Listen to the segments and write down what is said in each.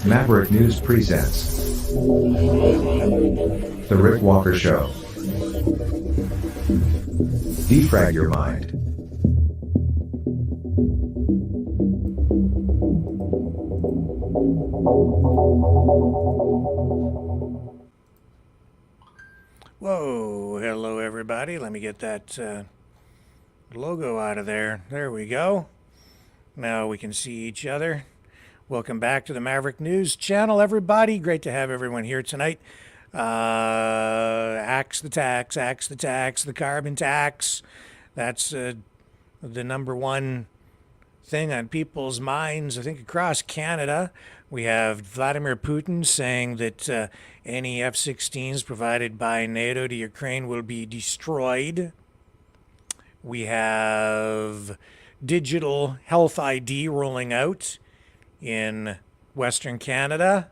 Maverick News presents The Rick Walker Show. Defrag your mind. Whoa, hello everybody. Let me get that logo out of there. There we go. Now we can see each other. Welcome back to the Maverick News channel, everybody. Great to have everyone here tonight. Axe the tax, the carbon tax. That's the number one thing on people's minds, I think, across Canada. We have Vladimir Putin saying that any F-16s provided by NATO to Ukraine will be destroyed. We have digital health ID rolling out in Western Canada.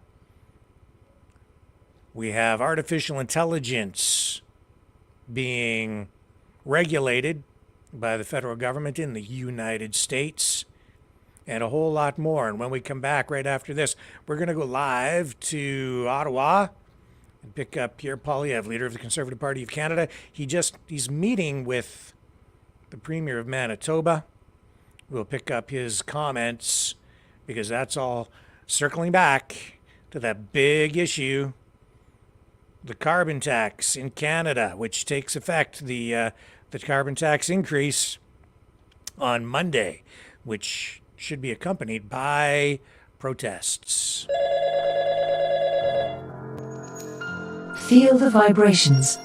We have artificial intelligence being regulated by the federal government in the United States, and a whole lot more. And when we come back right after this, we're going to go live to Ottawa and pick up Pierre Poilievre, leader of the Conservative Party of Canada. He's meeting with the Premier of Manitoba. We'll pick up his comments because that's all circling back to that big issue, the carbon tax in Canada, which takes effect, the carbon tax increase on Monday, which should be accompanied by protests. Feel the vibrations.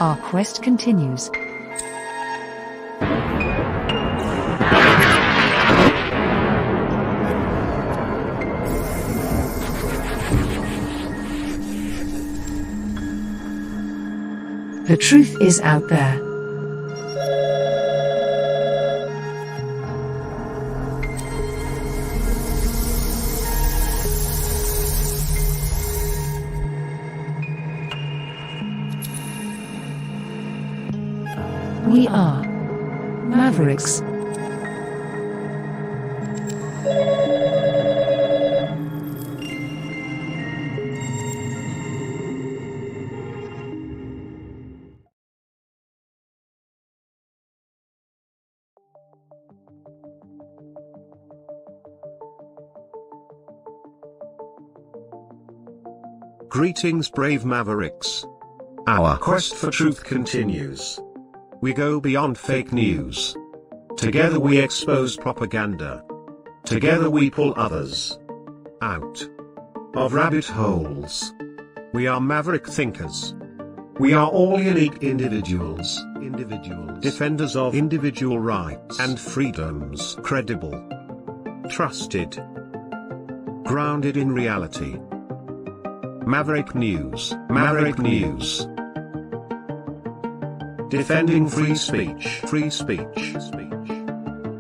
Our quest continues. The truth is out there. We are Mavericks. Greetings, brave Mavericks. Our quest for truth continues. We go beyond fake news. Together we expose propaganda. Together we pull others out of rabbit holes. We are maverick thinkers. We are all unique individuals. Defenders of individual rights and freedoms. Credible. Trusted. Grounded in reality. Maverick News. Maverick News. Defending free speech. Free speech.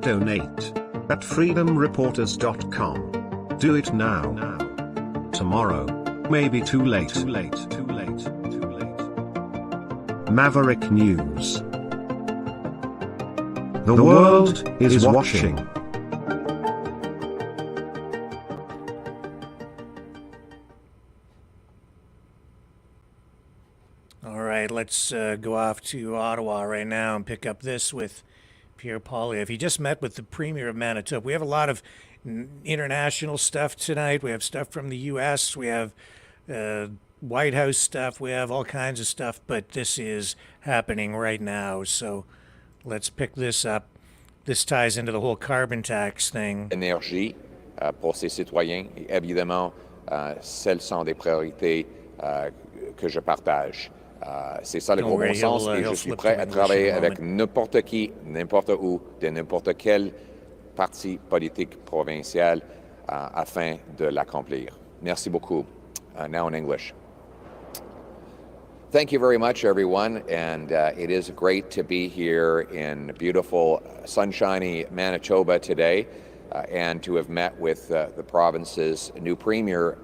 Donate at freedomreporters.com. Do it now. Tomorrow may be too late. Maverick News. The world is watching. Let's go off to Ottawa right now and pick up this with Pierre Poilievre. He just met with the Premier of Manitoba. We have a lot of international stuff tonight. We have stuff from the U.S. We have White House stuff. We have all kinds of stuff, but this is happening right now. So let's pick this up. This ties into the whole carbon tax thing. Énergie pour ses citoyens. Et évidemment, celles sont des priorités que je partage. C'est ça le gros bon sens et je suis prêt à travailler avec n'importe qui, n'importe où, de n'importe quel parti politique provincial afin de l'accomplir. Merci beaucoup. Now in English. Thank you very much, everyone, and it is great to be here in beautiful, sunshiny Manitoba today and to have met with the province's new Premier,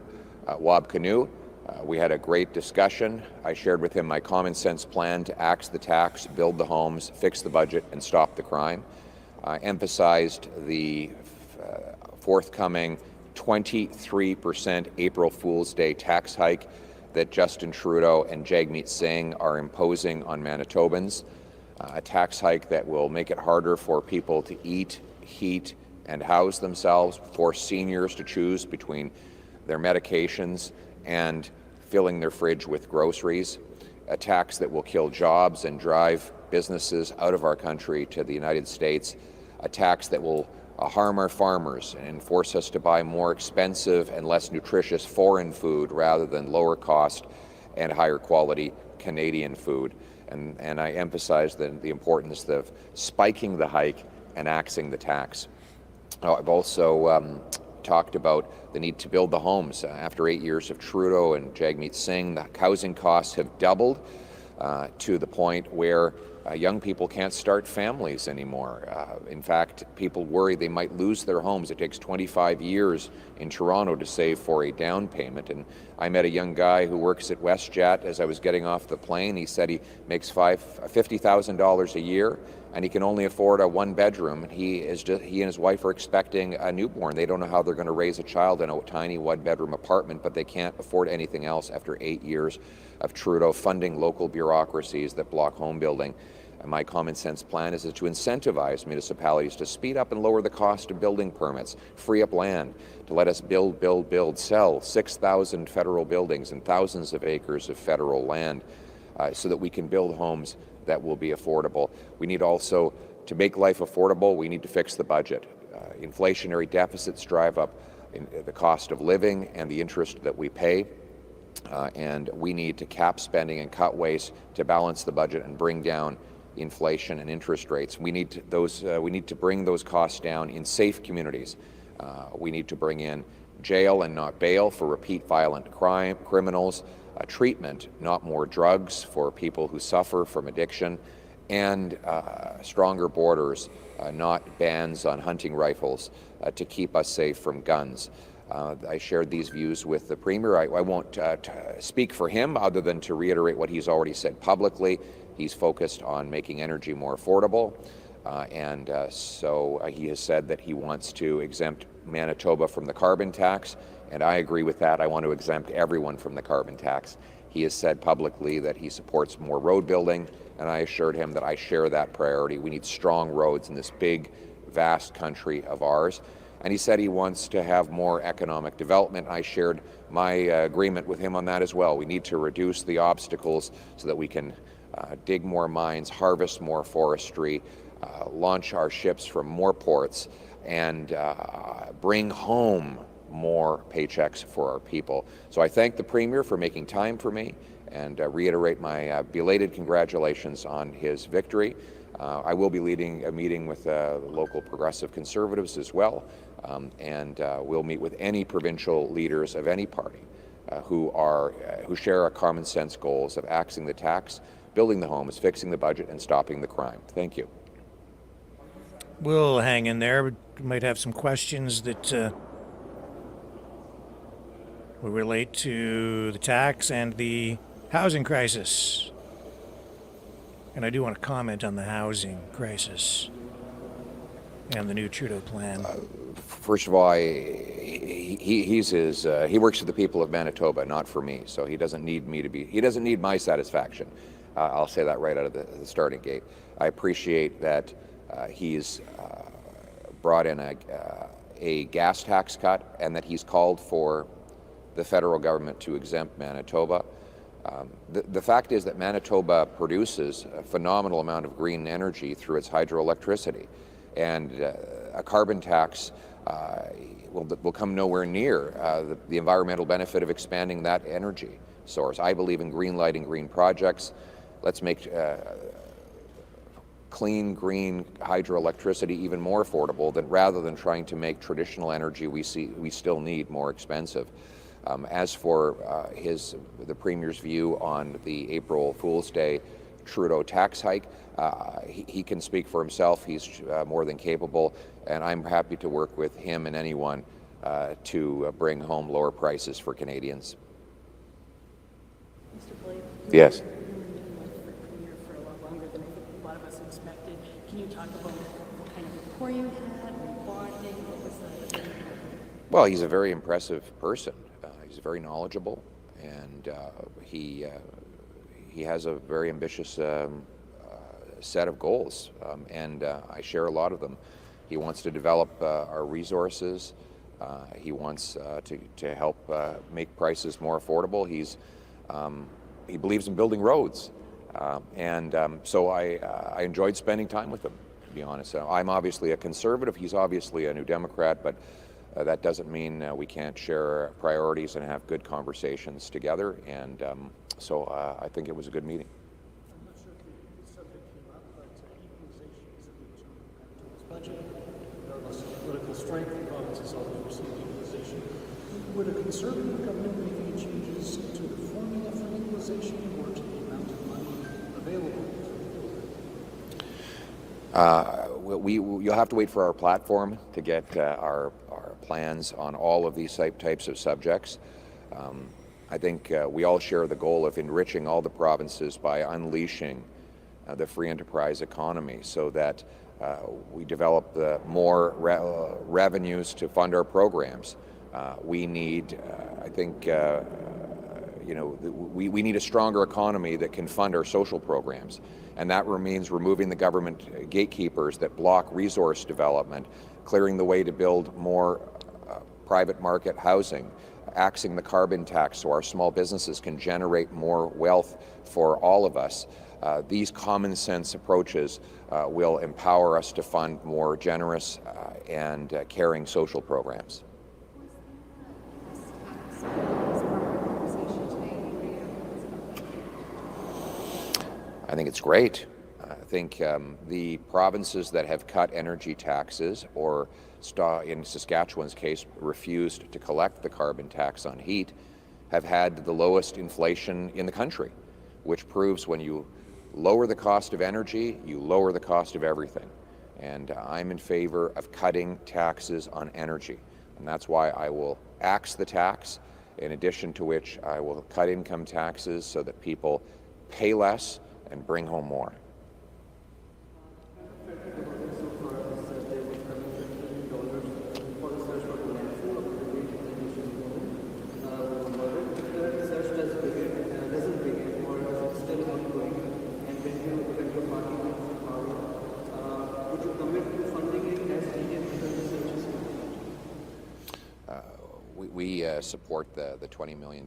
Wab Kinew, We had a great discussion. I shared with him my common sense plan to axe the tax, build the homes, fix the budget, and stop the crime. I emphasized the forthcoming 23% April Fool's Day tax hike that Justin Trudeau and Jagmeet Singh are imposing on Manitobans, a tax hike that will make it harder for people to eat, heat, and house themselves, force seniors to choose between their medications and filling their fridge with groceries, a tax that will kill jobs and drive businesses out of our country to the United States, a tax that will harm our farmers and force us to buy more expensive and less nutritious foreign food rather than lower cost and higher quality Canadian food. And I emphasize the importance of spiking the hike and axing the tax. I've also talked about the need to build the homes. After 8 years of Trudeau and Jagmeet Singh, the housing costs have doubled to the point where young people can't start families anymore. In fact, people worry they might lose their homes. It takes 25 years in Toronto to save for a down payment. And I met a young guy who works at WestJet as I was getting off the plane. He said he makes $50,000 a year, and he can only afford a one-bedroom. He and his wife are expecting a newborn. They don't know how they're going to raise a child in a tiny one-bedroom apartment, but they can't afford anything else after 8 years of Trudeau funding local bureaucracies that block home building. And my common sense plan is to incentivize municipalities to speed up and lower the cost of building permits, free up land, to let us build, sell 6,000 federal buildings and thousands of acres of federal land so that we can build homes that will be affordable. We need also, to make life affordable, we need to fix the budget. Inflationary deficits drive up the cost of living and the interest that we pay. And we need to cap spending and cut waste to balance the budget and bring down inflation and interest rates. We need to bring those costs down in safe communities. We need to bring in jail and not bail for repeat violent criminals, treatment, not more drugs for people who suffer from addiction, and stronger borders, not bans on hunting rifles to keep us safe from guns. I shared these views with the Premier. I won't speak for him other than to reiterate what he's already said publicly. He's focused on making energy more affordable, and so he has said that he wants to exempt Manitoba from the carbon tax, and I agree with that. I want to exempt everyone from the carbon tax. He has said publicly that he supports more road building, and I assured him that I share that priority. We need strong roads in this big, vast country of ours. And he said he wants to have more economic development. I shared my agreement with him on that as well. We need to reduce the obstacles so that we can dig more mines, harvest more forestry, launch our ships from more ports, and bring home more paychecks for our people. So I thank the Premier for making time for me and reiterate my belated congratulations on his victory. I will be leading a meeting with local progressive conservatives as well, and we'll meet with any provincial leaders of any party who share our common sense goals of axing the tax, building the homes, fixing the budget, and stopping the crime. Thank you. We'll hang in there. We might have some questions that will relate to the tax and the housing crisis. And I do want to comment on the housing crisis and the new Trudeau plan. First of all, he works for the people of Manitoba, not for me. So he doesn't need me to be. He doesn't need my satisfaction. I'll say that right out of the starting gate. I appreciate that he's brought in a gas tax cut and that he's called for the federal government to exempt Manitoba. The fact is that Manitoba produces a phenomenal amount of green energy through its hydroelectricity, and a carbon tax will come nowhere near the environmental benefit of expanding that energy source. I believe in green lighting, green projects. Let's make clean, green hydroelectricity even more affordable rather than trying to make traditional energy we still need more expensive. As for the Premier's view on the April Fool's Day Trudeau tax hike, he can speak for himself. He's more than capable, and I'm happy to work with him and anyone to bring home lower prices for Canadians. Mr. Poilievre, Yes. you've been with the Premier for a lot longer than I think a lot of us expected. Can you talk about what kind of rapport you had, were you bonding, what was the... Well, he's a very impressive person. He's very knowledgeable, and he has a very ambitious set of goals, and I share a lot of them. He wants to develop our resources. He wants to help make prices more affordable. He believes in building roads, so I enjoyed spending time with him, to be honest. I'm obviously a conservative. He's obviously a New Democrat, but that doesn't mean we can't share priorities and have good conversations together. And so I think it was a good meeting. I'm not sure if the subject came up, but equalization is a big chunk of its budget. Regardless of political strength, the province has always received equalization. Would a conservative government make any changes to the formula for equalization or to the amount of money available? You'll have to wait for our platform to get our plans on all of these types of subjects. I think we all share the goal of enriching all the provinces by unleashing the free enterprise economy so that we develop more revenues to fund our programs. We need, I think, we need a stronger economy that can fund our social programs. And that means removing the government gatekeepers that block resource development, clearing the way to build more private market housing, axing the carbon tax so our small businesses can generate more wealth for all of us. These common sense approaches will empower us to fund more generous and caring social programs. I think it's great. I think the provinces that have cut energy taxes or, in Saskatchewan's case, refused to collect the carbon tax on heat have had the lowest inflation in the country, which proves when you lower the cost of energy, you lower the cost of everything. And I'm in favor of cutting taxes on energy. And that's why I will axe the tax, in addition to which I will cut income taxes so that people pay less and bring home more. We support the $20 million,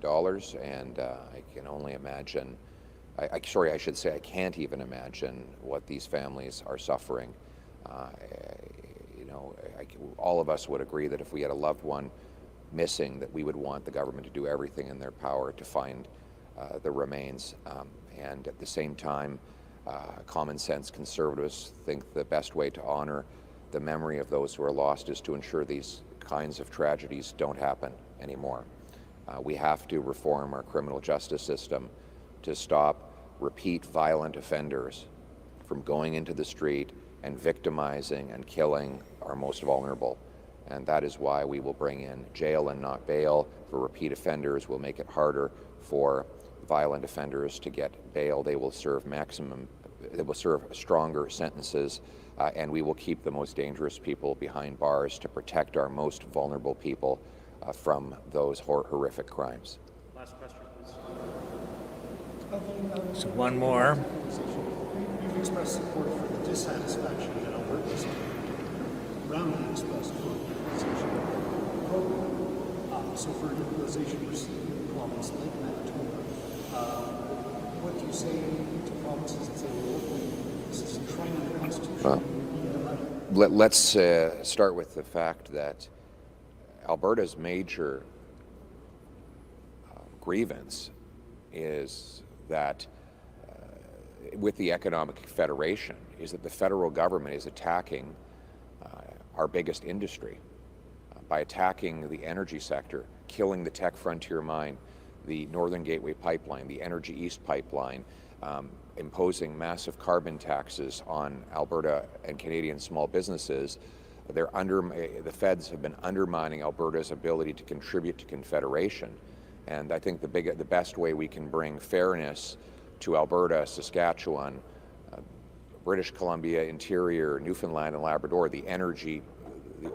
and I can only imagine, I should say I can't even imagine what these families are suffering. All of us would agree that if we had a loved one missing, that we would want the government to do everything in their power to find the remains. And at the same time, common sense conservatives think the best way to honor the memory of those who are lost is to ensure these kinds of tragedies don't happen anymore. We have to reform our criminal justice system to stop repeat violent offenders from going into the street and victimizing and killing our most vulnerable. And that is why we will bring in jail and not bail for repeat offenders. We'll make it harder for violent offenders to get bail. They will serve stronger sentences, and we will keep the most dangerous people behind bars to protect our most vulnerable people from those horrific crimes. Last question, please. So one more. You've expressed support for the dissatisfaction that Alberta's roundly expressed for the equalization program. So for equalization, we're seeing a province like Manitoba. What do you say to provinces that say, well, this is enshrined in the Constitution? Let's start with the fact that Alberta's major grievance is that with the economic federation is that the federal government is attacking our biggest industry by attacking the energy sector, killing the Tech Frontier mine, the Northern Gateway pipeline, the Energy East pipeline, imposing massive carbon taxes on Alberta and Canadian small businesses. The feds have been undermining Alberta's ability to contribute to Confederation. And I think the best way we can bring fairness to Alberta, Saskatchewan, British Columbia, Interior, Newfoundland and Labrador, the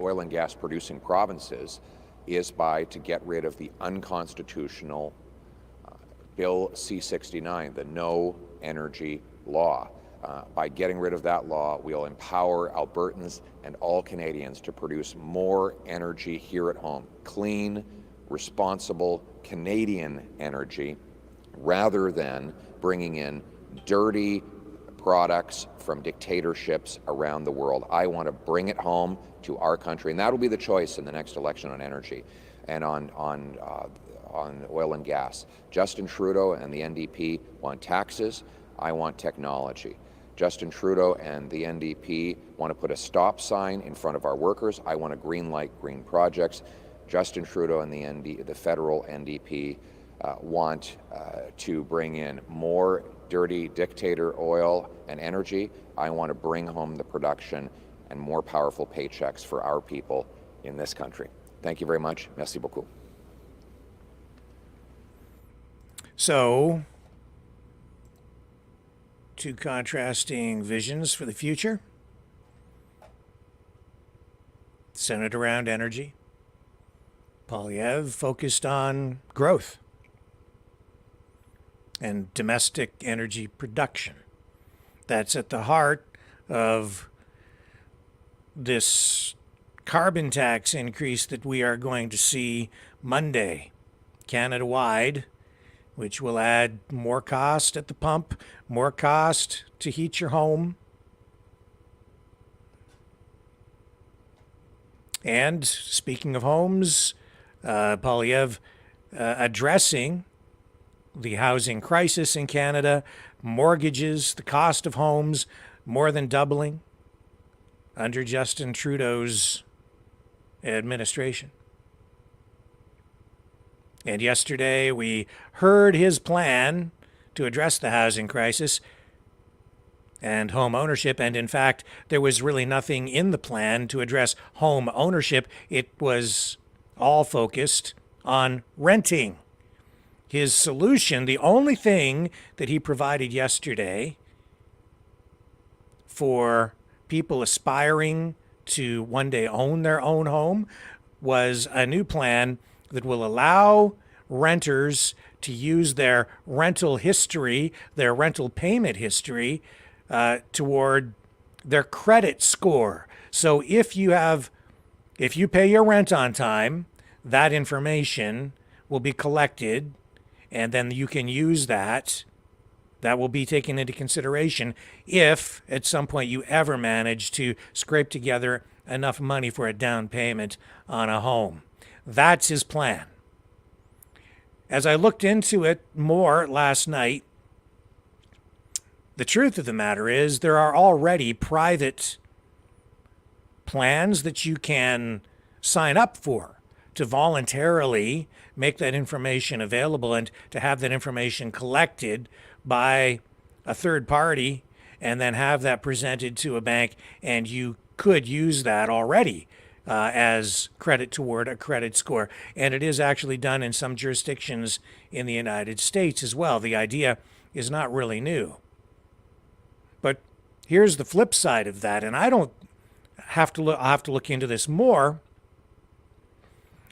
oil and gas producing provinces, is to get rid of the unconstitutional Bill C-69, the No Energy Law. By getting rid of that law, we'll empower Albertans and all Canadians to produce more energy here at home, clean, responsible Canadian energy, rather than bringing in dirty products from dictatorships around the world. I want to bring it home to our country, and that will be the choice in the next election on energy and on oil and gas. Justin Trudeau and the NDP want taxes. I want technology. Justin Trudeau and the NDP want to put a stop sign in front of our workers. I want to green light green projects. Justin Trudeau and the federal NDP want to bring in more dirty dictator oil and energy. I want to bring home the production and more powerful paychecks for our people in this country. Thank you very much. Merci beaucoup. So, two contrasting visions for the future. Centered around energy. Poilievre focused on growth and domestic energy production. That's at the heart of this carbon tax increase that we are going to see Monday, Canada-wide, which will add more cost at the pump, more cost to heat your home. And speaking of homes, Poilievre addressing the housing crisis in Canada, mortgages, the cost of homes more than doubling under Justin Trudeau's administration. And yesterday we heard his plan to address the housing crisis and home ownership. And in fact, there was really nothing in the plan to address home ownership. It was all focused on renting. His solution, the only thing that he provided yesterday for people aspiring to one day own their own home, was a new plan that will allow renters to use their rental history, their rental payment history, toward their credit score. So if you pay your rent on time, that information will be collected, and then you can use that. That will be taken into consideration if at some point you ever manage to scrape together enough money for a down payment on a home. That's his plan. As I looked into it more last night, the truth of the matter is there are already private plans that you can sign up for to voluntarily make that information available and to have that information collected by a third party and then have that presented to a bank, and you could use that already as credit toward a credit score. And it is actually done in some jurisdictions in the United States as well. The idea is not really new. But here's the flip side of that, and I'll have to look into this more.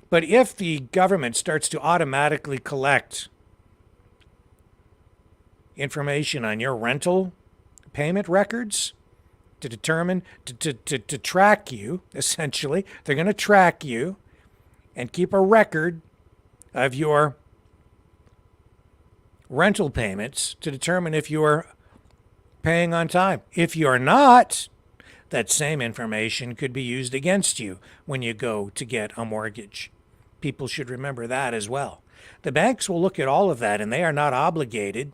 But if the government starts to automatically collect information on your rental payment records to determine, to track you, essentially, they're going to track you and keep a record of your rental payments to determine if you're paying on time. If you're not, that same information could be used against you when you go to get a mortgage. People should remember that as well. The banks will look at all of that, and they are not obligated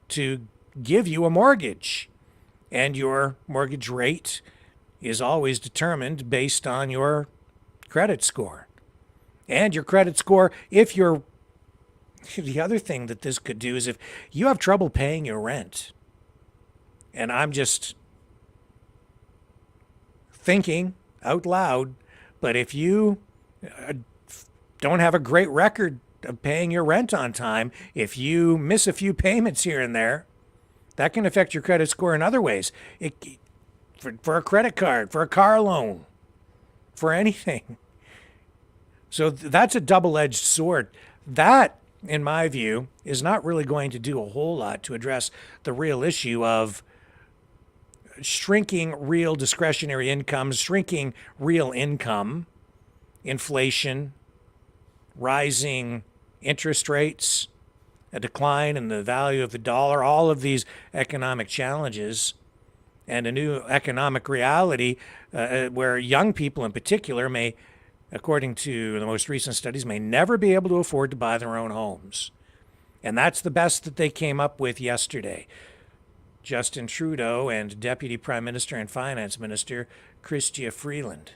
to give you a mortgage. And your mortgage rate is always determined based on your credit score. And your credit score, the other thing that this could do is if you have trouble paying your rent, and I'm just thinking out loud, but if you don't have a great record of paying your rent on time. If you miss a few payments here and there, that can affect your credit score in other ways. For a credit card, for a car loan, for anything. So that's a double-edged sword. That, in my view, is not really going to do a whole lot to address the real issue of shrinking real discretionary incomes, shrinking real income, inflation, rising interest rates, a decline in the value of the dollar, all of these economic challenges, and a new economic reality where young people in particular may, according to the most recent studies, may never be able to afford to buy their own homes. And that's the best that they came up with yesterday. Justin Trudeau and Deputy Prime Minister and Finance Minister Chrystia Freeland.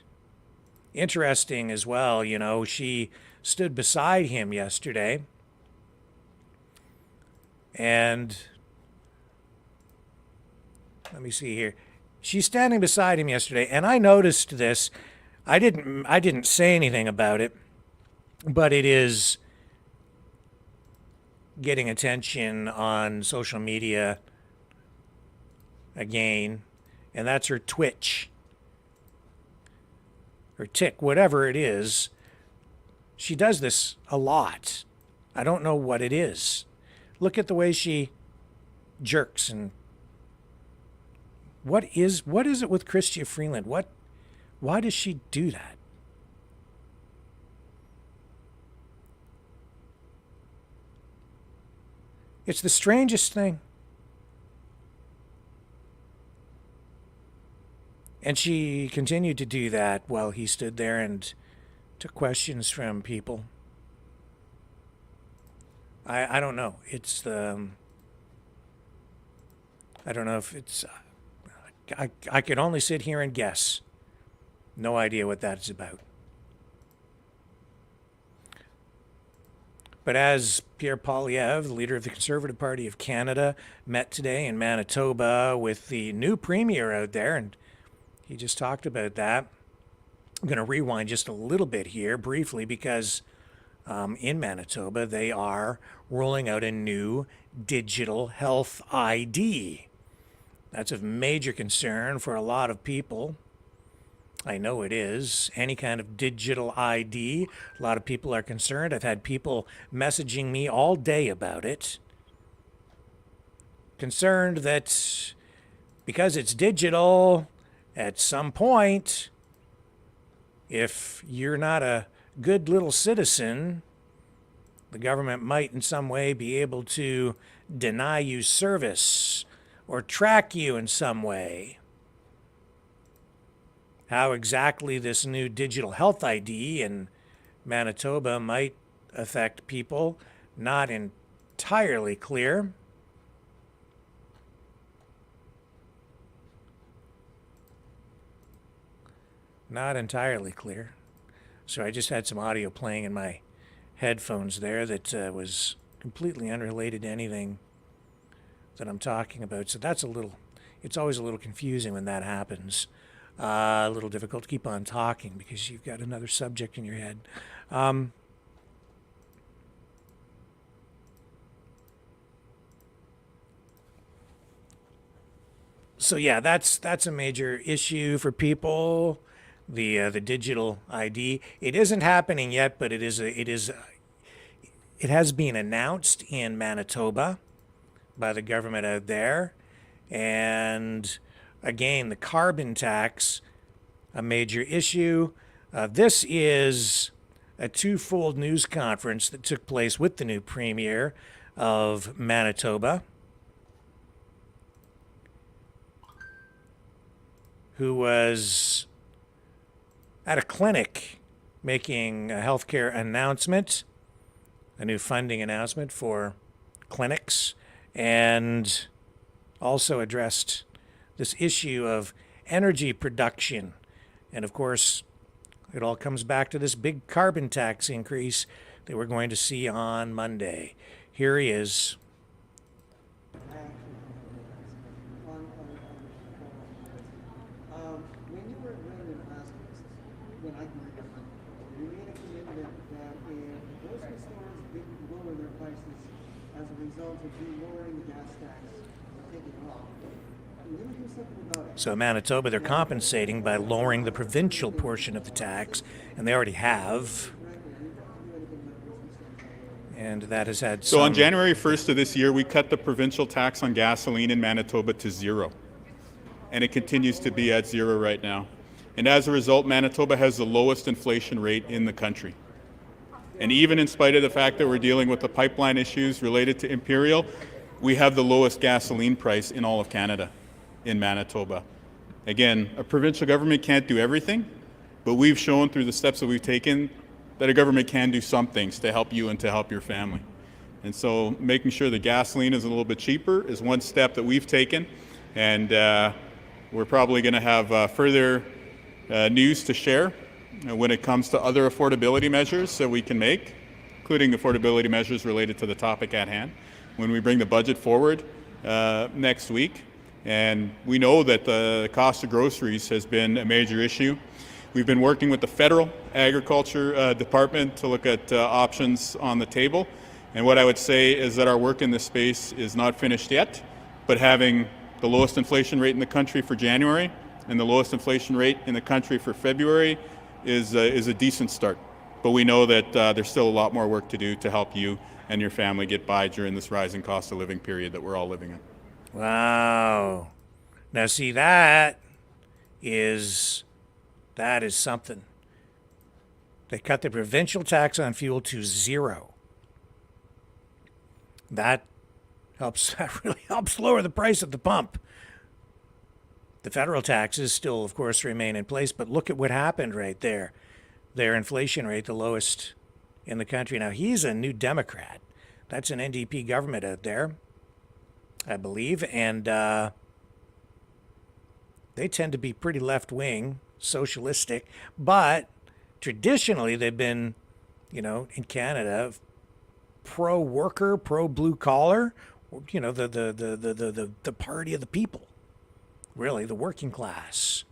Interesting as well, you know, she stood beside him yesterday. And let me see here. She's standing beside him yesterday, and I noticed this. I didn't say anything about it, but it is getting attention on social media again, and that's her Twitch, or Tick, whatever it is. She does this a lot. I don't know what it is. Look at the way she jerks. And what is it with Chrystia Freeland? Why does she do that? It's the strangest thing. And she continued to do that while he stood there and took questions from people. I don't know. It's the... I don't know if it's... I could only sit here and guess. No idea what that's about. But as Pierre Poilievre, the leader of the Conservative Party of Canada, met today in Manitoba with the new premier out there, and he just talked about that. I'm going to rewind just a little bit here briefly because in Manitoba they are rolling out a new digital health ID. That's of major concern for a lot of people. I know it is. Any kind of digital ID. A lot of people are concerned. I've had people messaging me all day about it. Concerned that because it's digital, at some point, if you're not a good little citizen, the government might in some way be able to deny you service or track you in some way. How exactly this new digital health ID in Manitoba might affect people, not entirely clear. Not entirely clear. So I just had some audio playing in my headphones there that was completely unrelated to anything that I'm talking about. So that's it's always a little confusing when that happens. A little difficult to keep on talking because you've got another subject in your head. So yeah, that's a major issue for people. The digital ID. It isn't happening yet, but it has been announced in Manitoba by the government out there. And again, the carbon tax, a major issue. This is a twofold news conference that took place with the new premier of Manitoba, who was at a clinic making a healthcare announcement, a new funding announcement for clinics, and also addressed this issue of energy production. And of course, it all comes back to this big carbon tax increase that we're going to see on Monday. Here he is. When you were running when I you made a commitment that if grocery stores prices as a result of you lowering the gas tax and taking it off. You're going to do something about it. So Manitoba, they're compensating by lowering the provincial portion of the tax, and they already have. And that has had some... So on January 1st of this year, we cut the provincial tax on gasoline in Manitoba to zero. And it continues to be at zero right now. And as a result, Manitoba has the lowest inflation rate in the country. And even in spite of the fact that we're dealing with the pipeline issues related to Imperial, we have the lowest gasoline price in all of Canada in Manitoba. Again, a provincial government can't do everything, but we've shown through the steps that we've taken that a government can do some things to help you and to help your family. And so making sure the gasoline is a little bit cheaper is one step that we've taken. And we're probably going to have further news to share when it comes to other affordability measures that we can make, including affordability measures related to the topic at hand, when we bring the budget forward next week. And we know that the cost of groceries has been a major issue. We've been working with the federal agriculture department to look at options on the table. And what I would say is that our work in this space is not finished yet, but having the lowest inflation rate in the country for January and the lowest inflation rate in the country for February is a decent start. But we know that there's still a lot more work to do to help you and your family get by during this rising cost of living period that we're all living in. Wow. Now see, that is something. They cut the provincial tax on fuel to zero. That really helps lower the price at the pump. The federal taxes still, of course, remain in place, but look at what happened right there. Their inflation rate, the lowest in the country. Now, he's a New Democrat. That's an NDP government out there, I believe, and they tend to be pretty left-wing, socialistic, but traditionally they've been, in Canada, pro-worker, pro-blue-collar, the party of the people. Really, the working class.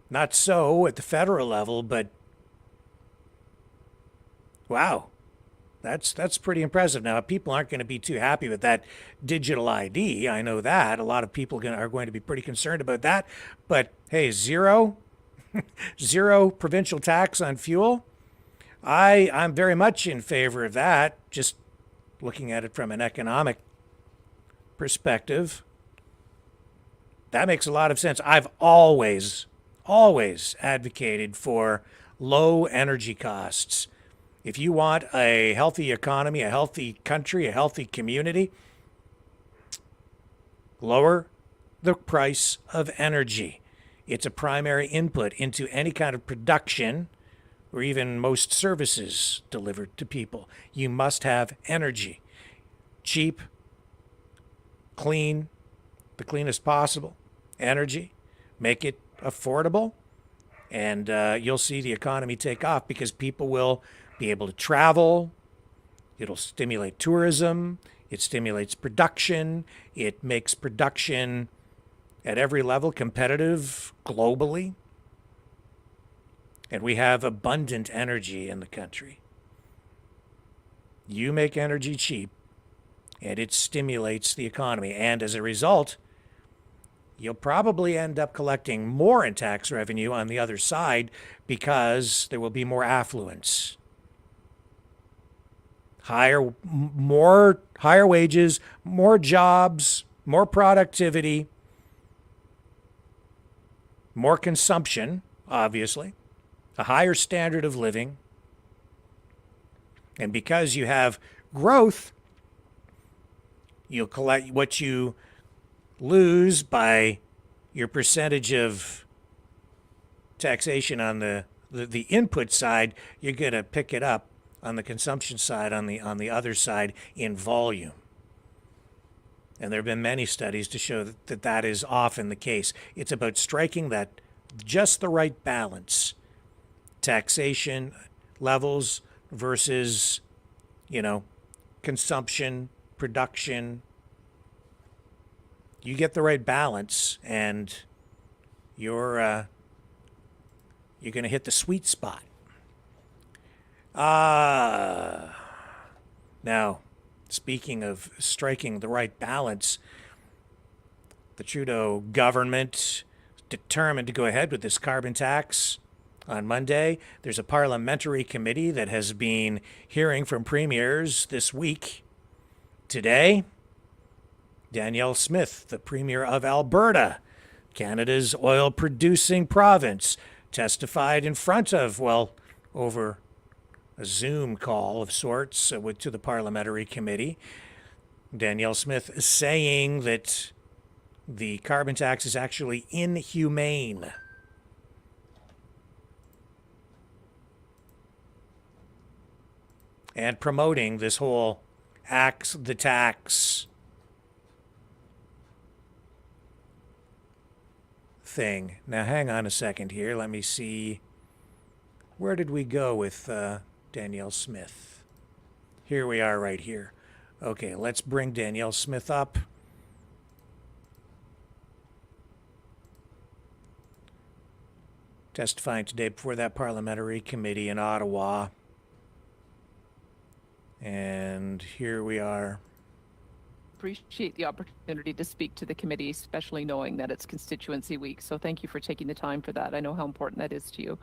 Not so at the federal level, but wow, that's pretty impressive. Now, people aren't going to be too happy with that digital ID. I know that. A lot of people are going to be pretty concerned about that. But hey, zero provincial tax on fuel. I'm very much in favor of that, just looking at it from an economic perspective. That makes a lot of sense. I've always advocated for low energy costs. If you want a healthy economy, a healthy country, a healthy community, lower the price of energy. It's a primary input into any kind of production or even most services delivered to people. You must have energy. Cheap, clean, the cleanest possible energy. Make it affordable, and you'll see the economy take off because people will be able to travel. It'll stimulate tourism. It stimulates production. It makes production at every level competitive globally. And we have abundant energy in the country. You make energy cheap, and it stimulates the economy. And as a result, you'll probably end up collecting more in tax revenue on the other side because there will be more affluence. Higher wages, more jobs, more productivity, more consumption, obviously, a higher standard of living. And because you have growth, you'll collect what you lose by your percentage of taxation on the input side. You're going to pick it up on the consumption side, on the other side, in volume. And there have been many studies to show that is often the case. It's about striking that just the right balance. Taxation levels versus, consumption, production. You get the right balance, and you're going to hit the sweet spot. Now, Speaking of striking the right balance, the Trudeau government determined to go ahead with this carbon tax on Monday. There's a parliamentary committee that has been hearing from premiers this week. Today, Danielle Smith, the Premier of Alberta, Canada's oil-producing province, testified in front of, over a Zoom call of sorts to the parliamentary committee. Danielle Smith saying that the carbon tax is actually inhumane. And promoting this whole axe the tax thing. Now, hang on a second here. Let me see. Where did we go with Danielle Smith? Here we are right here. Okay, let's bring Danielle Smith up. Testifying today before that parliamentary committee in Ottawa. And here we are. Appreciate the opportunity to speak to the committee, especially knowing that it's constituency week. So thank you for taking the time for that. I know how important that is to you.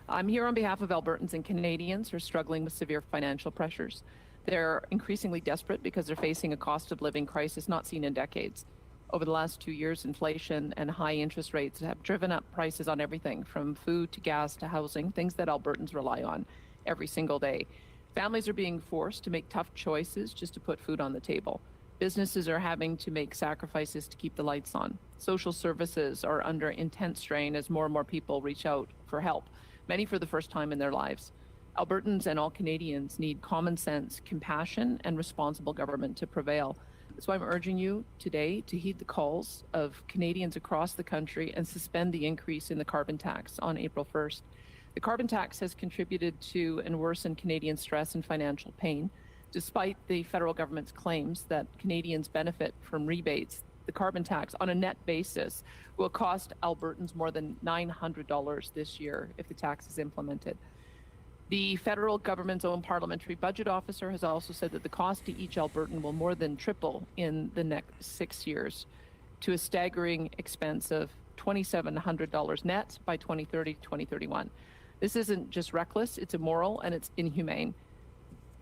I'm here on behalf of Albertans and Canadians who are struggling with severe financial pressures. They're increasingly desperate because they're facing a cost of living crisis not seen in decades. Over the last 2 years, inflation and high interest rates have driven up prices on everything from food to gas to housing, things that Albertans rely on every single day. Families are being forced to make tough choices just to put food on the table. Businesses are having to make sacrifices to keep the lights on. Social services are under intense strain as more and more people reach out for help, many for the first time in their lives. Albertans and all Canadians need common sense, compassion, and responsible government to prevail. That's why I'm urging you today to heed the calls of Canadians across the country and suspend the increase in the carbon tax on April 1st. The carbon tax has contributed to and worsened Canadian stress and financial pain. Despite the federal government's claims that Canadians benefit from rebates, the carbon tax on a net basis will cost Albertans more than $900 this year if the tax is implemented. The federal government's own parliamentary budget officer has also said that the cost to each Albertan will more than triple in the next 6 years to a staggering expense of $2,700 net by 2030-2031. This isn't just reckless, it's immoral, and it's inhumane.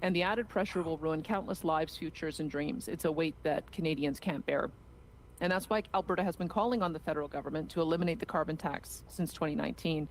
And the added pressure will ruin countless lives, futures, and dreams. It's a weight that Canadians can't bear. And that's why Alberta has been calling on the federal government to eliminate the carbon tax since 2019.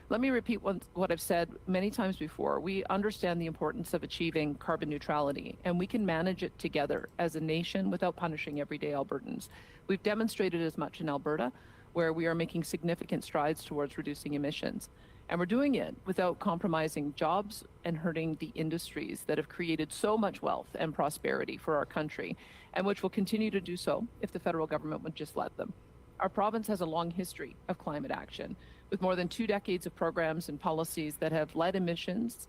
Let me repeat what I've said many times before. We understand the importance of achieving carbon neutrality, and we can manage it together as a nation without punishing everyday Albertans. We've demonstrated as much in Alberta, where we are making significant strides towards reducing emissions. And we're doing it without compromising jobs and hurting the industries that have created so much wealth and prosperity for our country, and which will continue to do so if the federal government would just let them. Our province has a long history of climate action, with more than 2 decades of programs and policies that have led emissions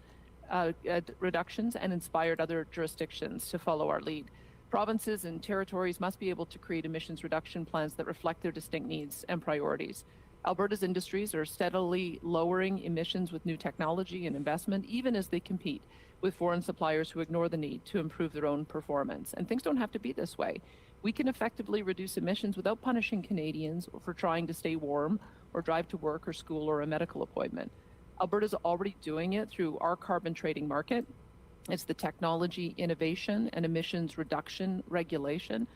reductions and inspired other jurisdictions to follow our lead. Provinces and territories must be able to create emissions reduction plans that reflect their distinct needs and priorities. Alberta's industries are steadily lowering emissions with new technology and investment, even as they compete with foreign suppliers who ignore the need to improve their own performance. And things don't have to be this way. We can effectively reduce emissions without punishing Canadians for trying to stay warm or drive to work or school or a medical appointment. Alberta's already doing it through our carbon trading market. It's the technology innovation and emissions reduction regulation,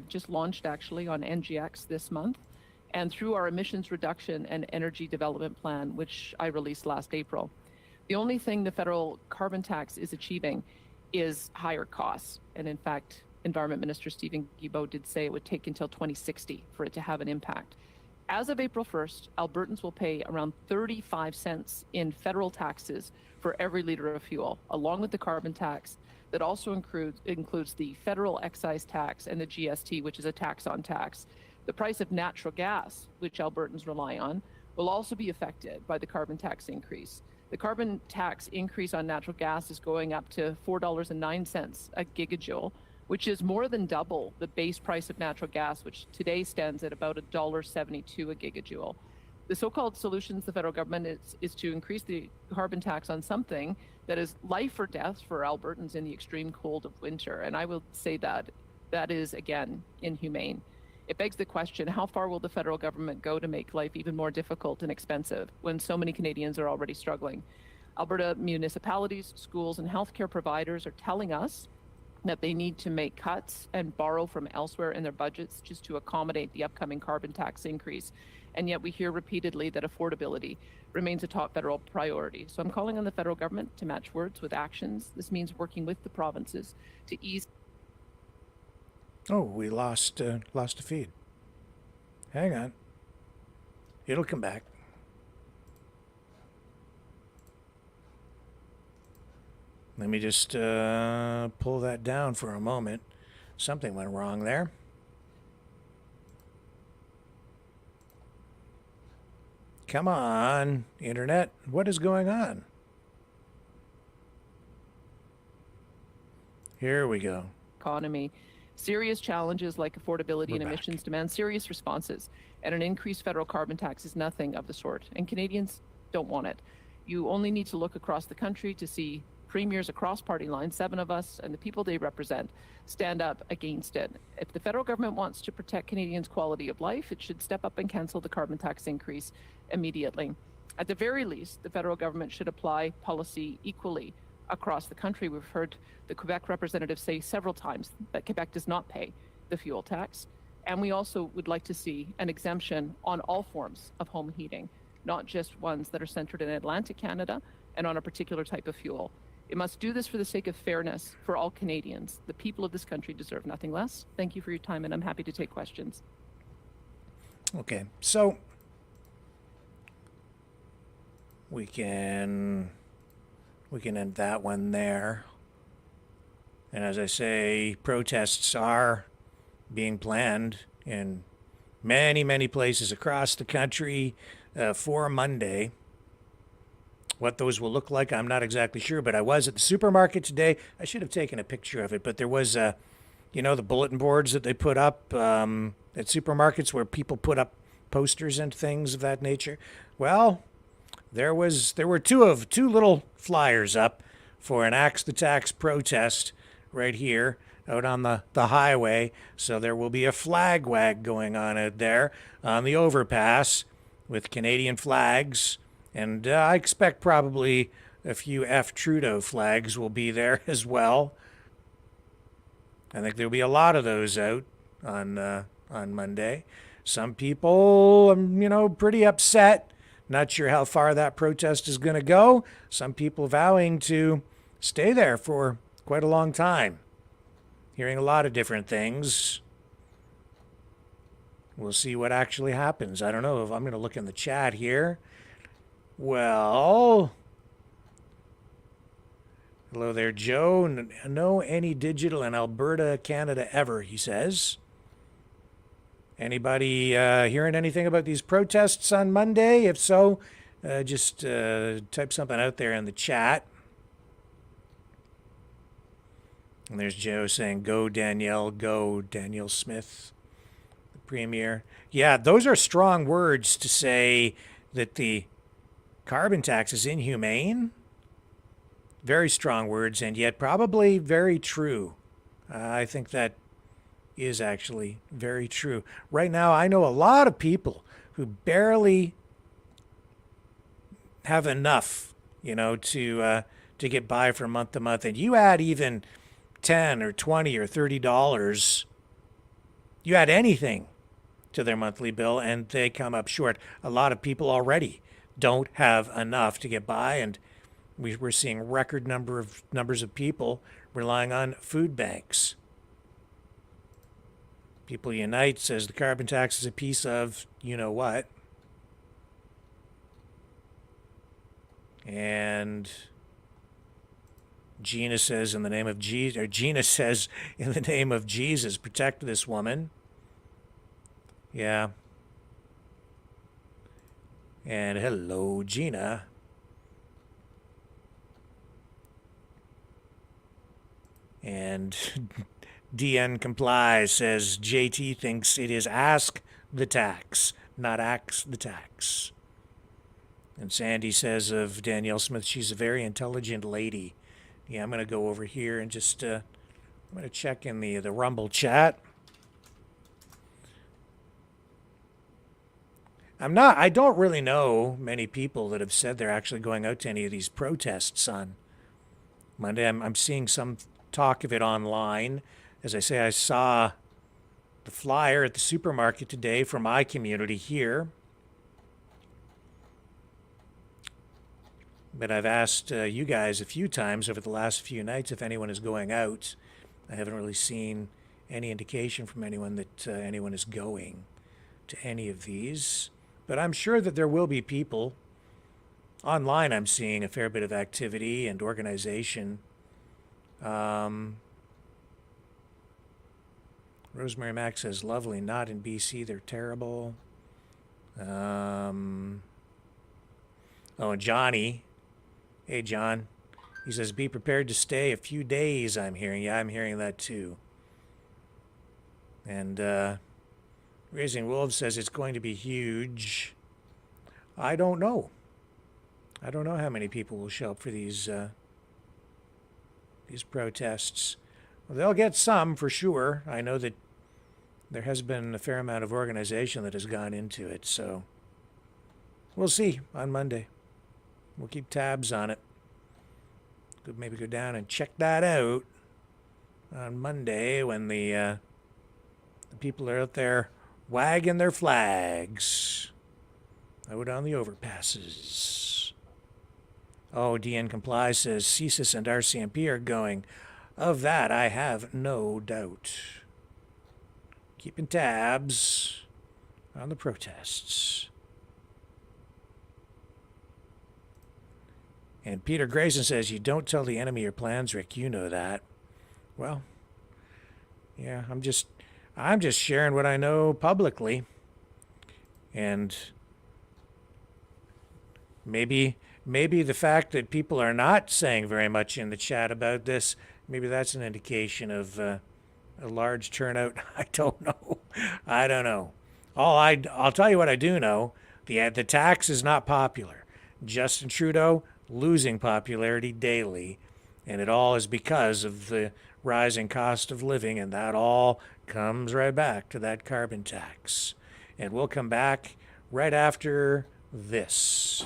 just launched actually on NGX this month, and through our emissions reduction and energy development plan, which I released last April. The only thing the federal carbon tax is achieving is higher costs. And in fact, Environment Minister Stephen Guilbeault did say it would take until 2060 for it to have an impact. As of April 1st, Albertans will pay around 35 cents in federal taxes for every liter of fuel, along with the carbon tax that also includes the federal excise tax and the GST, which is a tax on tax. The price of natural gas, which Albertans rely on, will also be affected by the carbon tax increase. The carbon tax increase on natural gas is going up to $4.09 a gigajoule, which is more than double the base price of natural gas, which today stands at about $1.72 a gigajoule. The so-called solutions the federal government is to increase the carbon tax on something that is life or death for Albertans in the extreme cold of winter. And I will say that that is, again, inhumane. It begs the question, how far will the federal government go to make life even more difficult and expensive when so many Canadians are already struggling? Alberta municipalities, schools, and healthcare providers are telling us that they need to make cuts and borrow from elsewhere in their budgets just to accommodate the upcoming carbon tax increase. And yet we hear repeatedly that affordability remains a top federal priority. So I'm calling on the federal government to match words with actions. This means working with the provinces to ease. Oh, we lost a feed. Hang on. It'll come back. Let me just pull that down for a moment. Something went wrong there. Come on, Internet. What is going on? Here we go. Economy. Serious challenges like affordability and emissions demand serious responses, and an increased federal carbon tax is nothing of the sort, and Canadians don't want it. You only need to look across the country to see premiers across party lines, 7 of us, and the people they represent stand up against it. If the federal government wants to protect Canadians' quality of life, it should step up and cancel the carbon tax increase immediately. At the very least, the federal government should apply policy equally across the country. We've heard the Quebec representative say several times that Quebec does not pay the fuel tax. And we also would like to see an exemption on all forms of home heating, not just ones that are centered in Atlantic Canada and on a particular type of fuel. It must do this for the sake of fairness for all Canadians. The people of this country deserve nothing less. Thank you for your time, and I'm happy to take questions. Okay, so we can end that one there. And as I say, protests are being planned in many, many places across the country for Monday. What those will look like, I'm not exactly sure, but I was at the supermarket today. I should have taken a picture of it, but there was, the bulletin boards that they put up at supermarkets where people put up posters and things of that nature. Well, there were two little flyers up for an Axe the Tax protest right here out on the highway. So there will be a flag wag going on out there on the overpass with Canadian flags. And I expect probably a few F. Trudeau flags will be there as well. I think there'll be a lot of those out on Monday. Some people, pretty upset. Not sure how far that protest is going to go. Some people vowing to stay there for quite a long time. Hearing a lot of different things. We'll see what actually happens. I don't know if I'm going to look in the chat here. Well, hello there, Joe. No any digital in Alberta, Canada ever, he says. Anybody hearing anything about these protests on Monday? If so, just type something out there in the chat. And there's Joe saying, go Danielle Smith, the Premier. Yeah, those are strong words to say that the carbon tax is inhumane. Very strong words, and yet probably very true. I think that is actually very true. Right now, I know a lot of people who barely have enough, to get by from month to month. And you add even $10 or $20 or $30, you add anything to their monthly bill, and they come up short. A lot of people already don't have enough to get by, and we're seeing record numbers of people relying on food banks. People Unite says the carbon tax is a piece of you-know-what. And Gina says in the name of Jesus, protect this woman. Yeah. And hello, Gina. And DN Complies says JT thinks it is ask the tax, not axe the tax. And Sandy says of Danielle Smith, she's a very intelligent lady. Yeah, I'm going to go over here and just, I'm going to check in the Rumble chat. I don't really know many people that have said they're actually going out to any of these protests on Monday. I'm seeing some talk of it online. As I say, I saw the flyer at the supermarket today for my community here. But I've asked you guys a few times over the last few nights if anyone is going out. I haven't really seen any indication from anyone that anyone is going to any of these. But I'm sure that there will be people. Online, I'm seeing a fair bit of activity and organization. Rosemary Mack says, lovely, not in BC, they're terrible. Oh, and Johnny. Hey, John. He says, be prepared to stay a few days, I'm hearing. Yeah, I'm hearing that too. And Raising Wolves says it's going to be huge. I don't know. I don't know how many people will show up for these protests. Well, they'll get some for sure. I know that there has been a fair amount of organization that has gone into it, so we'll see on Monday. We'll keep tabs on it. Could maybe go down and check that out on Monday when the people are out there wagging their flags out on the overpasses. Oh, DN Comply says CSIS and RCMP are going. Of that, I have no doubt. Keeping tabs on the protests. And Peter Grayson says, you don't tell the enemy your plans, Rick. You know that. Well, yeah, I'm just sharing what I know publicly. And maybe the fact that people are not saying very much in the chat about this, maybe that's an indication of a large turnout. I don't know. I don't know. I'll tell you what I do know. The tax is not popular. Justin Trudeau losing popularity daily, and it all is because of the rising cost of living, and that all comes right back to that carbon tax. And we'll come back right after this.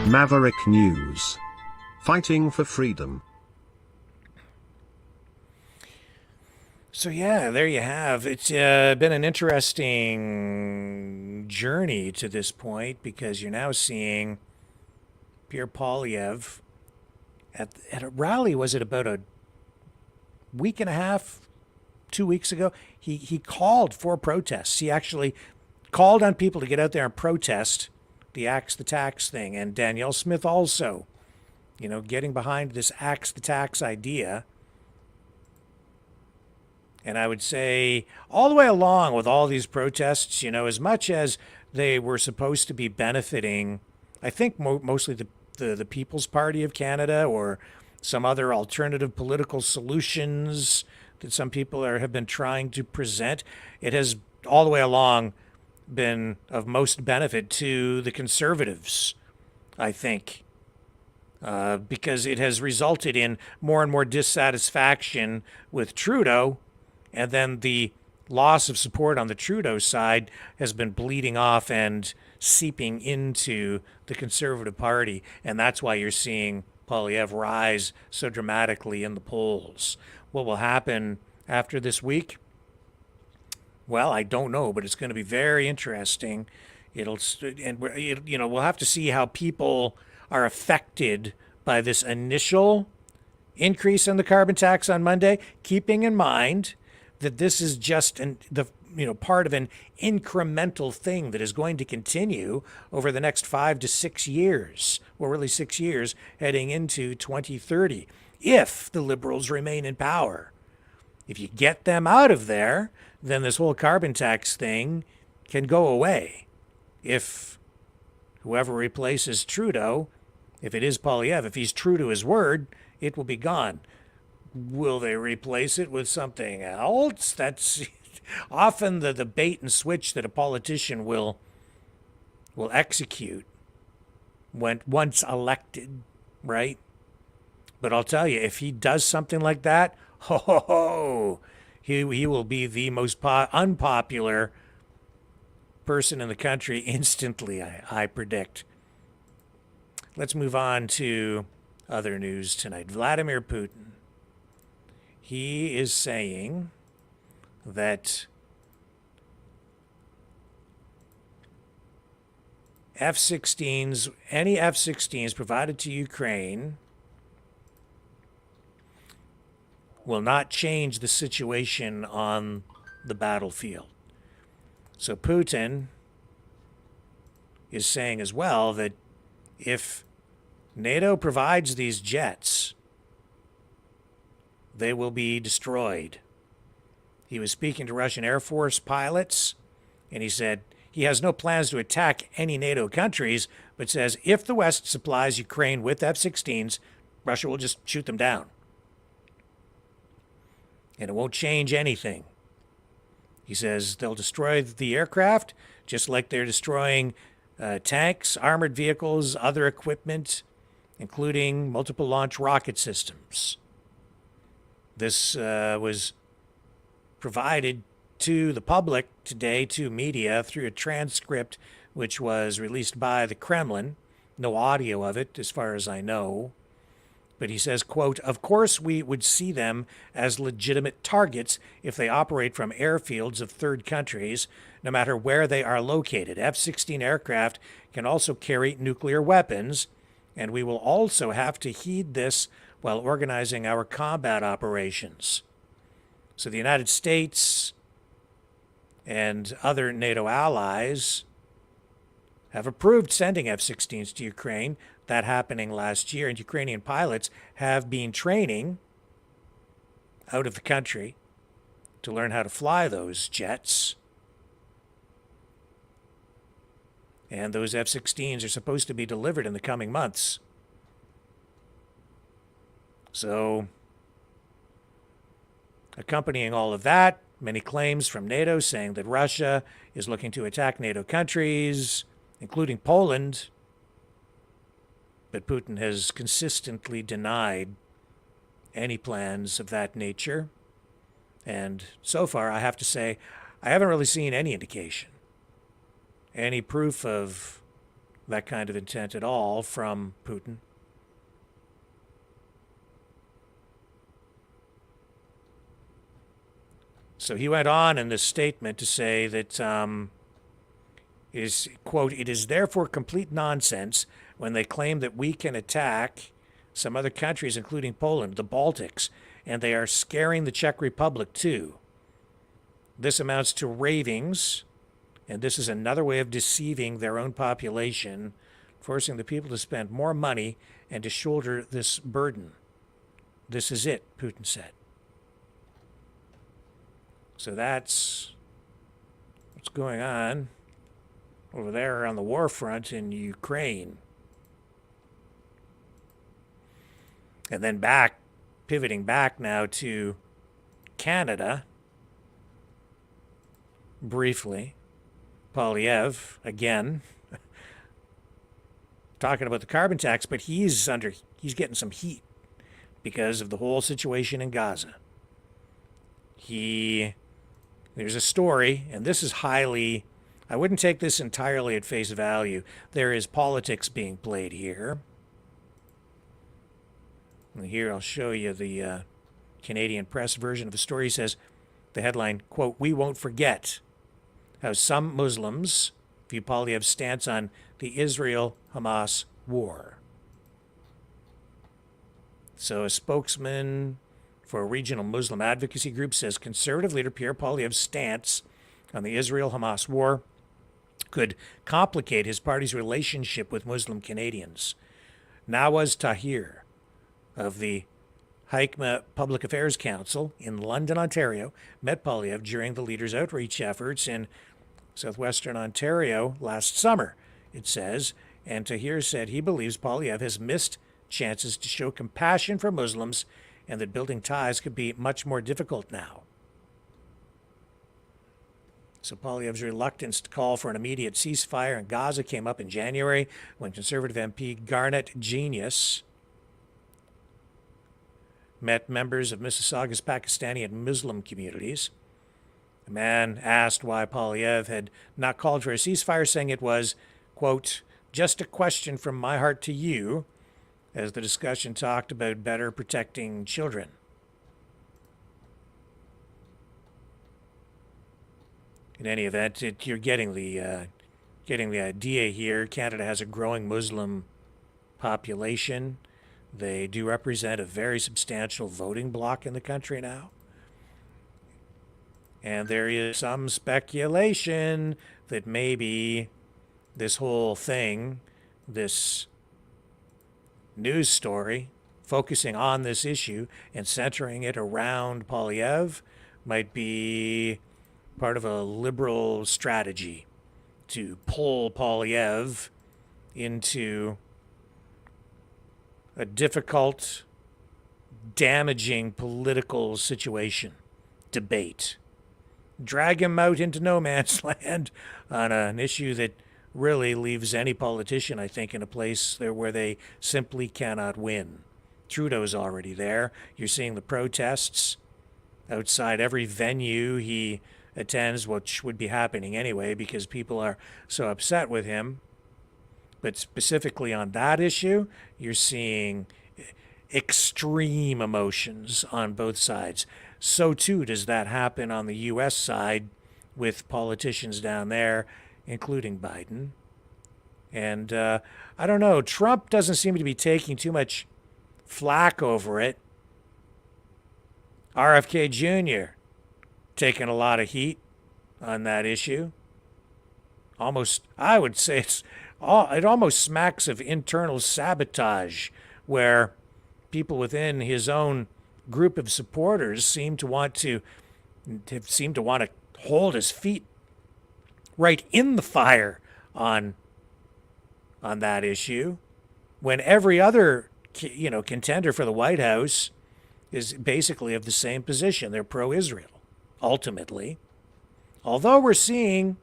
Maverick News. Fighting for freedom. So yeah, there you have. It's been an interesting journey to this point because you're now seeing Pierre Poilievre at a rally. Was it about a week and a half, 2 weeks ago? He called for protests. He actually called on people to get out there and protest the Axe the Tax thing. And Danielle Smith also, getting behind this Axe the Tax idea. And I would say all the way along with all these protests, as much as they were supposed to be benefiting, I think mostly the People's Party of Canada or some other alternative political solutions that some people have been trying to present, it has all the way along been of most benefit to the Conservatives, I think, because it has resulted in more and more dissatisfaction with Trudeau, and then the loss of support on the Trudeau side has been bleeding off and seeping into the Conservative Party, and that's why you're seeing Poilievre rise so dramatically in the polls. What will happen after this week? Well, I don't know, but it's going to be very interesting. We'll have to see how people are affected by this initial increase in the carbon tax on Monday, keeping in mind that this is just part of an incremental thing that is going to continue over the next 5 to 6 years, or really 6 years, heading into 2030. if the Liberals remain in power. If you get them out of there, then this whole carbon tax thing can go away. If whoever replaces Trudeau, if it is Poilievre, if he's true to his word, it will be gone. Will they replace it with something else? That's often the bait and switch that a politician will execute when once elected, right? But I'll tell you, if he does something like that, he will be the most unpopular person in the country instantly, I predict. Let's move on to other news tonight. Vladimir Putin. He is saying that F-16s, any F-16s provided to Ukraine will not change the situation on the battlefield. So Putin is saying as well that if NATO provides these jets, they will be destroyed. He was speaking to Russian Air Force pilots, and he said he has no plans to attack any NATO countries, but says if the West supplies Ukraine with F-16s, Russia will just shoot them down. And it won't change anything. He says they'll destroy the aircraft just like they're destroying tanks, armored vehicles, other equipment, including multiple launch rocket systems. This was provided to the public today, to media, through a transcript which was released by the Kremlin. No audio of it, as far as I know. But he says, quote, "Of course we would see them as legitimate targets if they operate from airfields of third countries, no matter where they are located. F-16 aircraft can also carry nuclear weapons, and we will also have to heed this while organizing our combat operations." So the United States and other NATO allies have approved sending F-16s to Ukraine. That happening last year, and Ukrainian pilots have been training out of the country to learn how to fly those jets. And those F-16s are supposed to be delivered in the coming months. So, accompanying all of that, many claims from NATO saying that Russia is looking to attack NATO countries, including Poland. But Putin has consistently denied any plans of that nature. And so far, I have to say, I haven't really seen any indication, any proof of that kind of intent at all from Putin. So he went on in this statement to say that, quote, "It is therefore complete nonsense when they claim that we can attack some other countries, including Poland, the Baltics, and they are scaring the Czech Republic too. This amounts to ravings, and this is another way of deceiving their own population, forcing the people to spend more money and to shoulder this burden. This is it," Putin said. So that's what's going on over there on the war front in Ukraine. And then pivoting back now to Canada, briefly. Poilievre, again, talking about the carbon tax, but he's getting some heat because of the whole situation in Gaza. There's a story, and this is highly, I wouldn't take this entirely at face value. There is politics being played here. And here I'll show you the Canadian press version of the story. It says, the headline, quote, "We won't forget how some Muslims view Poilievre's stance on the Israel-Hamas war." So a spokesman for a regional Muslim advocacy group says conservative leader Pierre Poilievre's stance on the Israel-Hamas war could complicate his party's relationship with Muslim Canadians. Nawaz Tahir of the HICMA Public Affairs Council in London, Ontario, met Poilievre during the leader's outreach efforts in southwestern Ontario last summer, it says, and Tahir said he believes Poilievre has missed chances to show compassion for Muslims and that building ties could be much more difficult now. So Poilievre's reluctance to call for an immediate ceasefire in Gaza came up in January when Conservative MP Garnet Genius met members of Mississauga's Pakistani and Muslim communities. The man asked why Poilievre had not called for a ceasefire, saying it was, quote, just a question from my heart to you, as the discussion talked about better protecting children. In any event, you're getting the idea here. Canada has a growing Muslim population. They do represent a very substantial voting bloc in the country now. And there is some speculation that maybe this whole thing, this news story, focusing on this issue and centering it around Poilievre, might be part of a liberal strategy to pull Poilievre into a difficult, damaging political situation, debate. Drag him out into no man's land on an issue that really leaves any politician, I think, in a place there where they simply cannot win. Trudeau's already there. You're seeing the protests outside every venue he attends, which would be happening anyway because people are so upset with him. But specifically on that issue, you're seeing extreme emotions on both sides. So too does that happen on the U.S. side with politicians down there, including Biden. And I don't know, Trump doesn't seem to be taking too much flack over it. RFK Jr. taking a lot of heat on that issue. Almost, I would say it almost smacks of internal sabotage, where people within his own group of supporters seem to want to hold his feet right in the fire on that issue, when every other contender for the White House is basically of the same position. They're pro-Israel, ultimately. Although we're seeing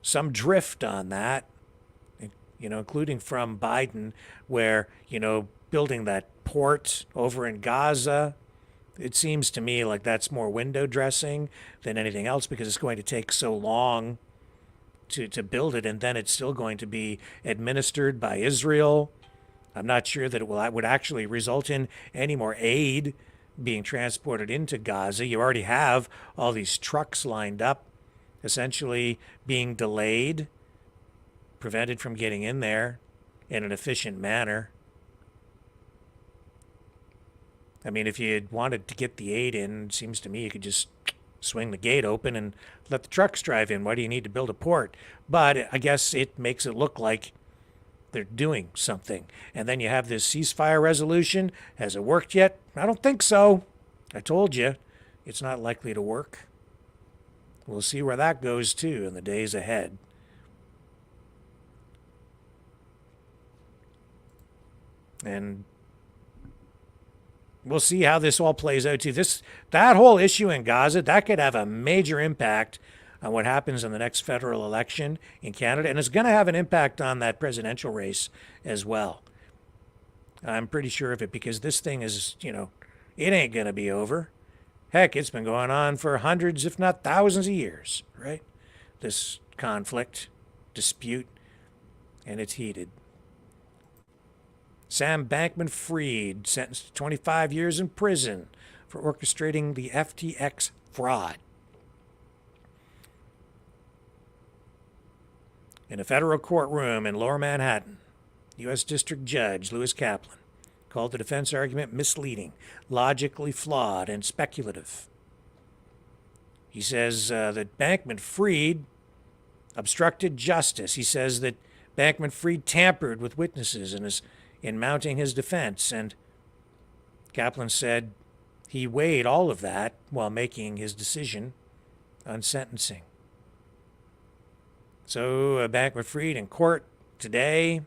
some drift on that, including from Biden, where, building that port over in Gaza, it seems to me like that's more window dressing than anything else, because it's going to take so long to build it, and then it's still going to be administered by Israel. I'm not sure that it would actually result in any more aid being transported into Gaza. You already have all these trucks lined up, essentially being delayed, prevented from getting in there in an efficient manner. I mean, if you wanted to get the aid in, it seems to me you could just swing the gate open and let the trucks drive in. Why do you need to build a port? But I guess it makes it look like they're doing something. And then you have this ceasefire resolution. Has it worked yet? I don't think so. I told you, it's not likely to work. We'll see where that goes, too, in the days ahead. And we'll see how this all plays out, too. That whole issue in Gaza, that could have a major impact on what happens in the next federal election in Canada, and it's going to have an impact on that presidential race as well. I'm pretty sure of it, because this thing is, it ain't going to be over. Heck, it's been going on for hundreds, if not thousands of years, right? This conflict, dispute, and it's heated. Sam Bankman-Fried sentenced to 25 years in prison for orchestrating the FTX fraud. In a federal courtroom in Lower Manhattan, U.S. District Judge Lewis Kaplan called the defense argument misleading, logically flawed, and speculative. He says that Bankman-Fried obstructed justice. He says that Bankman-Fried tampered with witnesses in mounting his defense, and Kaplan said he weighed all of that while making his decision on sentencing. So Bankman-Fried in court today.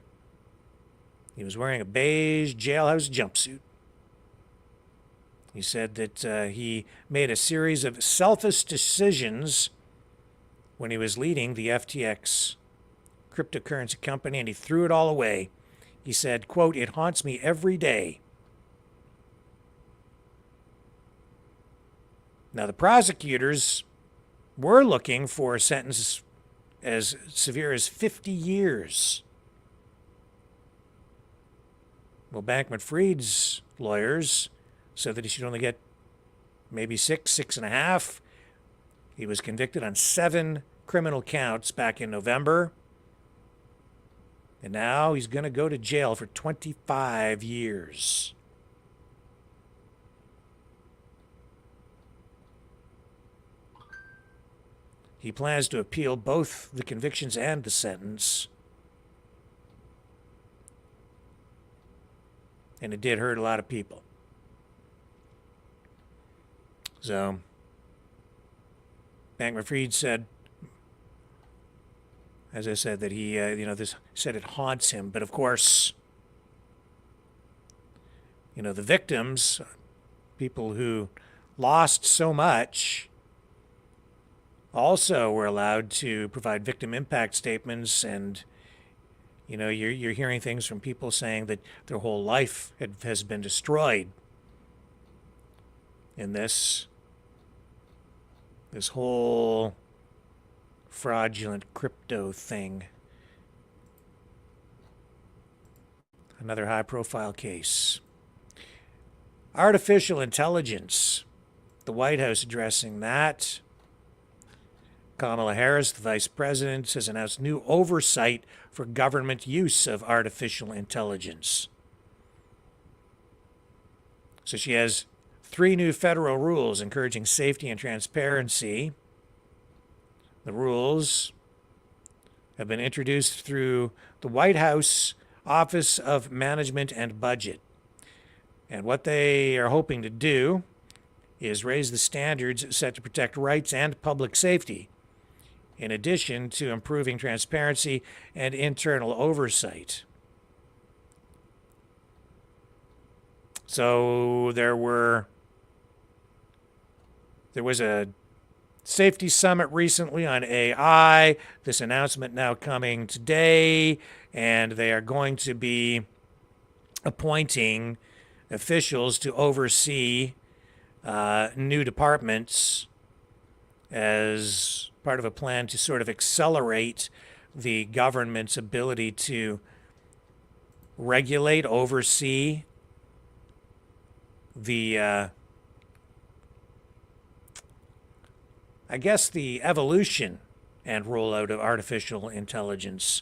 He was wearing a beige jailhouse jumpsuit. He said that he made a series of selfish decisions when he was leading the FTX cryptocurrency company, and he threw it all away. He said, quote, "It haunts me every day." Now, the prosecutors were looking for a sentence as severe as 50 years. Well, Bankman-Fried's lawyers said that he should only get maybe 6.5. He was convicted on 7 criminal counts back in November. And now he's going to go to jail for 25 years. He plans to appeal both the convictions and the sentence. And it did hurt a lot of people. So, Bankman-Fried said, as I said, that he, this said it haunts him. But of course, the victims, people who lost so much, also were allowed to provide victim impact statements. And, you're hearing things from people saying that their whole life has been destroyed in this whole fraudulent crypto thing. Another high-profile case. Artificial intelligence. The White House addressing that. Kamala Harris, the vice president, has announced new oversight for government use of artificial intelligence. So she has 3 new federal rules encouraging safety and transparency. The rules have been introduced through the White House Office of Management and Budget. And what they are hoping to do is raise the standards set to protect rights and public safety, in addition to improving transparency and internal oversight. So there was a safety summit recently on AI. This announcement now coming today, and they are going to be appointing officials to oversee new departments as part of a plan to sort of accelerate the government's ability to regulate, oversee the the evolution and rollout of artificial intelligence.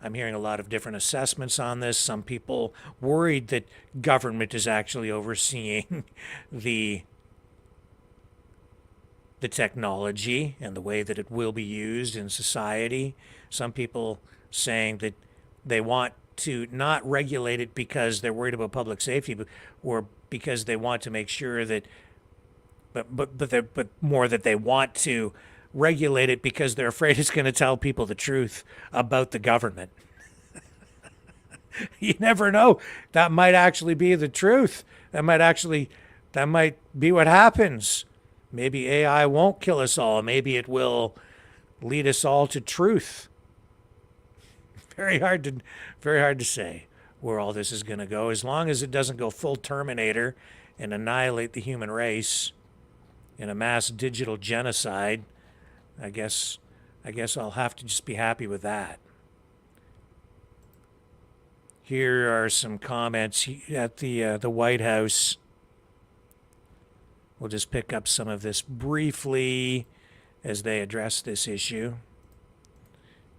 I'm hearing a lot of different assessments on this. Some people worried that government is actually overseeing the technology and the way that it will be used in society. Some people saying that they want to not regulate it because they're worried about public safety, or because they want to make sure that but more that they want to regulate it because they're afraid it's going to tell people the truth about the government. You never know. That might actually be the truth. That might be what happens. Maybe AI won't kill us all. Maybe it will lead us all to truth. Very hard to say where all this is going to go. As long as it doesn't go full Terminator and annihilate the human race in a mass digital genocide, I guess I'll have to just be happy with that. Here are some comments at the White House. We'll just pick up some of this briefly as they address this issue.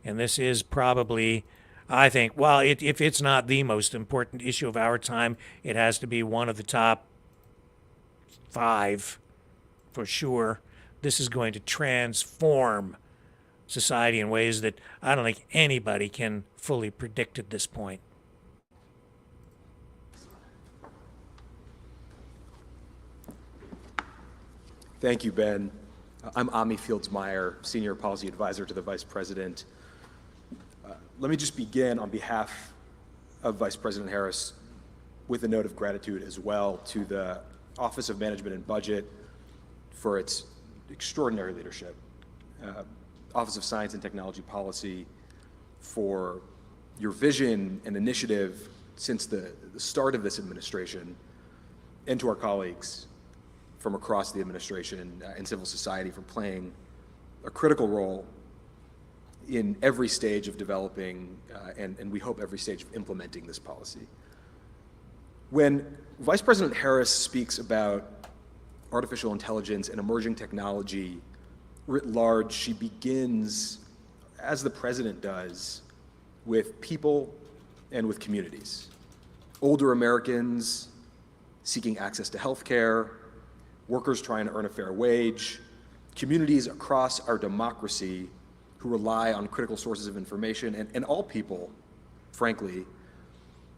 And this is probably, I think, well, if it's not the most important issue of our time, it has to be one of the top 5 for sure. This is going to transform society in ways that I don't think anybody can fully predict at this point. Thank you, Ben. I'm Ami Fields-Meyer, Senior Policy Advisor to the Vice President. Let me just begin on behalf of Vice President Harris with a note of gratitude as well to the Office of Management and Budget for its extraordinary leadership, Office of Science and Technology Policy for your vision and initiative since the start of this administration, and to our colleagues from across the administration and civil society for playing a critical role in every stage of developing and we hope every stage of implementing this policy. When Vice President Harris speaks about artificial intelligence and emerging technology writ large, she begins, as the President does, with people and with communities. Older Americans seeking access to health care, workers trying to earn a fair wage, communities across our democracy who rely on critical sources of information, and all people, frankly,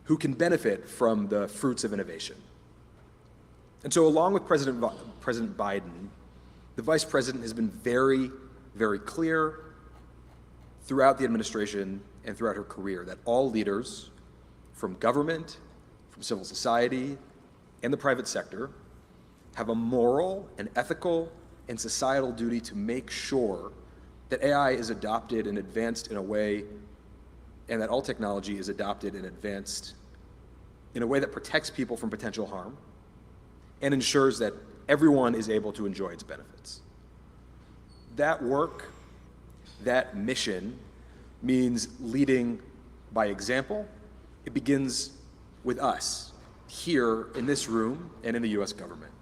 who can benefit from the fruits of innovation. And so along with President Biden, the Vice President has been very, very clear throughout the administration and throughout her career that all leaders from government, from civil society, and the private sector have a moral and ethical and societal duty to make sure that AI is adopted and advanced in a way, and that all technology is adopted and advanced in a way that protects people from potential harm and ensures that everyone is able to enjoy its benefits. That work, that mission, means leading by example. It begins with us here in this room and in the US government.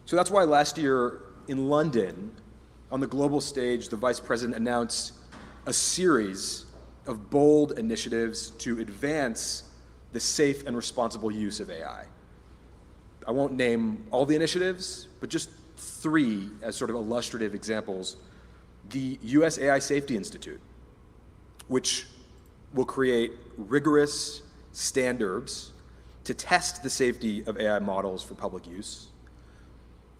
So that's why last year in London, on the global stage, the Vice President announced a series of bold initiatives to advance the safe and responsible use of AI. I won't name all the initiatives, but just three as sort of illustrative examples. The US AI Safety Institute, which will create rigorous standards to test the safety of AI models for public use.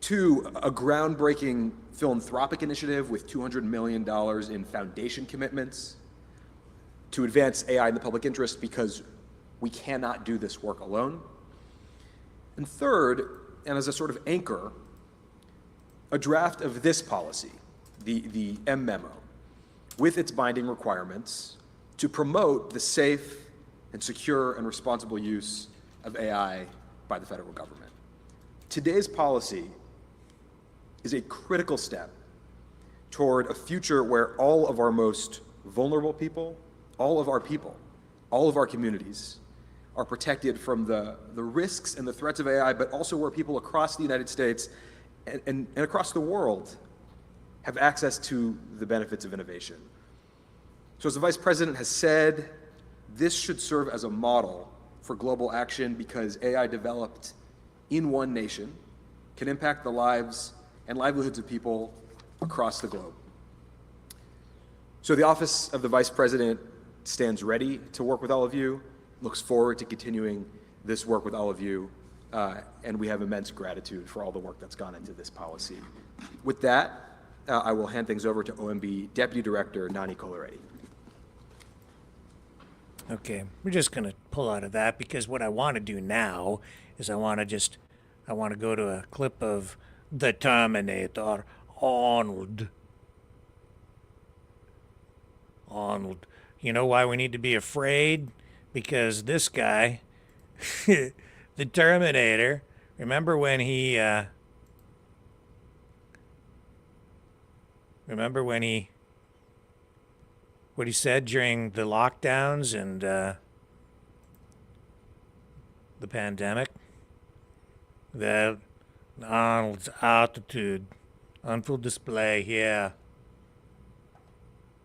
Two, a groundbreaking philanthropic initiative with $200 million in foundation commitments to advance AI in the public interest because we cannot do this work alone. And third, and as a sort of anchor, a draft of this policy, the M memo, with its binding requirements to promote the safe and secure and responsible use of AI by the federal government. Today's policy is a critical step toward a future where all of our most vulnerable people, all of our communities are protected from the risks and the threats of AI, but also where people across the United States and across the world have access to the benefits of innovation. So as the Vice President has said, this should serve as a model for global action because AI developed in one nation can impact the lives and livelihoods of people across the globe. So the Office of the Vice President stands ready to work with all of you, looks forward to continuing this work with all of you, and we have immense gratitude for all the work that's gone into this policy. With that, I will hand things over to OMB Deputy Director Nani Colaretti. Okay, we're just going to pull out of that because what I want to do now is I want to go to a clip of the Terminator, Arnold. You know why we need to be afraid? Because this guy, the Terminator, remember when he what he said during the lockdowns and the pandemic? That Arnold's attitude on full display here,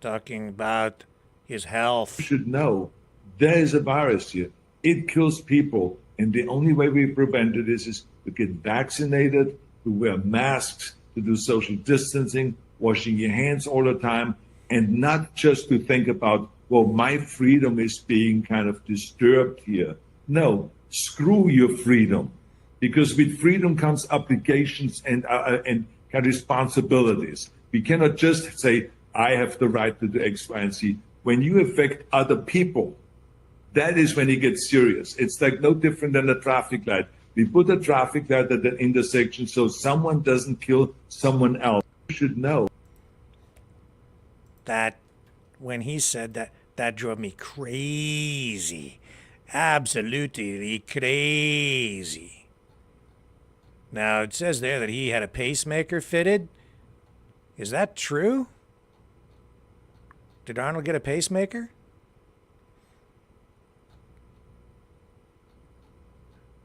talking about his health. You should know there is a virus here. It kills people, and the only way we prevent it is to get vaccinated, to wear masks, to do social distancing, washing your hands all the time, and not just to think about, well, my freedom is being kind of disturbed here. No, screw your freedom. Because with freedom comes obligations and got responsibilities. We cannot just say, I have the right to do X, Y, and Z. When you affect other people, that is when it gets serious. It's like no different than a traffic light. We put a traffic light at an intersection so someone doesn't kill someone else. You should know. That, when he said that, that drove me crazy. Absolutely crazy. Now, it says there that he had a pacemaker fitted. Is that true? Did Arnold get a pacemaker?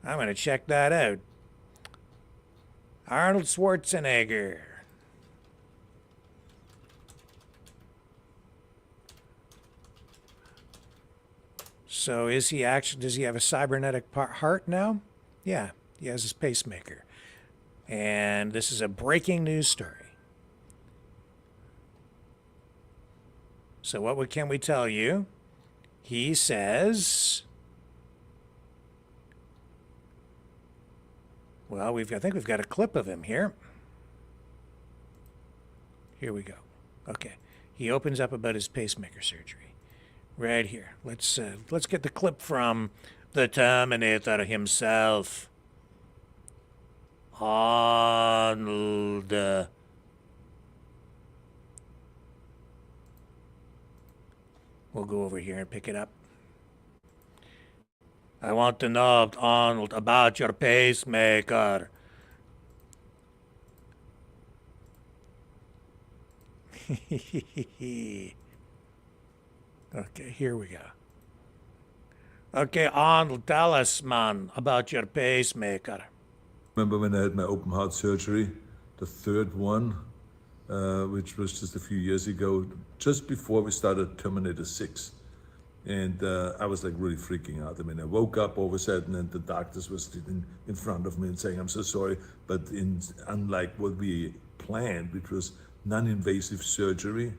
I'm going to check that out. Arnold Schwarzenegger. So is he actually, does he have a cybernetic heart now? Yeah, he has his pacemaker. And this is a breaking news story. So what can we tell you? He says, well, I think we've got a clip of him here. Here we go. Okay. He opens up about his pacemaker surgery. Right here. Let's get the clip from the Terminator himself. Arnold. We'll go over here and pick it up. I want to know, Arnold, about your pacemaker. Okay, here we go. Okay, Arnold, tell us, man, about your pacemaker. Remember when I had my open heart surgery, the third one, which was just a few years ago, just before we started Terminator 6. And I was like really freaking out. I mean, I woke up all of a sudden and the doctors were sitting in front of me and saying, I'm so sorry, but unlike what we planned, which was non-invasive surgery,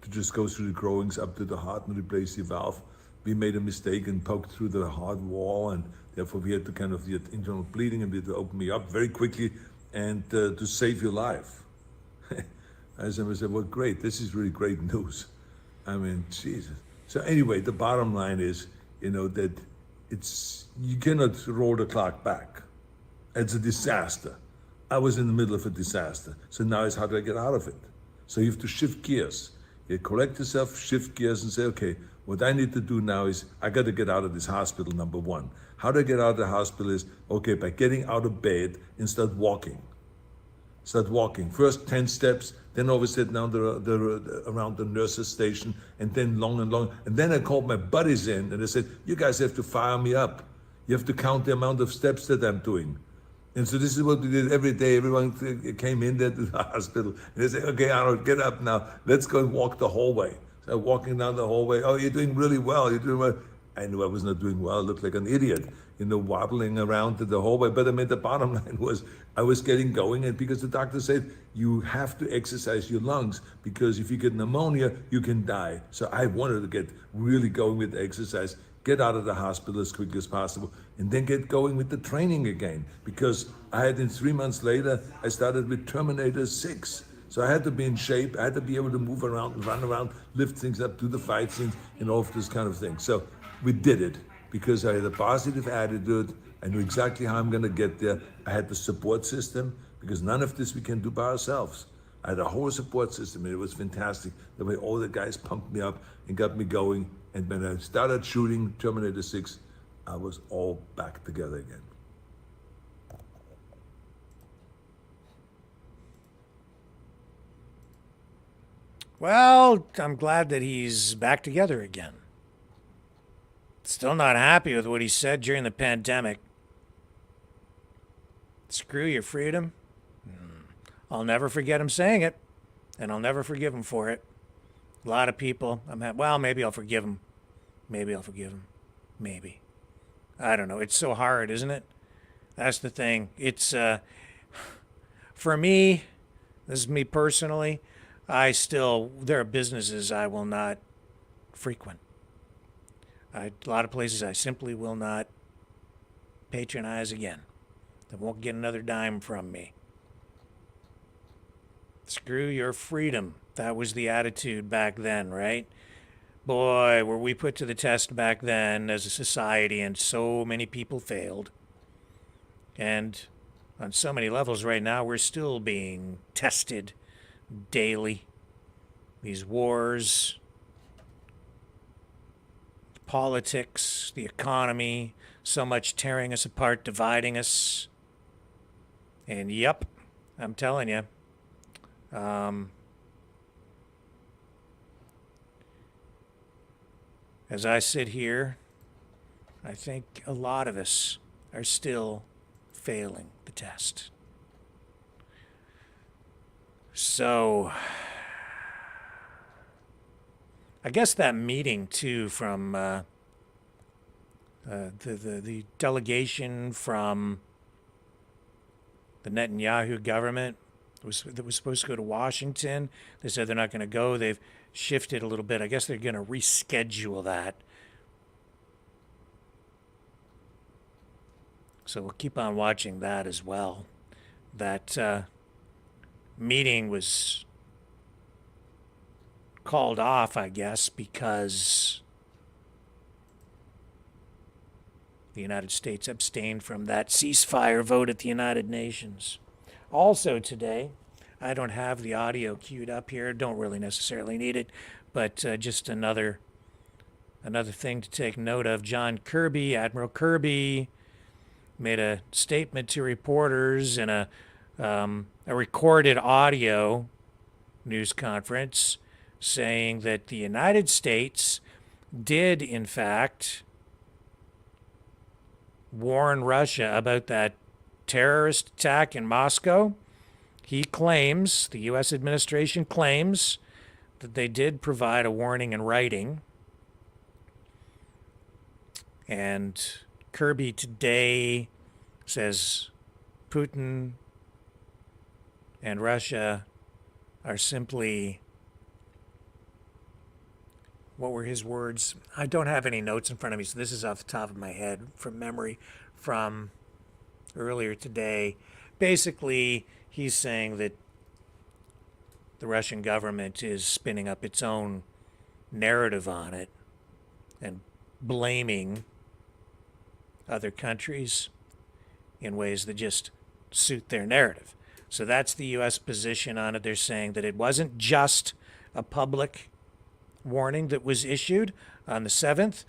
to just go through the growings up to the heart and replace the valve, we made a mistake and poked through the heart wall, and therefore we had to kind of get internal bleeding and we had to open me up very quickly and to save your life. I said, well, great, this is really great news. I mean, Jesus. So anyway, the bottom line is, that you cannot roll the clock back. It's a disaster. I was in the middle of a disaster. So now it's how do I get out of it? So you have to shift gears. You collect yourself, shift gears and say, okay, what I need to do now is I got to get out of this hospital, number one. How do I get out of the hospital is, okay, by getting out of bed and start walking. Start walking. First 10 steps, then over sit down around the nurse's station, and then long and long. And then I called my buddies in and I said, you guys have to fire me up. You have to count the amount of steps that I'm doing. And so this is what we did every day. Everyone came in there to the hospital and they said, okay, Arnold, get up now. Let's go and walk the hallway. So walking down the hallway, oh, you're doing really well. You're doing well. I knew I was not doing well. I looked like an idiot, wobbling around to the hallway. But I mean, the bottom line was I was getting going, and because the doctor said you have to exercise your lungs because if you get pneumonia, you can die. So I wanted to get really going with the exercise, get out of the hospital as quickly as possible, and then get going with the training again. Because I had, in 3 months later, I started with Terminator 6. So I had to be in shape. I had to be able to move around, run around, lift things up, do the fight scenes, and all of this kind of thing. So we did it because I had a positive attitude. I knew exactly how I'm going to get there. I had the support system because none of this we can do by ourselves. I had a whole support system, and it was fantastic. The way all the guys pumped me up and got me going. And when I started shooting Terminator 6, I was all back together again. Well, I'm glad that he's back together again. Still not happy with what he said during the pandemic. Screw your freedom. I'll never forget him saying it, and I'll never forgive him for it. A lot of people, well, maybe I'll forgive him. Maybe I'll forgive him. Maybe. I don't know. It's so hard, isn't it? That's the thing. It's, for me, this is me personally, there are businesses I will not frequent. A lot of places I simply will not patronize again. They won't get another dime from me. Screw your freedom. That was the attitude back then, right? Boy, were we put to the test back then as a society, and so many people failed. And on so many levels right now, we're still being tested daily. These wars, politics, the economy, so much tearing us apart, dividing us. And yep, I'm telling you, as I sit here, I think a lot of us are still failing the test. So, I guess that meeting too from the delegation from the Netanyahu government that was supposed to go to Washington. They said they're not going to go. They've shifted a little bit. I guess they're going to reschedule that. So we'll keep on watching that as well. That meeting was called off, I guess, because the United States abstained from that ceasefire vote at the United Nations. Also today, I don't have the audio queued up here, don't really necessarily need it, but just another thing to take note of. John Kirby, Admiral Kirby, made a statement to reporters in a recorded audio news conference saying that the United States did, in fact, warn Russia about that terrorist attack in Moscow. He claims, the U.S. administration claims, that they did provide a warning in writing. And Kirby today says Putin and Russia are simply, what were his words? I don't have any notes in front of me, so this is off the top of my head from memory from earlier today. Basically, he's saying that the Russian government is spinning up its own narrative on it and blaming other countries in ways that just suit their narrative. So that's the U.S. position on it. They're saying that it wasn't just a public warning that was issued on the 7th.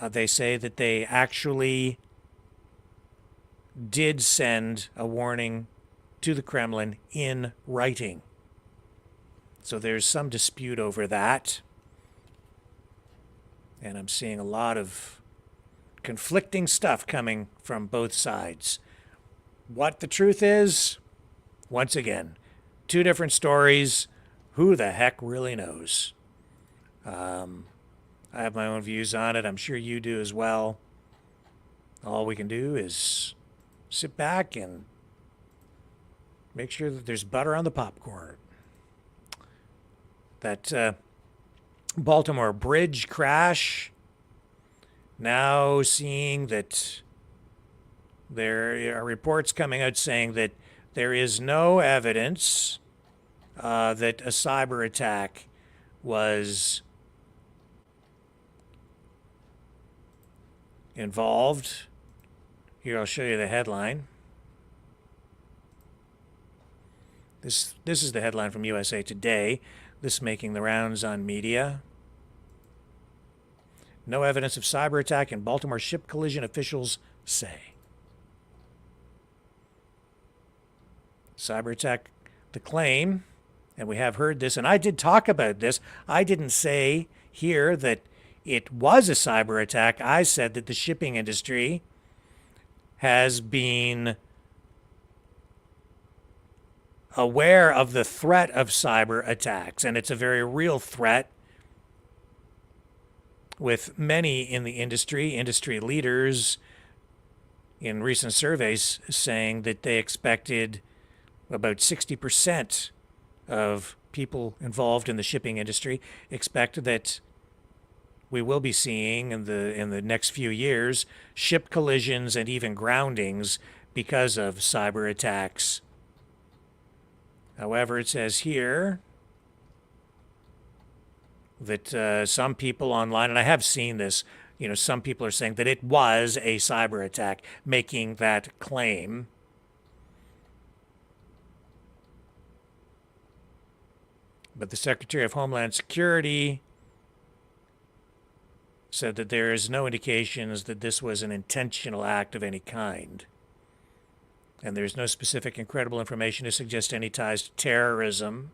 They say that they actually did send a warning to the Kremlin in writing. So there's some dispute over that. And I'm seeing a lot of conflicting stuff coming from both sides. What the truth is, once again, two different stories. Who the heck really knows? I have my own views on it. I'm sure you do as well. All we can do is sit back and make sure that there's butter on the popcorn. That Baltimore bridge crash, now seeing that there are reports coming out saying that there is no evidence that a cyber attack was involved. Here, I'll show you the headline. This is the headline from USA Today. This making the rounds on media. No evidence of cyber attack in Baltimore ship collision, officials say. Cyber attack, the claim, and we have heard this, and I did talk about this. I didn't say here that it was a cyber attack. I said that the shipping industry has been aware of the threat of cyber attacks, and it's a very real threat, with many in the industry leaders in recent surveys saying that they expected about 60% of people involved in the shipping industry expect that we will be seeing in the next few years ship collisions and even groundings because of cyber attacks However, it says here that some people online, and I have seen this, some people are saying that it was a cyber attack, making that claim. But the Secretary of Homeland Security said that there is no indications that this was an intentional act of any kind. And there's no specific and credible information to suggest any ties to terrorism.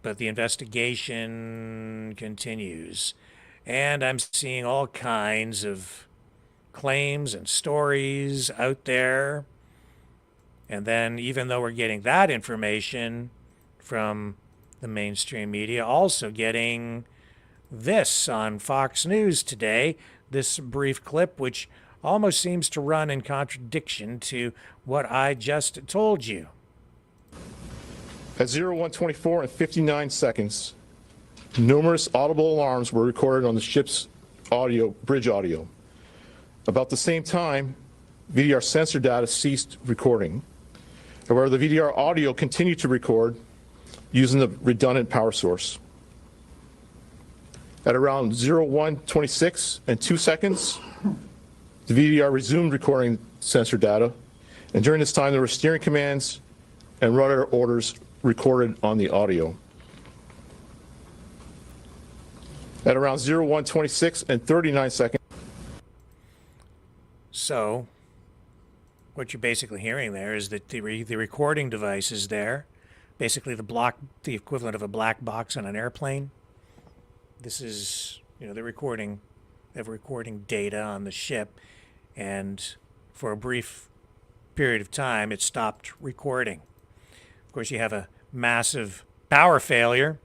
But the investigation continues. And I'm seeing all kinds of claims and stories out there. And then even though we're getting that information from the mainstream media, also getting this on Fox News today, this brief clip, which almost seems to run in contradiction to what I just told you. At 0124 and 59 seconds, numerous audible alarms were recorded on the ship's bridge audio. About the same time, VDR sensor data ceased recording. However, the VDR audio continued to record using the redundant power source. At around 0126 and 2 seconds, the VDR resumed recording sensor data, and during this time there were steering commands and rudder orders recorded on the audio. At around 0126 and 39 seconds. So, what you're basically hearing there is that the recording device is there, basically the equivalent of a black box on an airplane. This is, the recording data on the ship, and for a brief period of time, it stopped recording. Of course, you have a massive power failure.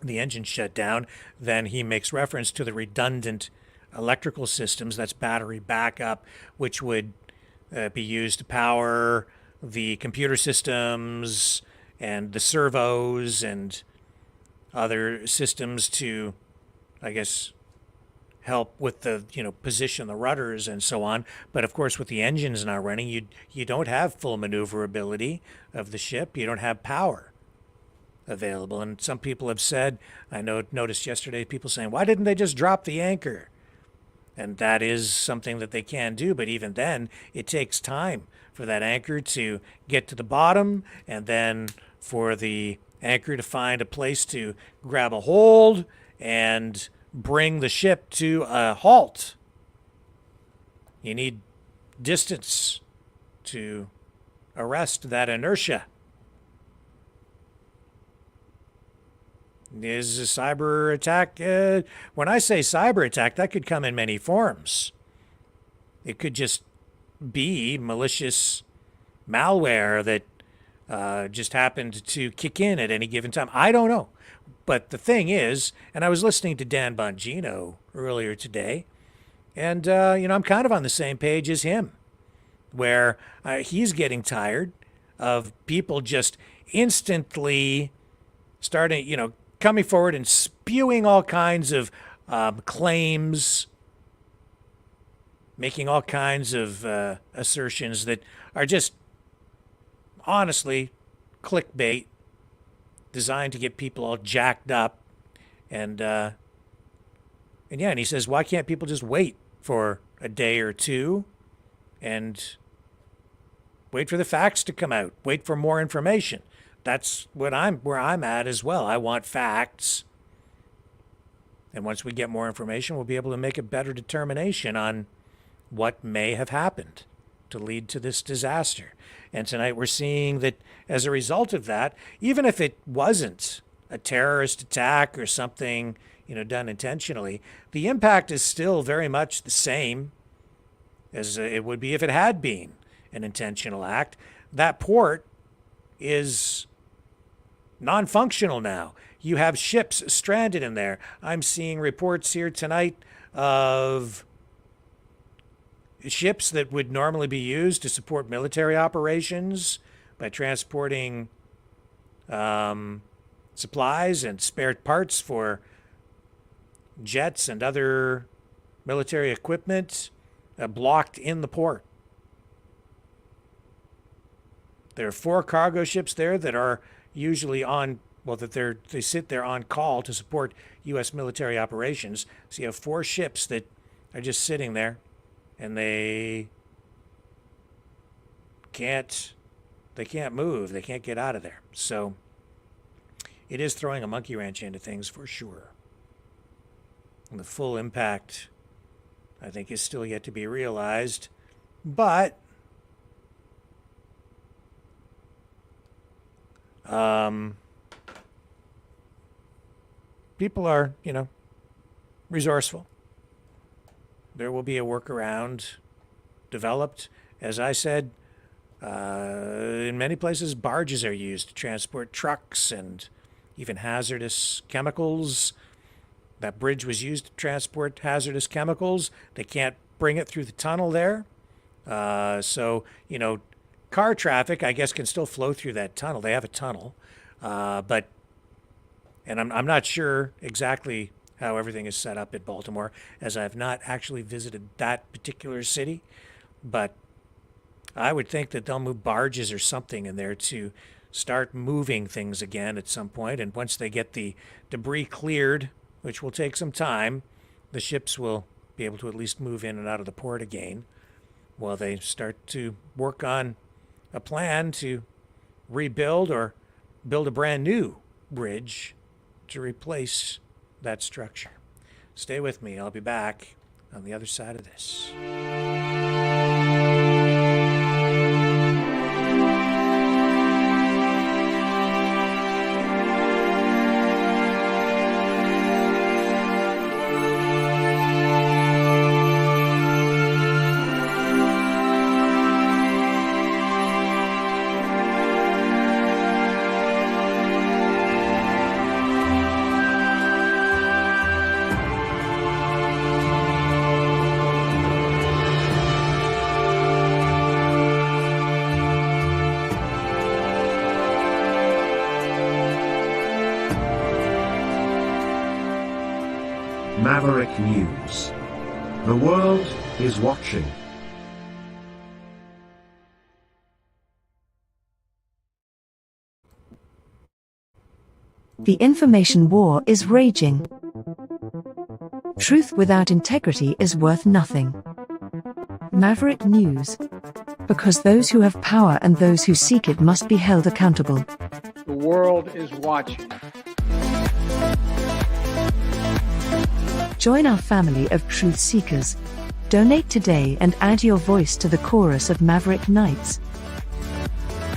The engine shut down. Then he makes reference to the redundant electrical systems, that's battery backup, which would be used to power the computer systems and the servos and other systems to, I guess, help with the, position the rudders and so on. But of course, with the engines not running, you don't have full maneuverability of the ship. You don't have power available. And some people have said, noticed yesterday, people saying, why didn't they just drop the anchor? And that is something that they can do. But even then, it takes time for that anchor to get to the bottom, and then for the anchor to find a place to grab a hold and bring the ship to a halt. You need distance to arrest that inertia. Is a cyber attack, when I say cyber attack, that could come in many forms. It could just be malicious malware that just happened to kick in at any given time. I don't know. But the thing is, and I was listening to Dan Bongino earlier today, and, I'm kind of on the same page as him, where he's getting tired of people just instantly starting, coming forward and spewing all kinds of claims, making all kinds of assertions that are just honestly clickbait, designed to get people all jacked up. And he says, why can't people just wait for a day or two and wait for the facts to come out, wait for more information? That's where I'm at as well. I want facts. And once we get more information, we'll be able to make a better determination on what may have happened to lead to this disaster. And tonight we're seeing that as a result of that, even if it wasn't a terrorist attack or something, done intentionally, the impact is still very much the same as it would be if it had been an intentional act. That port is non-functional now. You have ships stranded in there. I'm seeing reports here tonight of ships that would normally be used to support military operations by transporting supplies and spare parts for jets and other military equipment blocked in the port. There are 4 cargo ships there that are usually on, well, that they sit there on call to support U.S. military operations. So you have 4 ships that are just sitting there, and they can't move. They can't get out of there. So it is throwing a monkey wrench into things for sure. And the full impact, I think, is still yet to be realized. But people are, resourceful. There will be a workaround developed. As I said, in many places, barges are used to transport trucks and even hazardous chemicals. That bridge was used to transport hazardous chemicals. They can't bring it through the tunnel there. So, car traffic, I guess, can still flow through that tunnel. They have a tunnel. And I'm not sure exactly how everything is set up in Baltimore, as I've not actually visited that particular city. But I would think that they'll move barges or something in there to start moving things again at some point. And once they get the debris cleared, which will take some time, the ships will be able to at least move in and out of the port again while they start to work on a plan to rebuild or build a brand new bridge to replace that structure. Stay with me. I'll be back on the other side of this. Maverick News. The world is watching. The information war is raging. Truth without integrity is worth nothing. Maverick News. Because those who have power and those who seek it must be held accountable. The world is watching. Join our family of truth seekers. Donate today and add your voice to the chorus of Maverick Knights.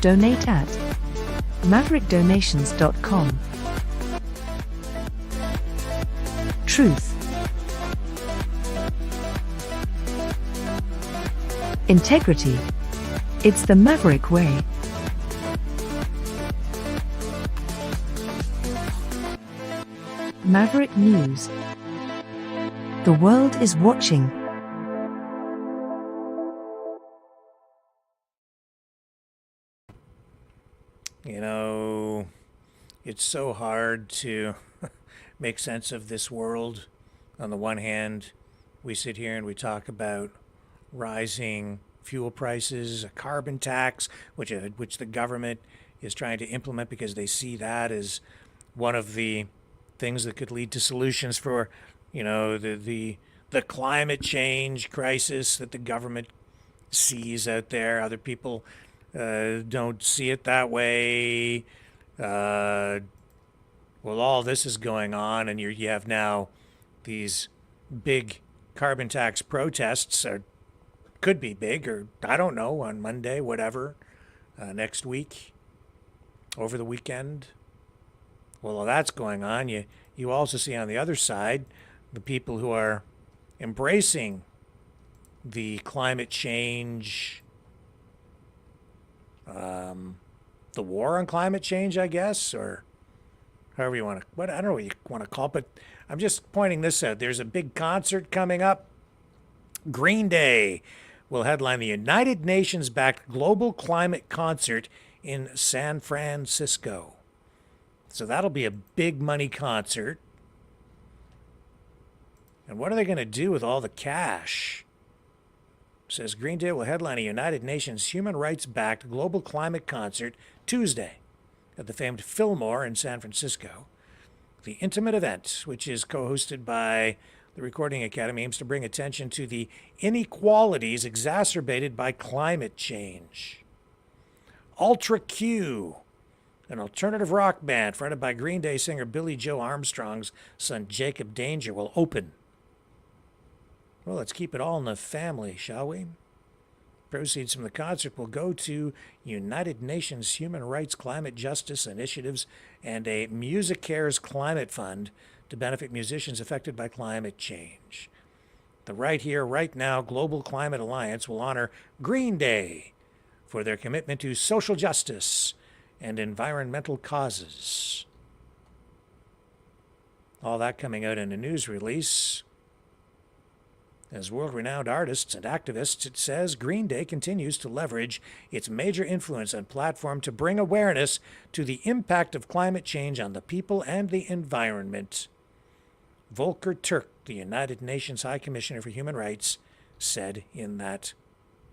Donate at maverickdonations.com. Truth. Integrity. It's the Maverick way. Maverick News. The world is watching. It's so hard to make sense of this world. On the one hand, we sit here and we talk about rising fuel prices, a carbon tax, which the government is trying to implement because they see that as one of the things that could lead to solutions for the climate change crisis that the government sees out there. Other people don't see it that way. All this is going on, and you have now these big carbon tax protests, or could be big, or I don't know, on Monday, whatever, next week, over the weekend. While that's going on, you also see on the other side the people who are embracing the climate change, the war on climate change, I guess, or however you want to, I don't know what you want to call it, but I'm just pointing this out. There's a big concert coming up. Green Day will headline the United Nations-backed Global Climate Concert in San Francisco. So that'll be a big money concert. And what are they going to do with all the cash? says Green Day will headline a United Nations human rights-backed global climate concert Tuesday at the famed Fillmore in San Francisco. The intimate event, which is co-hosted by the Recording Academy, aims to bring attention to the inequalities exacerbated by climate change. Ultra Q, an alternative rock band fronted by Green Day singer Billy Joe Armstrong's son Jacob Danger, will open. Well, let's keep it all in the family, shall we? Proceeds from the concert will go to United Nations Human Rights Climate Justice Initiatives and a Music Cares Climate Fund to benefit musicians affected by climate change. The Right Here, Right Now Global Climate Alliance will honor Green Day for their commitment to social justice and environmental causes. All that coming out in a news release. As world-renowned artists and activists, it says Green Day continues to leverage its major influence and platform to bring awareness to the impact of climate change on the people and the environment. Volker Turk, the United Nations High Commissioner for Human Rights, said in that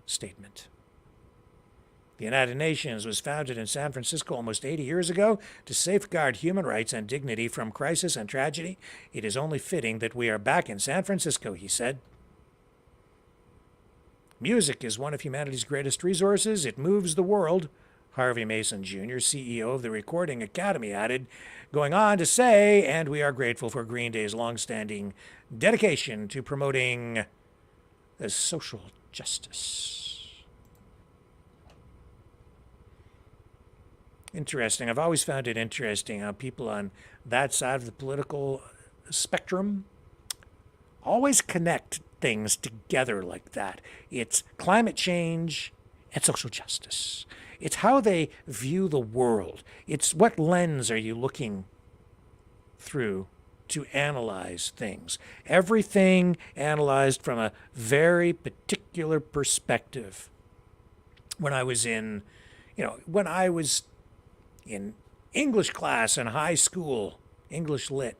statement. The United Nations was founded in San Francisco almost 80 years ago to safeguard human rights and dignity from crisis and tragedy. It is only fitting that we are back in San Francisco, he said. Music is one of humanity's greatest resources. It moves the world, Harvey Mason Jr., CEO of the Recording Academy, added, going on to say, and we are grateful for Green Day's longstanding dedication to promoting social justice. Interesting. I've always found it interesting how people on that side of the political spectrum always connect things together like that. It's climate change and social justice. It's how they view the world. It's what lens are you looking through to analyze things. Everything analyzed from a very particular perspective. When I was in English class in high school, English lit,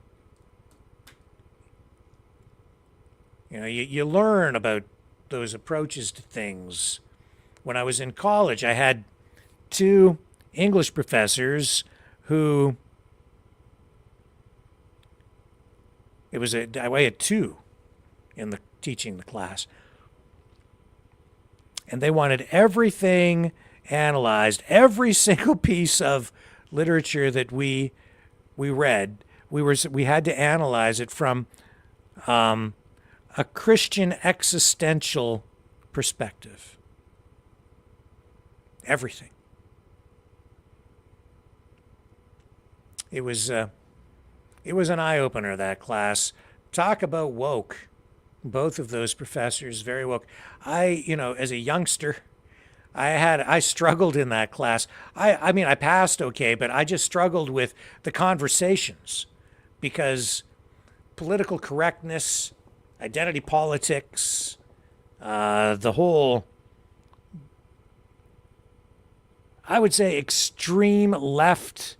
you learn about those approaches to things. When I was in college, I had 2 English professors who, I had 2 in the teaching the class. And they wanted everything analyzed, every single piece of literature that we read. We had to analyze it from a Christian existential perspective. Everything. It was an eye-opener, that class. Talk about woke. Both of those professors, very woke. As a youngster, I struggled in that class. I passed okay, but I just struggled with the conversations because political correctness, identity politics, the whole, I would say, extreme left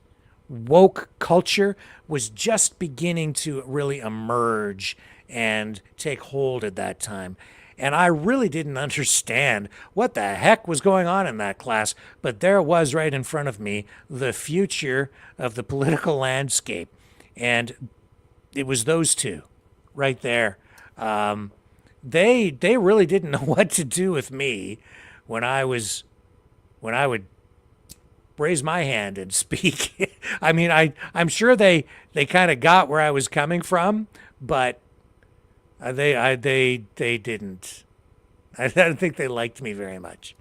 woke culture was just beginning to really emerge and take hold at that time. And I really didn't understand what the heck was going on in that class, but there was right in front of me the future of the political landscape. And it was those 2 right there. They really didn't know what to do with me when I would raise my hand and speak. I'm sure they kind of got where I was coming from, but they didn't. I don't think they liked me very much.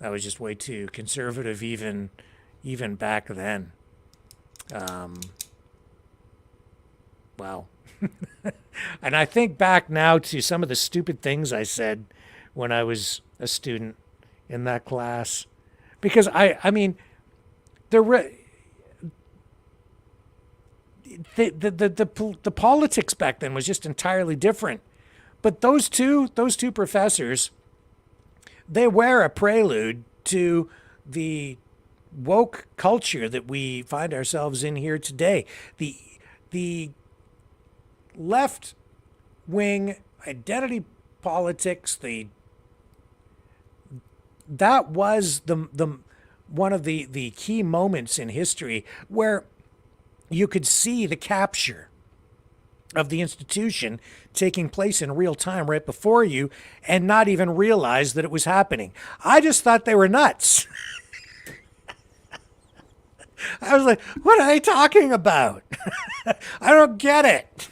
I was just way too conservative even back then. Wow. And I think back now to some of the stupid things I said when I was a student in that class. Because the politics back then was just entirely different. But those two professors, they were a prelude to the woke culture that we find ourselves in here today. The left-wing identity politics, that was the one of the key moments in history where you could see the capture of the institution taking place in real time right before you and not even realize that it was happening. I just thought they were nuts. I was like, what are they talking about? I don't get it.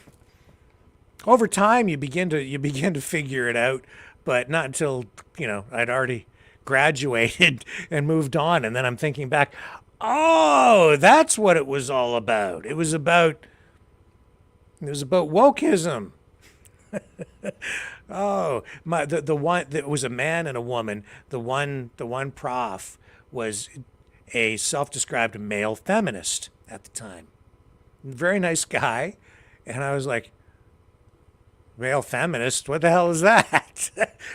Over time, you begin to figure it out, but not until, I'd already graduated and moved on. And then I'm thinking back, oh, that's what it was all about. It was about wokeism. Oh, the one that was a man and a woman. The one prof was a self-described male feminist at the time. Very nice guy, and I was like, male feminist? What the hell is that?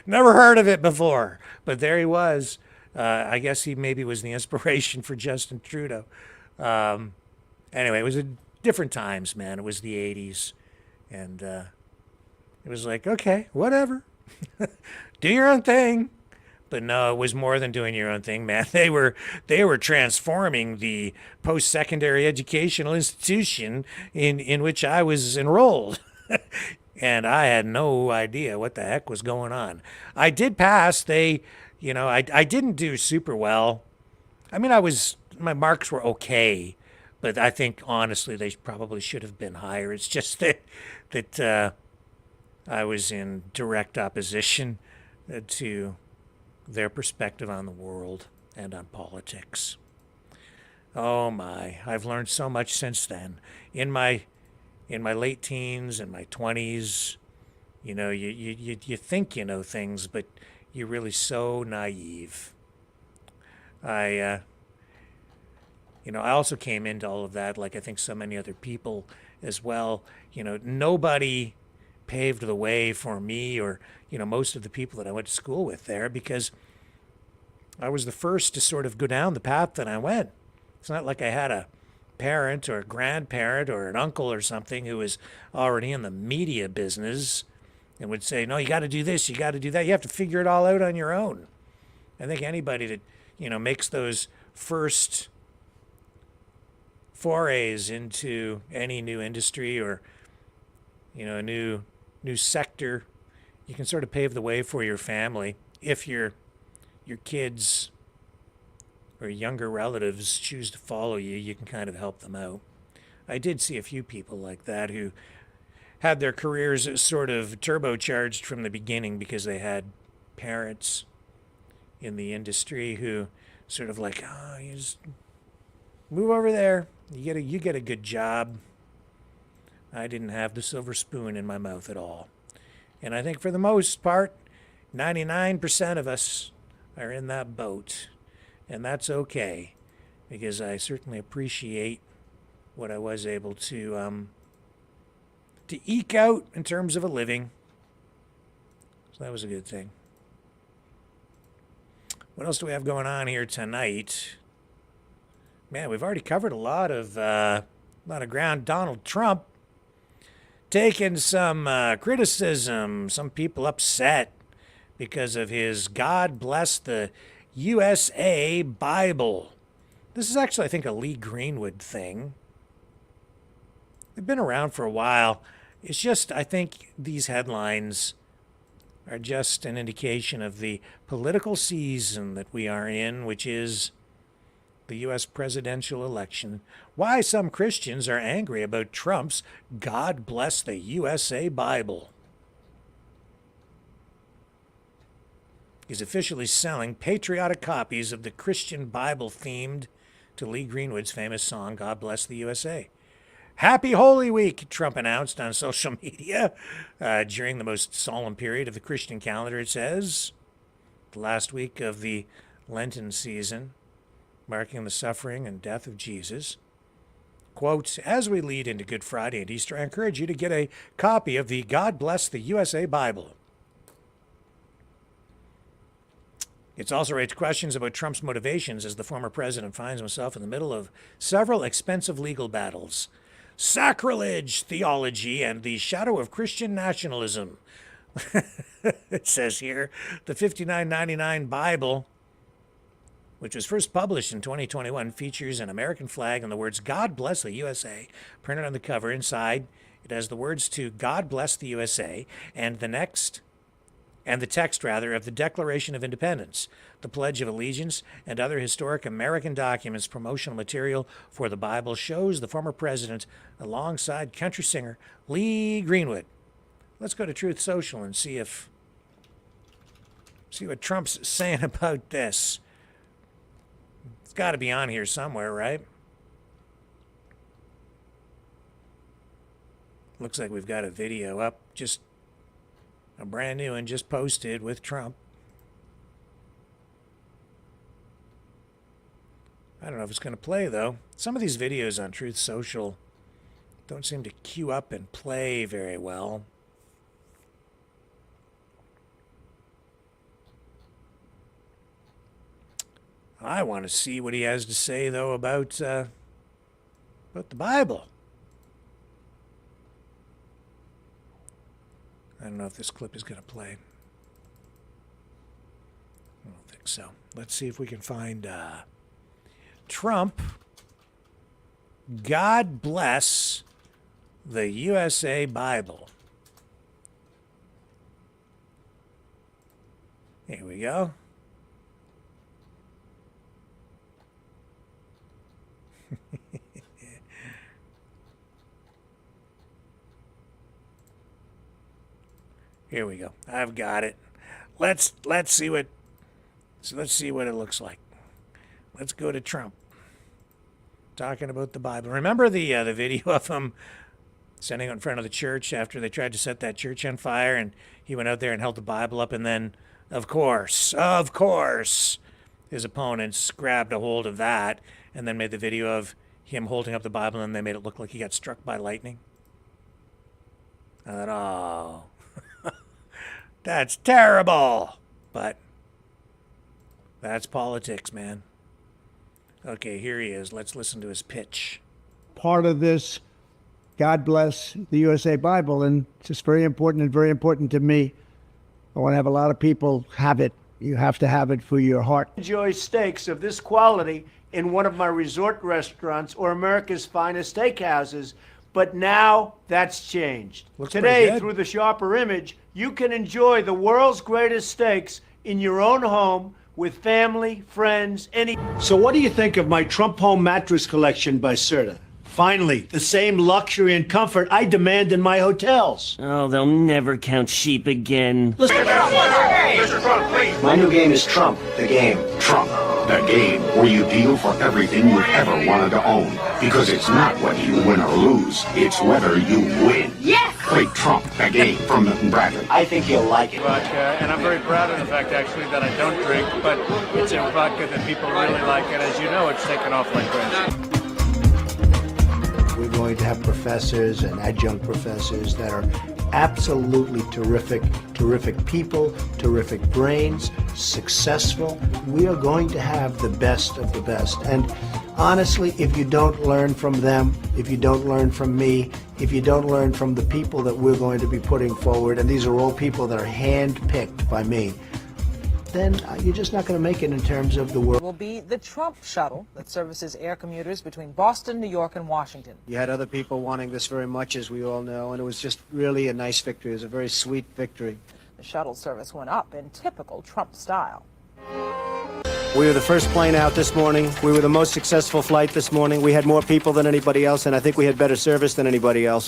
Never heard of it before. But there he was. I guess he maybe was the inspiration for Justin Trudeau. Anyway, it was different times, man. It was the 80s. And it was like, okay, whatever. Do your own thing. But no, it was more than doing your own thing, man. They were transforming the post-secondary educational institution in which I was enrolled. And I had no idea what the heck was going on. I did pass. I didn't do super well. I mean, my marks were okay, but I think honestly they probably should have been higher. It's just that I was in direct opposition to their perspective on the world and on politics. Oh my, I've learned so much since then. In my late teens and my 20s, you think you know things, but you're really so naive. I also came into all of that, like I think so many other people as well. Nobody paved the way for me or, most of the people that I went to school with there, because I was the first to sort of go down the path that I went. It's not like I had a parent or a grandparent or an uncle or something who was already in the media business and would say, no, you got to do this, you got to do that. You have to figure it all out on your own. I think anybody that, makes those first forays into any new industry or, a new sector, you can sort of pave the way for your family if your kids or younger relatives choose to follow you. You can kind of help them out. I did see a few people like that who had their careers sort of turbocharged from the beginning because they had parents in the industry who sort of like, oh, you just move over there. You get a good job. I didn't have the silver spoon in my mouth at all. And I think for the most part, 99% of us are in that boat. And that's okay, because I certainly appreciate what I was able to eke out in terms of a living. So that was a good thing. What else do we have going on here tonight? Man, we've already covered a lot of ground. Donald Trump taking some criticism, some people upset because of his God Bless the USA Bible. This is actually, I think, a Lee Greenwood thing. They've been around for a while. It's just, I think these headlines are just an indication of the political season that we are in, which is the U.S. presidential election. Why some Christians are angry about Trump's God Bless the USA Bible. He's officially selling patriotic copies of the Christian Bible themed to Lee Greenwood's famous song, God Bless the USA. Happy Holy Week, Trump announced on social media during the most solemn period of the Christian calendar, it says. The last week of the Lenten season, marking the suffering and death of Jesus. Quote, as we lead into Good Friday and Easter, I encourage you to get a copy of the God Bless the USA Bible. It's also raised questions about Trump's motivations as the former president finds himself in the middle of several expensive legal battles. Sacrilege theology and the shadow of Christian nationalism. It says here, the $59.99 Bible, which was first published in 2021, features an American flag and the words, God bless the USA, printed on the cover. Inside, it has the words to God bless the USA and the text of the Declaration of Independence, the Pledge of Allegiance, and other historic American documents. Promotional material for the Bible shows the former president alongside country singer Lee Greenwood. Let's go to Truth Social and see what Trump's saying about this. It's got to be on here somewhere, right? Looks like we've got a video up, just a brand new one just posted with Trump. I don't know if it's going to play, though. Some of these videos on Truth Social don't seem to queue up and play very well. I want to see what he has to say, though, about the Bible. I don't know if this clip is going to play. I don't think so. Let's see if we can find Trump. God bless the USA Bible. Here we go. Here we go. I've got it. Let's see what it looks like. Let's go to Trump talking about the Bible. Remember the video of him standing in front of the church after they tried to set that church on fire, and he went out there and held the Bible up, and then of course his opponents grabbed a hold of that and then made the video of him holding up the Bible, and they made it look like he got struck by lightning. I thought, oh, that's terrible. But that's politics, man. Okay, here he is. Let's listen to his pitch. Part of this, God bless the USA Bible, and it's just very important and very important to me. I want to have a lot of people have it. You have to have it for your heart. Enjoy steaks of this quality in one of my resort restaurants or America's finest steakhouses, but now that's changed. Today, through the Sharper Image, you can enjoy the world's greatest steaks in your own home with family, friends, So what do you think of my Trump Home Mattress Collection by Serta? Finally, the same luxury and comfort I demand in my hotels. Oh, they'll never count sheep again. Mr. Trump, please. My new game is Trump, the game. Trump, the game where you deal for everything you've ever wanted to own. Because it's not whether you win or lose, it's whether you win. Yes! Play Trump, the game from Milton Bradley. I think you'll like it. Vodka, and I'm very proud of the fact, actually, that I don't drink, but it's a vodka that people really like, and as you know, it's taken off like crazy. We're going to have professors and adjunct professors that are absolutely terrific people, terrific brains, successful. We are going to have the best of the best. And honestly, if you don't learn from them, if you don't learn from me, if you don't learn from the people that we're going to be putting forward, and these are all people that are hand-picked by me, then you're just not going to make it in terms of the world. Will be the Trump shuttle that services air commuters between Boston, New York, and Washington. You had other people wanting this very much, as we all know, and it was just really a nice victory. It was a very sweet victory. The shuttle service went up in typical Trump style. We were the first plane out this morning. We were the most successful flight this morning. We had more people than anybody else, and I think we had better service than anybody else.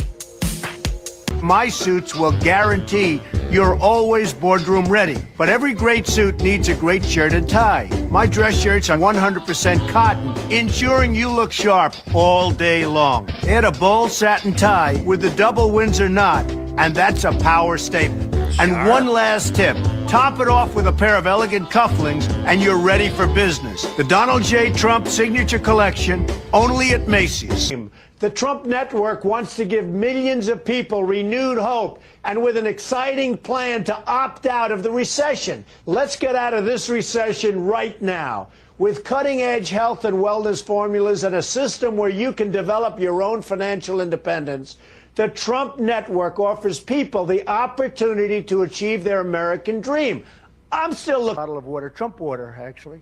My suits will guarantee you're always boardroom ready. But every great suit needs a great shirt and tie. My dress shirts are 100% cotton, ensuring you look sharp all day long. Add a bold satin tie with the double Windsor knot, and that's a power statement. And one last tip. Top it off with a pair of elegant cufflinks, and you're ready for business. The Donald J. Trump Signature Collection, only at Macy's. The Trump Network wants to give millions of people renewed hope, and with an exciting plan to opt out of the recession. Let's get out of this recession right now. With cutting-edge health and wellness formulas and a system where you can develop your own financial independence, The Trump network offers people the opportunity to achieve their American dream. I'm still looking. Bottle of water, Trump water, actually,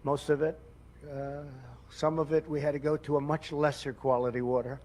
most of it. Some of it we had to go to a much lesser quality water.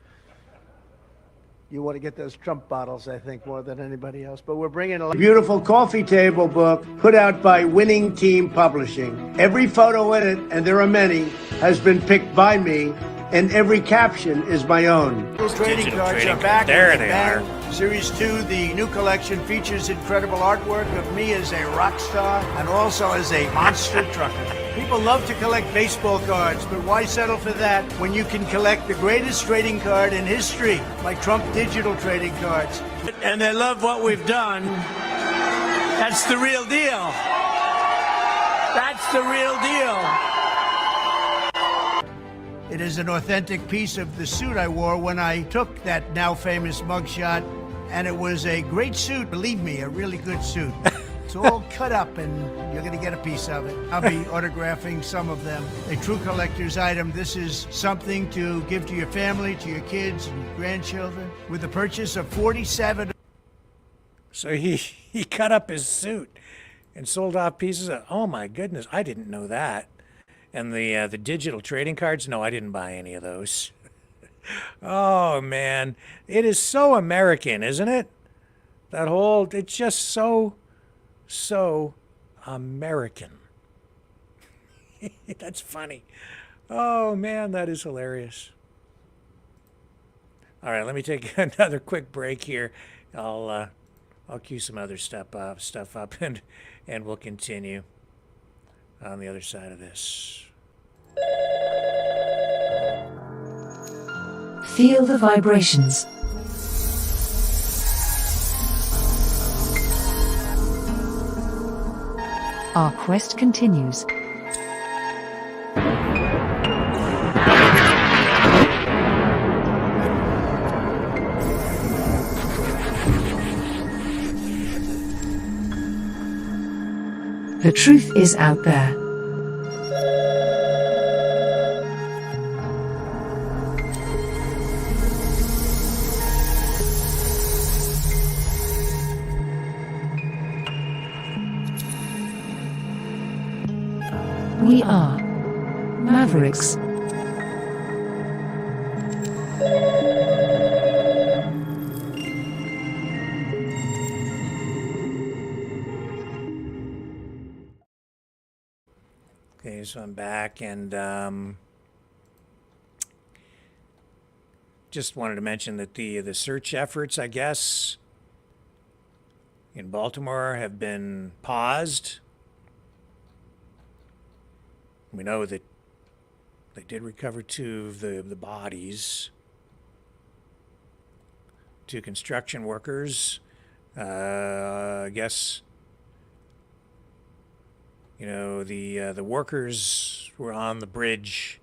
You want to get those Trump bottles, I think, more than anybody else. But we're bringing a beautiful coffee table book put out by Winning Team Publishing. Every photo in it, and there are many, has been picked by me, and every caption is my own. Trading cards are back. There they are. Series 2, the new collection, features incredible artwork of me as a rock star and also as a monster trucker. People love to collect baseball cards, but why settle for that when you can collect the greatest trading card in history, like Trump digital trading cards? And they love what we've done. That's the real deal. That's the real deal. It is an authentic piece of the suit I wore when I took that now famous mugshot, and it was a great suit, believe me, a really good suit. It's all cut up, and you're going to get a piece of it. I'll be autographing some of them. A true collector's item. This is something to give to your family, to your kids and grandchildren. With the purchase of 47... So he cut up his suit and sold off pieces of... Oh, my goodness. I didn't know that. And the digital trading cards? No, I didn't buy any of those. Oh, man. It is so American, isn't it? That whole... It's just so American. That's funny. Oh, man, that is hilarious. All right, let me take another quick break here. I'll cue some other stuff up, and we'll continue on the other side of this. Feel the vibrations. Our quest continues. The truth is out there. We are Mavericks. Okay, so I'm back, and just wanted to mention that the search efforts, I guess, in Baltimore have been paused. We know that they did recover two of the bodies, two construction workers. I guess, you know, the workers were on the bridge,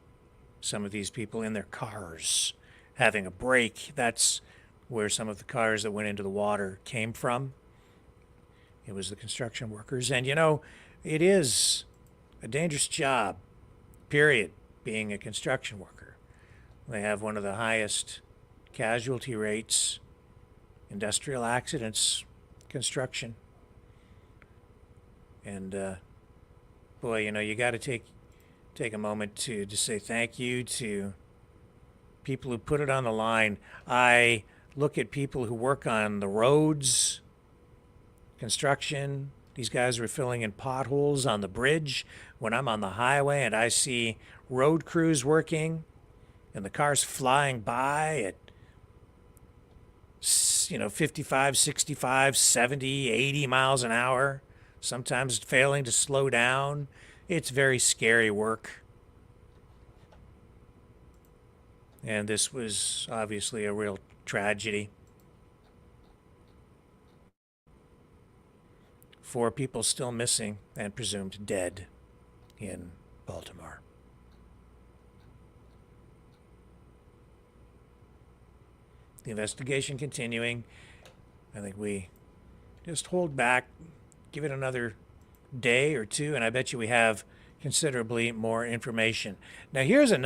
some of these people in their cars having a break. That's where some of the cars that went into the water came from. It was the construction workers. And, you know, it is a dangerous job, period, being a construction worker. They have one of the highest casualty rates, industrial accidents, construction. And boy, you know, you got to take a moment to say thank you to people who put it on the line. I look at people who work on the roads, construction. These guys were filling in potholes on the bridge. When I'm on the highway and I see road crews working and the cars flying by at, you know, 55, 65, 70, 80 miles an hour, sometimes failing to slow down, it's very scary work. And this was obviously a real tragedy. 4 people still missing and presumed dead in Baltimore. The investigation continuing. I think we just hold back, give it another day or two, and I bet you we have considerably more information. Now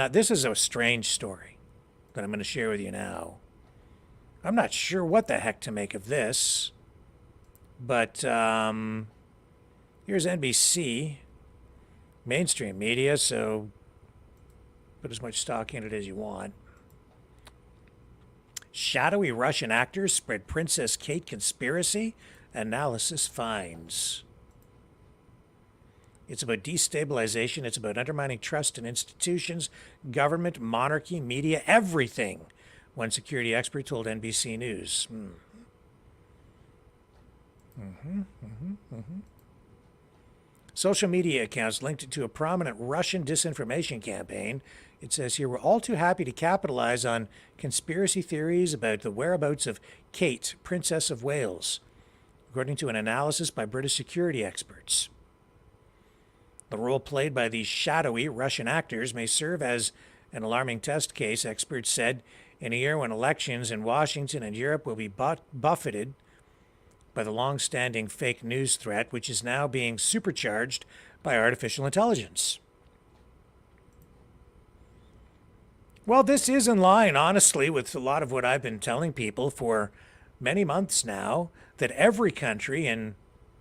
this is a strange story that I'm going to share with you now. I'm not sure what the heck to make of this, but here's NBC, mainstream media, so put as much stock in it as you want. Shadowy Russian actors spread Princess Kate conspiracy, analysis finds. It's about destabilization. It's about undermining trust in institutions, government, monarchy, media, everything, one security expert told NBC News. Social media accounts linked to a prominent Russian disinformation campaign. It says here, we're all too happy to capitalize on conspiracy theories about the whereabouts of Kate, Princess of Wales, according to an analysis by British security experts. The role played by these shadowy Russian actors may serve as an alarming test case, experts said, in a year when elections in Washington and Europe will be buffeted by the long-standing fake news threat, which is now being supercharged by artificial intelligence. Well, this is in line, honestly, with a lot of what I've been telling people for many months now, that every country, in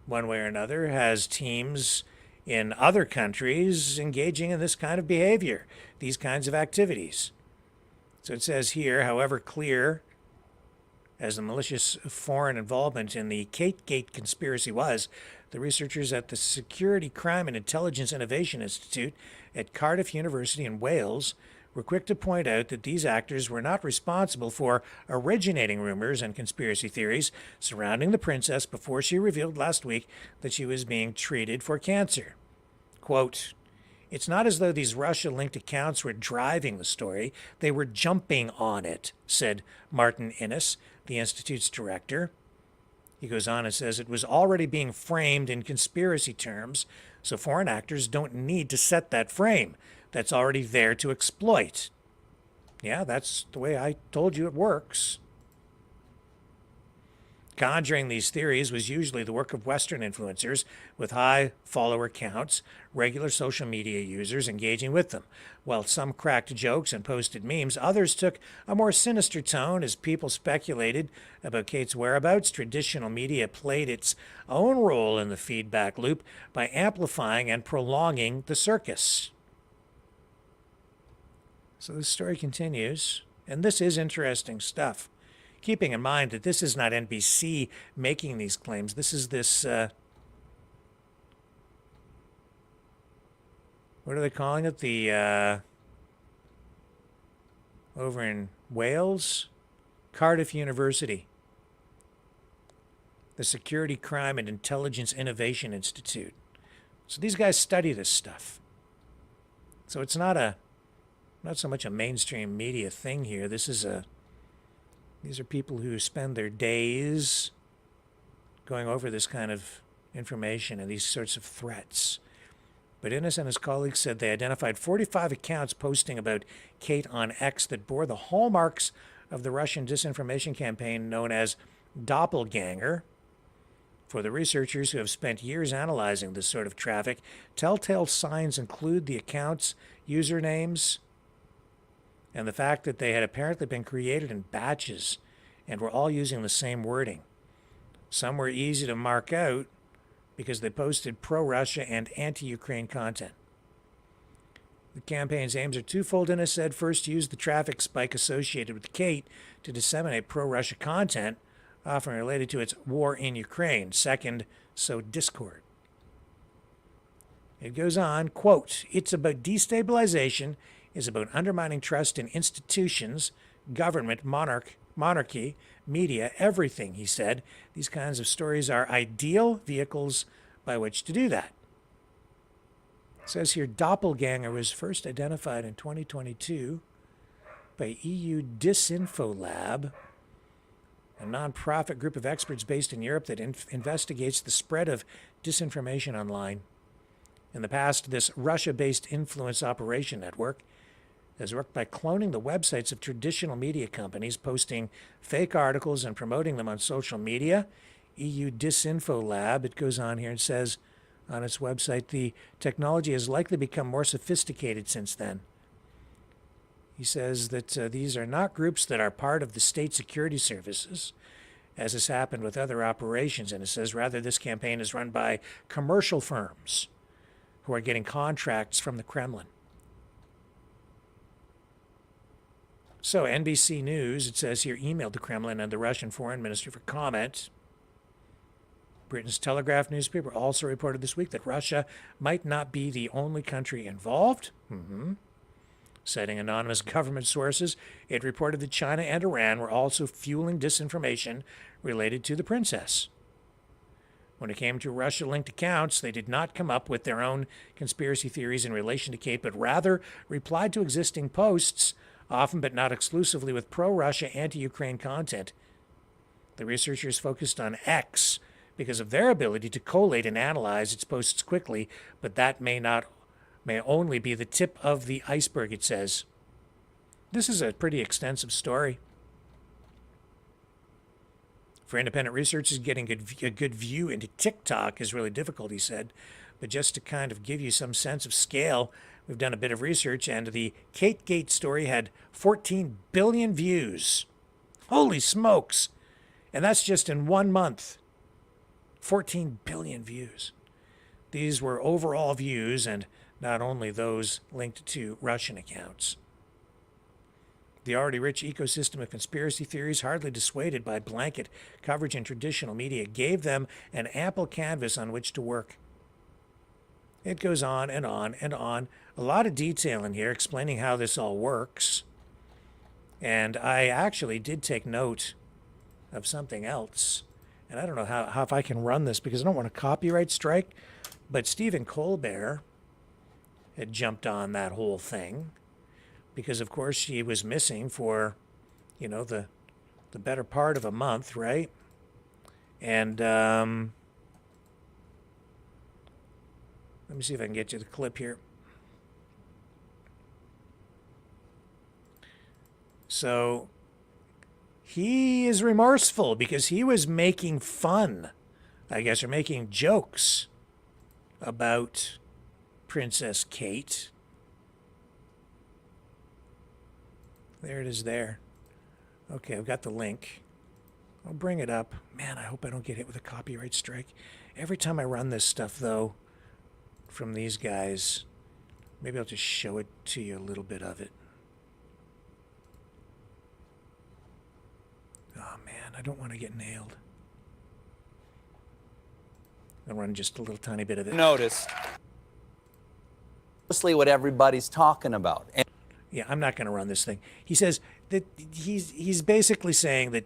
one way or another, has teams in other countries engaging in this kind of behavior, these kinds of activities. So it says here, however clear as the malicious foreign involvement in the Kategate conspiracy was, the researchers at the Security, Crime and Intelligence Innovation Institute at Cardiff University in Wales were quick to point out that these actors were not responsible for originating rumors and conspiracy theories surrounding the princess before she revealed last week that she was being treated for cancer. Quote, "It's not as though these Russia-linked accounts were driving the story. They were jumping on it," said Martin Innes, the Institute's director. He goes on and says it was already being framed in conspiracy terms, so foreign actors don't need to set that frame. That's already there to exploit. Yeah, that's the way I told you it works. Conjuring these theories was usually the work of Western influencers with high follower counts, regular social media users engaging with them. While some cracked jokes and posted memes, others took a more sinister tone as people speculated about Kate's whereabouts. Traditional media played its own role in the feedback loop by amplifying and prolonging the circus. So the story continues, and this is interesting stuff. Keeping in mind that this is not NBC making these claims. This is this, what are they calling it? The, over in Wales, Cardiff University, the Security, Crime and Intelligence Innovation Institute. So these guys study this stuff. So it's not so much a mainstream media thing here. These are people who spend their days going over this kind of information and these sorts of threats. But Innes and his colleagues said they identified 45 accounts posting about Kate on X that bore the hallmarks of the Russian disinformation campaign known as Doppelganger. For the researchers who have spent years analyzing this sort of traffic, telltale signs include the accounts' usernames, and the fact that they had apparently been created in batches and were all using the same wording. Some were easy to mark out because they posted pro-Russia and anti-Ukraine content. The campaign's aims are twofold, Innes said. First, use the traffic spike associated with Kate to disseminate pro-Russia content, often related to its war in Ukraine. Second, sow discord. It goes on, quote, "It's about destabilization, is about undermining trust in institutions, government, monarchy, media, everything," he said. These kinds of stories are ideal vehicles by which to do that. It says here, Doppelganger was first identified in 2022 by EU Disinfo Lab, a nonprofit group of experts based in Europe that investigates the spread of disinformation online. In the past, this Russia-based influence operation network has worked by cloning the websites of traditional media companies, posting fake articles and promoting them on social media. EU Disinfo Lab, it goes on here and says on its website, the technology has likely become more sophisticated since then. He says that these are not groups that are part of the state security services, as has happened with other operations. And it says rather this campaign is run by commercial firms who are getting contracts from the Kremlin. So NBC News, it says here, emailed the Kremlin and the Russian foreign minister for comment. Britain's Telegraph newspaper also reported this week that Russia might not be the only country involved. Citing anonymous government sources, it reported that China and Iran were also fueling disinformation related to the princess. When it came to Russia-linked accounts, they did not come up with their own conspiracy theories in relation to Kate, but rather replied to existing posts, often but not exclusively with pro-Russia, anti-Ukraine content. The researchers focused on X because of their ability to collate and analyze its posts quickly, but that may only be the tip of the iceberg, it says. This is a pretty extensive story. For independent researchers, getting a good view into TikTok is really difficult, he said. But just to kind of give you some sense of scale, we've done a bit of research, and the Kate Gate story had 14 billion views. Holy smokes! And that's just in 1 month. 14 billion views. These were overall views, and not only those linked to Russian accounts. The already rich ecosystem of conspiracy theories, hardly dissuaded by blanket coverage in traditional media, gave them an ample canvas on which to work. It goes on and on and on. A lot of detail in here explaining how this all works. And I actually did take note of something else. And I don't know how if I can run this because I don't want a copyright strike. But Stephen Colbert had jumped on that whole thing. Because, of course, she was missing for, the better part of a month, right? And let me see if I can get you the clip here. So he is remorseful because he was making fun, I guess, or making jokes about Princess Kate. There it is there. Okay, I've got the link. I'll bring it up. Man, I hope I don't get hit with a copyright strike. Every time I run this stuff, though, from these guys, maybe I'll just show it to you, a little bit of it. Oh, man, I don't want to get nailed. I'll run just a little tiny bit of it. Notice mostly what everybody's talking about. Yeah, I'm not going to run this thing. He says that he's basically saying that,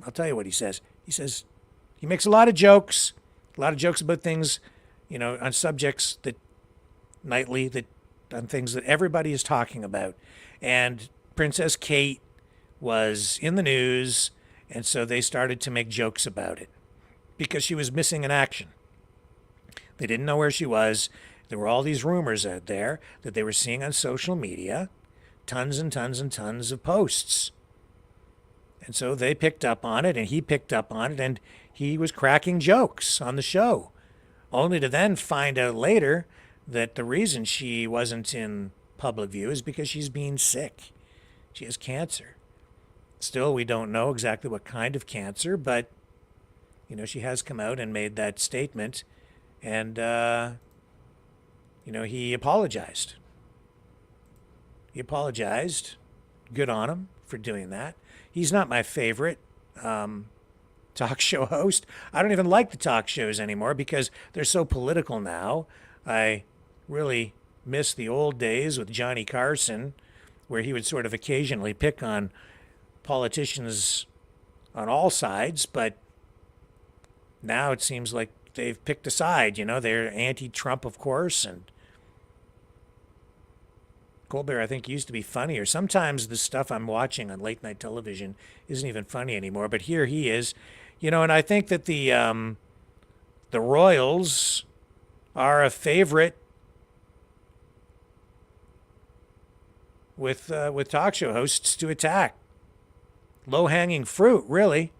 I'll tell you what he says. He says he makes a lot of jokes about things, on subjects that nightly, on things that everybody is talking about. And Princess Kate was in the news, and so they started to make jokes about it because she was missing in action. They didn't know where she was. There were all these rumors out there that they were seeing on social media. Tons and tons and tons of posts. And so they picked up on it, and he picked up on it, and he was cracking jokes on the show, only to then find out later that the reason she wasn't in public view is because she's being sick. She has cancer. Still, we don't know exactly what kind of cancer, but, she has come out and made that statement, and, he apologized. He apologized. Good on him for doing that. He's not my favorite talk show host. I don't even like the talk shows anymore because they're so political now. I really miss the old days with Johnny Carson, where he would sort of occasionally pick on politicians on all sides, but now it seems like they've picked a side. They're anti-Trump, of course, and Colbert, I think, used to be funnier. Sometimes the stuff I'm watching on late night television isn't even funny anymore, but here he is. And I think that the Royals are a favorite with talk show hosts to attack. Low-hanging fruit, really.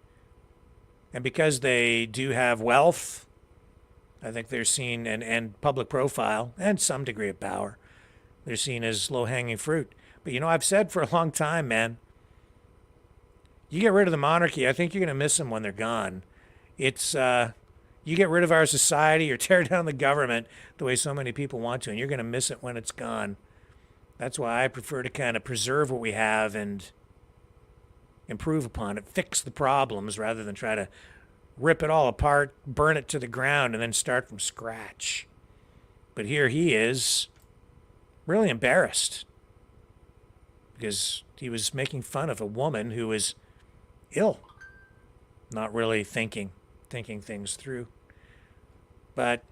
And because they do have wealth, I think they're seen, and public profile, and some degree of power, they're seen as low-hanging fruit. But I've said for a long time, man, you get rid of the monarchy, I think you're going to miss them when they're gone. It's, you get rid of our society or tear down the government the way so many people want to, and you're going to miss it when it's gone. That's why I prefer to kind of preserve what we have and improve upon it, fix the problems, rather than try to rip it all apart, burn it to the ground, and then start from scratch. But here he is, really embarrassed, because he was making fun of a woman who was ill, not really thinking things through. But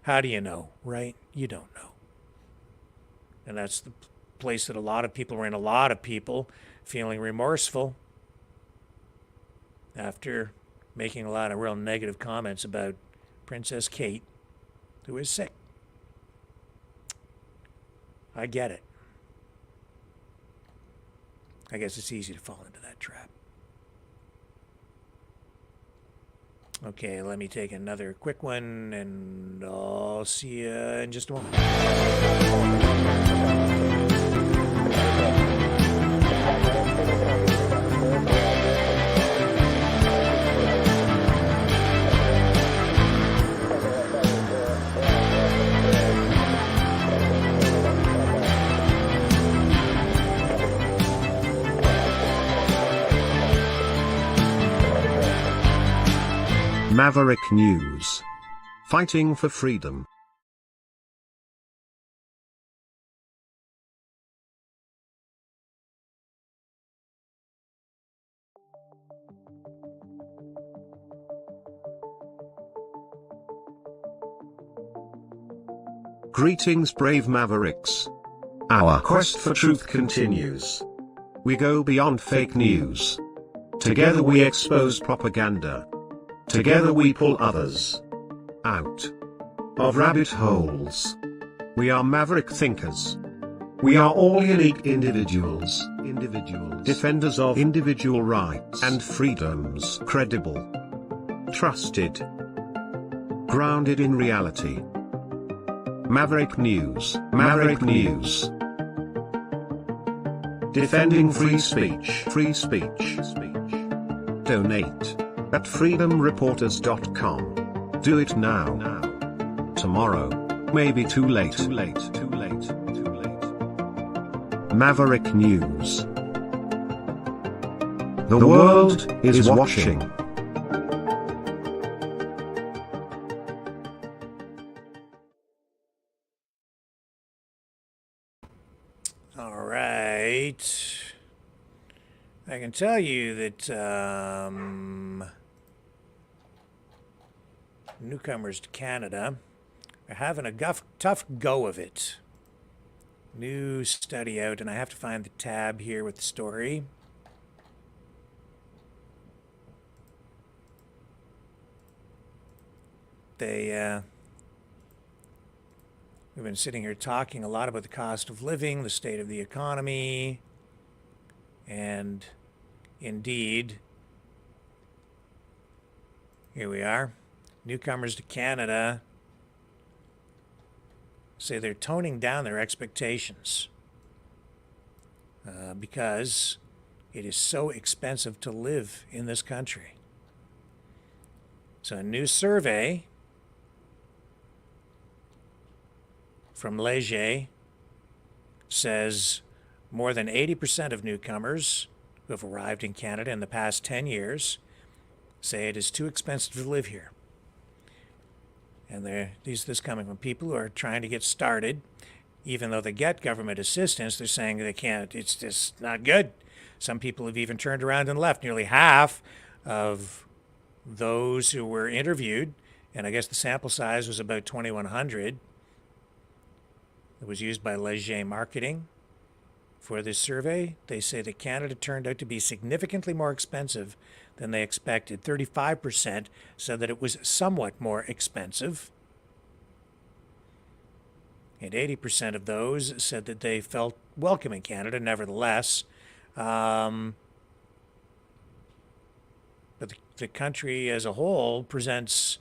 how do you know, right? You don't know. And that's the place that a lot of people are in. A lot of people feeling remorseful after making a lot of real negative comments about Princess Kate, who is sick. I get it. I guess it's easy to fall into that trap. Okay, let me take another quick one, and I'll see you in just a moment. Maverick News. Fighting for freedom. Greetings, brave Mavericks. Our quest for truth continues. We go beyond fake news. Together we expose propaganda. Together we pull others out of rabbit holes. We are maverick thinkers. We are all unique individuals, defenders of individual rights and freedoms, credible, trusted, grounded in reality. Maverick News, Maverick News. Defending free speech, free speech. Donate at freedomreporters.com. Do it now. Tomorrow may be too late. Maverick News. The world is watching. All right. I can tell you that newcomers to Canada are having a tough go of it. New study out, and I have to find the tab here with the story. We've been sitting here talking a lot about the cost of living, the state of the economy, and indeed, here we are. Newcomers to Canada say they're toning down their expectations because it is so expensive to live in this country. So a new survey from Leger says more than 80% of newcomers who have arrived in Canada in the past 10 years say it is too expensive to live here. And this coming from people who are trying to get started. Even though they get government assistance, they're saying they can't. It's just not good. Some people have even turned around and left. Nearly half of those who were interviewed, and I guess the sample size was about 2,100. It was used by Leger Marketing for this survey. They say that Canada turned out to be significantly more expensive than they expected. 35% said that it was somewhat more expensive. And 80% of those said that they felt welcome in Canada, nevertheless. But the country as a whole presents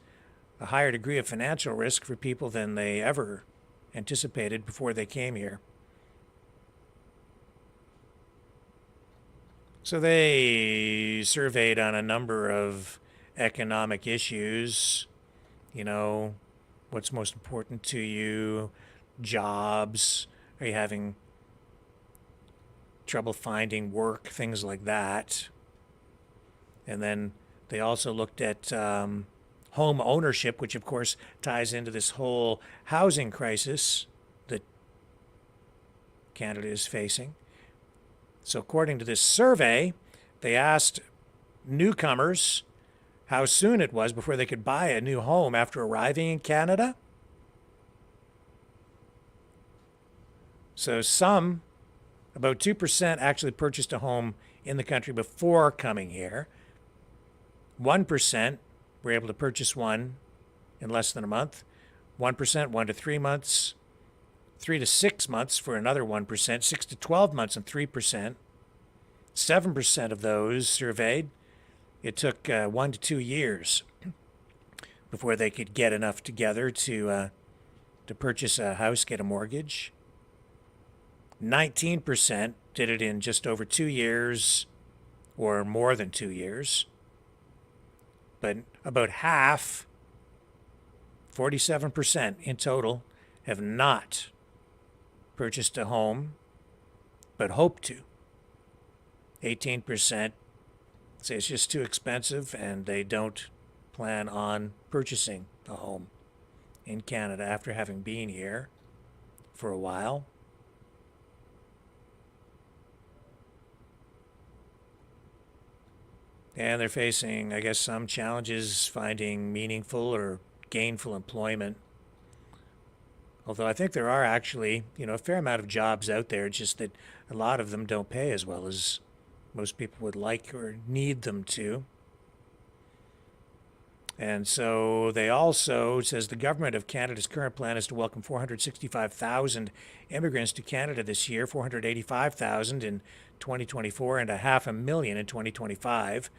a higher degree of financial risk for people than they ever anticipated before they came here. So they surveyed on a number of economic issues, you know, what's most important to you, jobs, are you having trouble finding work, things like that. And then they also looked at home ownership, which of course ties into this whole housing crisis that Canada is facing. So according to this survey, they asked newcomers how soon it was before they could buy a new home after arriving in Canada. So some, about 2%, actually purchased a home in the country before coming here. 1% were able to purchase one in less than a month. 1%, 1 to 3 months. 3 to 6 months for another 1%. 6 to 12 months and 3%. 7% of those surveyed, it took 1 to 2 years before they could get enough together to purchase a house, get a mortgage. 19% did it in just over 2 years or more than 2 years. But about half, 47% in total, have not purchased a home but hope to. 18% say it's just too expensive and they don't plan on purchasing a home in Canada after having been here for a while. And they're facing, I guess, some challenges finding meaningful or gainful employment. Although I think there are actually, a fair amount of jobs out there, just that a lot of them don't pay as well as most people would like or need them to. And so they also, says the government of Canada's current plan is to welcome 465,000 immigrants to Canada this year, 485,000 in 2024 and 500,000 in 2025.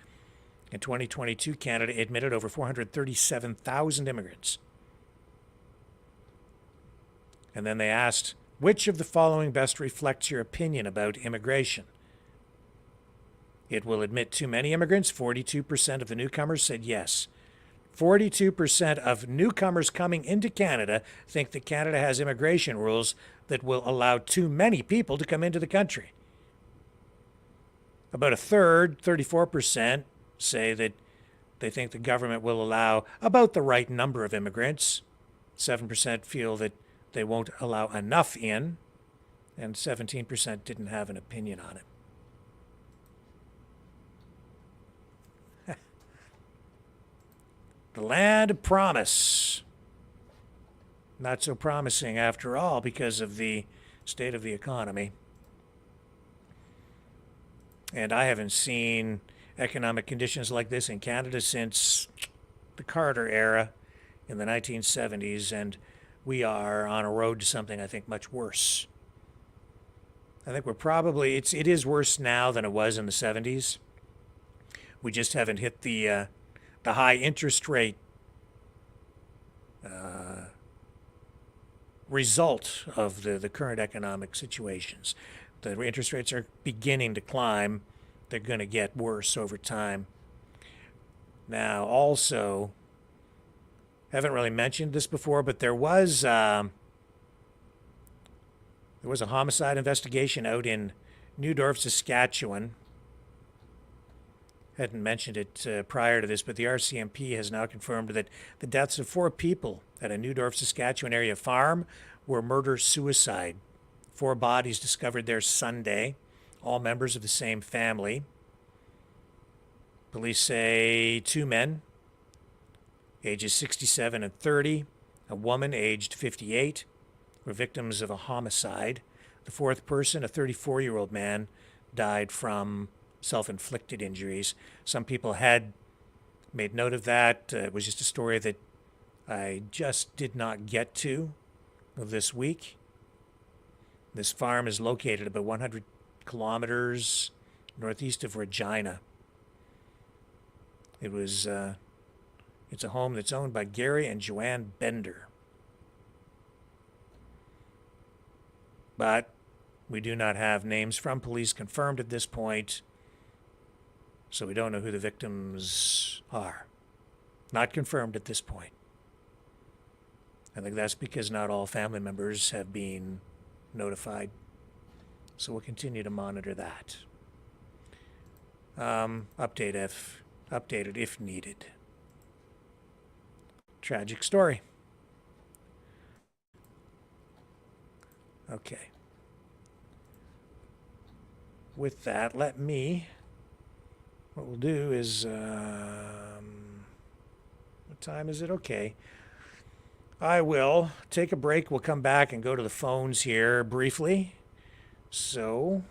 In 2022, Canada admitted over 437,000 immigrants. And then they asked, which of the following best reflects your opinion about immigration? It will admit too many immigrants. 42% of the newcomers said yes. 42% of newcomers coming into Canada think that Canada has immigration rules that will allow too many people to come into the country. About a third, 34%, say that they think the government will allow about the right number of immigrants. 7% feel that they won't allow enough in, and 17% didn't have an opinion on it. The land of promise. Not so promising after all because of the state of the economy. And I haven't seen economic conditions like this in Canada since the Carter era in the 1970s, and we are on a road to something I think much worse. I think we're probably, it is worse now than it was in the 70s. We just haven't hit the high interest rate result of the current economic situations. The interest rates are beginning to climb. They're going to get worse over time. Now, also, haven't really mentioned this before, but there was a homicide investigation out in Neudorf, Saskatchewan. Hadn't mentioned it prior to this, but the RCMP has now confirmed that the deaths of 4 people at a Neudorf, Saskatchewan area farm were murder-suicide. 4 bodies discovered there Sunday, all members of the same family. Police say 2 men, ages 67 and 30, a woman aged 58, were victims of a homicide. The 4th person, a 34-year-old man, died from self-inflicted injuries. Some people had made note of that. It was just a story that I just did not get to this week. This farm is located about 100 kilometers northeast of Regina. It's a home that's owned by Gary and Joanne Bender. But we do not have names from police confirmed at this point. So we don't know who the victims are. Not confirmed at this point. I think that's because not all family members have been notified. So we'll continue to monitor that. Updated if needed. Tragic story. Okay. With that, what we'll do is, what time is it? Okay. I will take a break. We'll come back and go to the phones here briefly. So,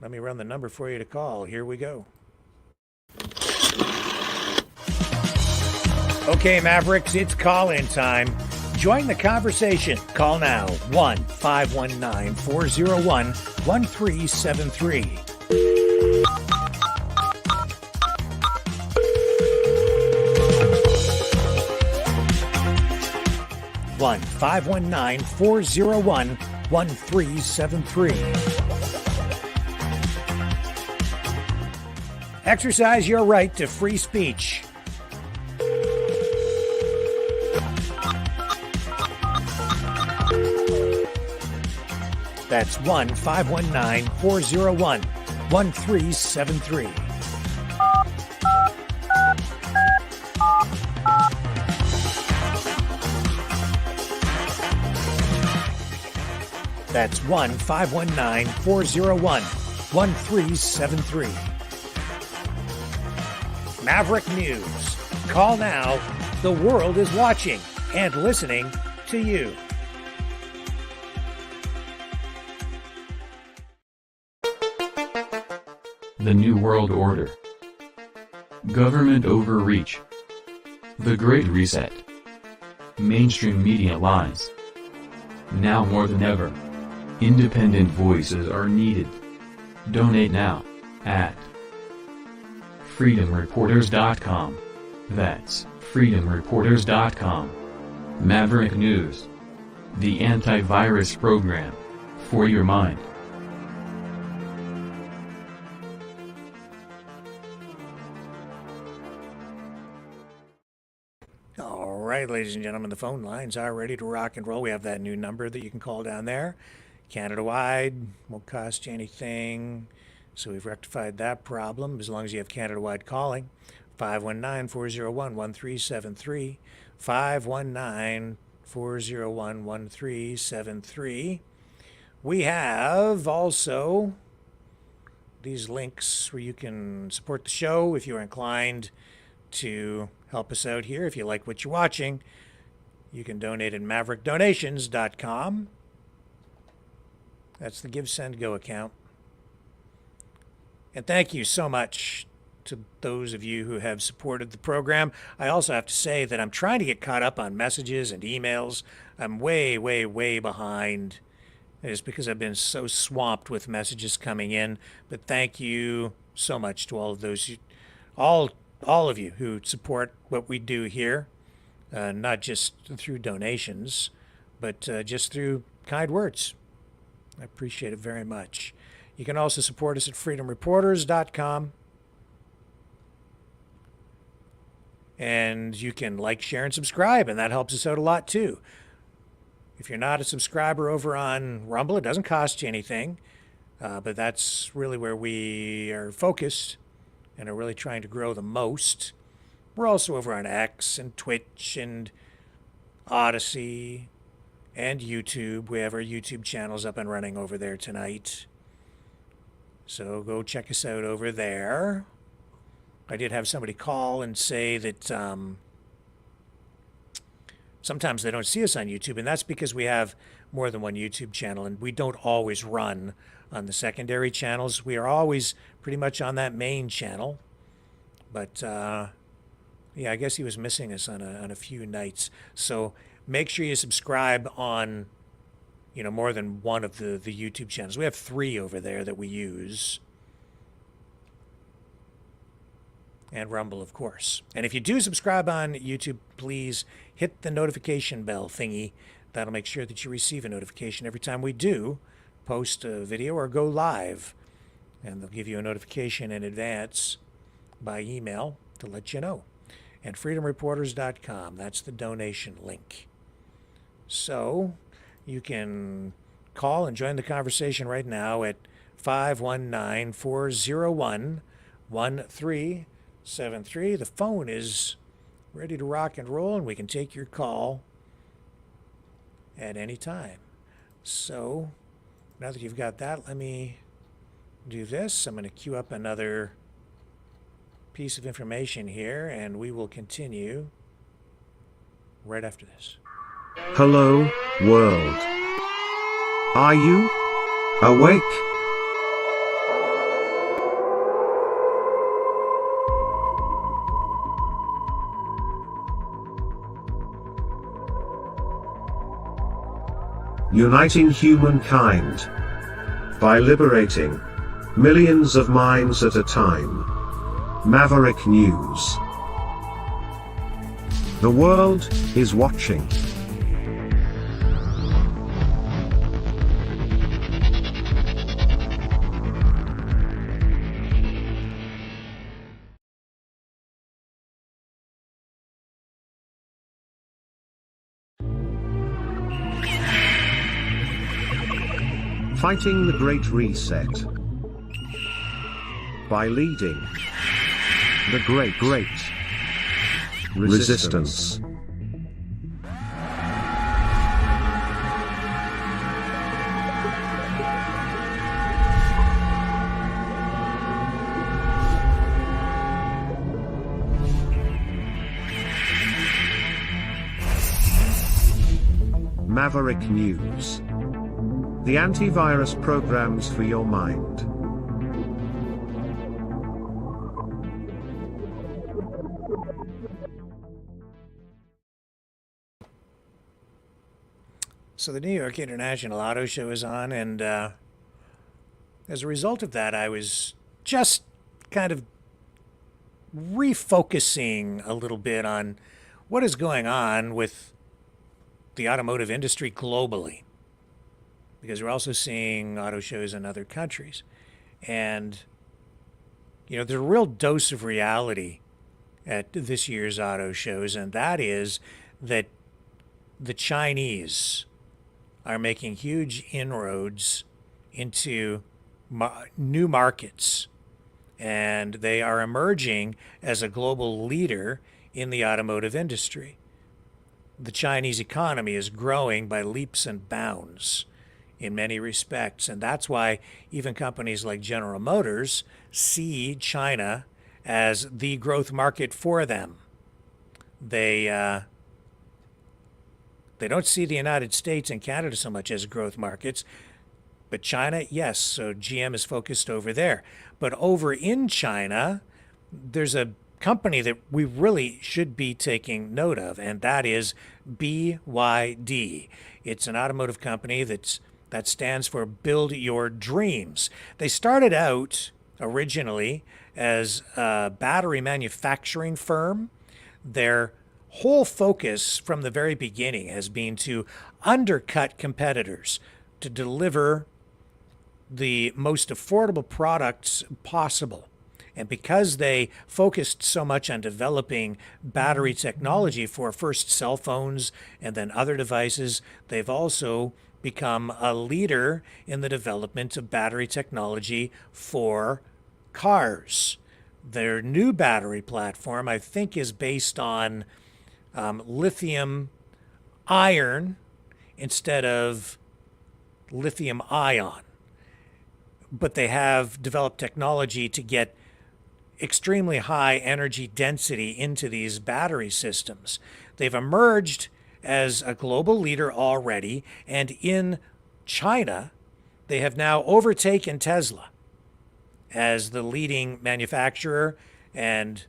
let me run the number for you to call. Here we go. Okay, Mavericks, it's call-in time. Join the conversation. Call now, 1-519-401-1373. One 519-401-1373. Exercise your right to free speech. That's 1-519-401-1373. That's 1-519-401-1373. Maverick News. Call now. The world is watching and listening to you. The New World Order. Government overreach. The Great Reset. Mainstream media lies. Now more than ever, independent voices are needed. Donate now at freedomreporters.com. That's freedomreporters.com. Maverick News. The antivirus program for your mind. All right, ladies and gentlemen, the phone lines are ready to rock and roll. We have that new number that you can call down there. Canada-wide, won't cost you anything. So we've rectified that problem as long as you have Canada-wide calling. 519-401-1373. 519-401-1373. We have also these links where you can support the show if you're inclined to help us out here. If you like what you're watching, you can donate at maverickdonations.com. That's the Give, Send, Go account. And thank you so much to those of you who have supported the program. I also have to say that I'm trying to get caught up on messages and emails. I'm way, way, way behind. It's because I've been so swamped with messages coming in. But thank you so much to all of those, all of you who support what we do here, not just through donations, but just through kind words. I appreciate it very much. You can also support us at freedomreporters.com. And you can like, share, and subscribe, and that helps us out a lot too. If you're not a subscriber over on Rumble, it doesn't cost you anything, but that's really where we are focused and are really trying to grow the most. We're also over on X and Twitch and Odyssey and YouTube. We have our YouTube channels up and running over there tonight. So go check us out over there. I did have somebody call and say that sometimes they don't see us on YouTube, and that's because we have more than one YouTube channel, and we don't always run on the secondary channels. We are always pretty much on that main channel. But, yeah, I guess he was missing us on a few nights. So make sure you subscribe on, more than one of the YouTube channels. We have 3 over there that we use. And Rumble, of course. And if you do subscribe on YouTube, please hit the notification bell thingy. That'll make sure that you receive a notification every time we do post a video or go live. And they'll give you a notification in advance by email to let you know. And freedomreporters.com, that's the donation link. So you can call and join the conversation right now at 519-401-1373. The phone is ready to rock and roll, and we can take your call at any time. So now that you've got that, let me do this. I'm going to queue up another piece of information here, and we will continue right after this. Hello, world. Are you awake? Uniting humankind by liberating millions of minds at a time. Maverick News. The world is watching. Fighting the Great Reset by leading the Great Resistance. Maverick News. The antivirus programs for your mind. So the New York International Auto Show is on, and as a result of that, I was just kind of refocusing a little bit on what is going on with the automotive industry globally, because we're also seeing auto shows in other countries. And, you know, there's a real dose of reality at this year's auto shows, and that is that the Chinese are making huge inroads into new markets, and they are emerging as a global leader in the automotive industry. The Chinese economy is growing by leaps and bounds in many respects, and that's why even companies like General Motors see China as the growth market for them. They don't see the United States and Canada so much as growth markets, but China, yes, so GM is focused over there. But over in China, there's a company that we really should be taking note of, and that is BYD. It's an automotive company that stands for Build Your Dreams. They started out originally as a battery manufacturing firm. Their whole focus from the very beginning has been to undercut competitors, to deliver the most affordable products possible. And because they focused so much on developing battery technology for first cell phones and then other devices, they've also become a leader in the development of battery technology for cars. Their new battery platform, I think, is based on lithium iron instead of lithium ion. But they have developed technology to get extremely high energy density into these battery systems. They've emerged as a global leader already, and in China, they have now overtaken Tesla as the leading manufacturer and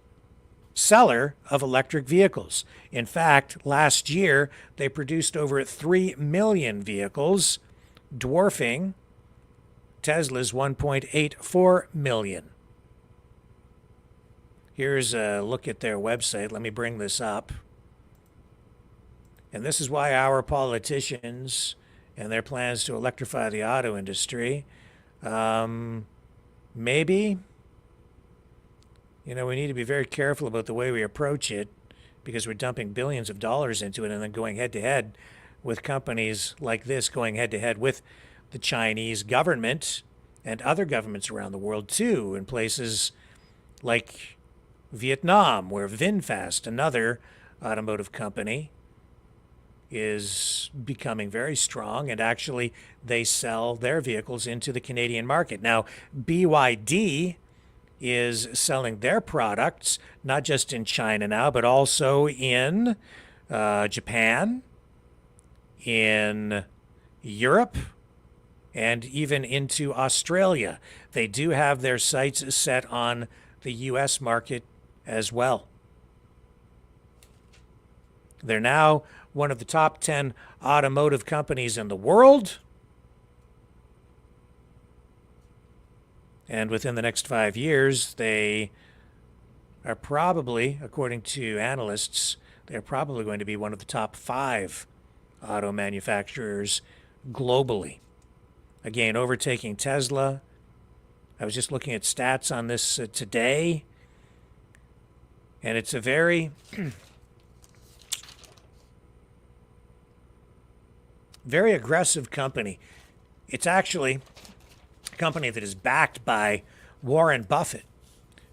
seller of electric vehicles. In fact, last year, they produced over 3 million vehicles, dwarfing Tesla's 1.84 million. Here's a look at their website. Let me bring this up. And this is why our politicians and their plans to electrify the auto industry maybe, we need to be very careful about the way we approach it, because we're dumping billions of dollars into it and then going head to head with companies like this, going head to head with the Chinese government and other governments around the world too, in places like Vietnam, where VinFast, another automotive company, is becoming very strong, and actually they sell their vehicles into the Canadian market. Now, BYD is selling their products not just in China now, but also in Japan, in Europe, and even into Australia. They do have their sights set on the US market as well. They're now one of the top 10 automotive companies in the world. And within the next 5 years, they are probably, according to analysts, they're probably going to be one of the top 5 auto manufacturers globally. Again, overtaking Tesla. I was just looking at stats on this today, and it's a very very aggressive company. It's actually a company that is backed by Warren Buffett.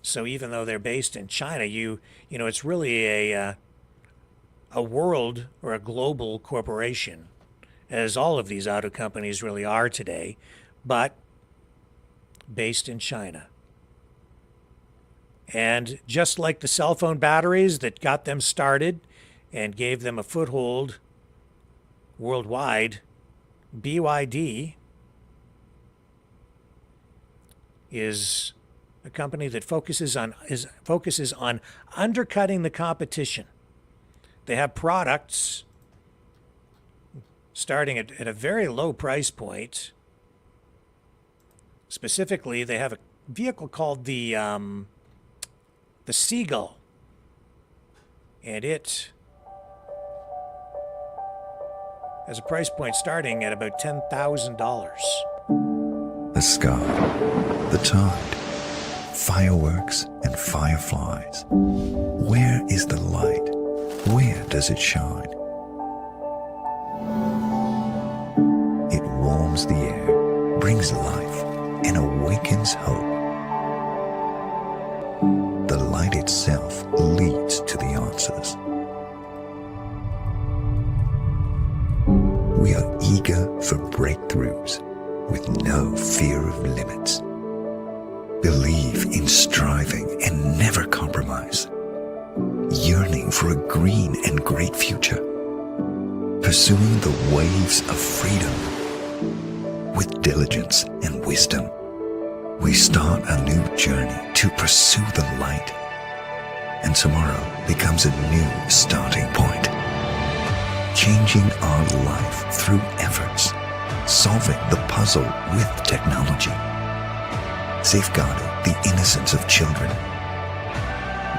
So even though they're based in China, it's really a world or a global corporation, as all of these auto companies really are today, but based in China. And just like the cell phone batteries that got them started and gave them a foothold worldwide, BYD is a company that focuses on undercutting the competition. They have products starting at a very low price point. Specifically, they have a vehicle called the Seagull, and it has a price point starting at about $10,000. The sky, the tide, fireworks and fireflies. Where is the light? Where does it shine? It warms the air, brings life, and awakens hope. The light itself leads to the answers. We are eager for breakthroughs with no fear of limits. Believe in striving and never compromise. Yearning for a green and great future. Pursuing the waves of freedom. With diligence and wisdom, we start a new journey to pursue the light. And tomorrow becomes a new starting point. Changing our life through efforts. Solving the puzzle with technology. Safeguarding the innocence of children.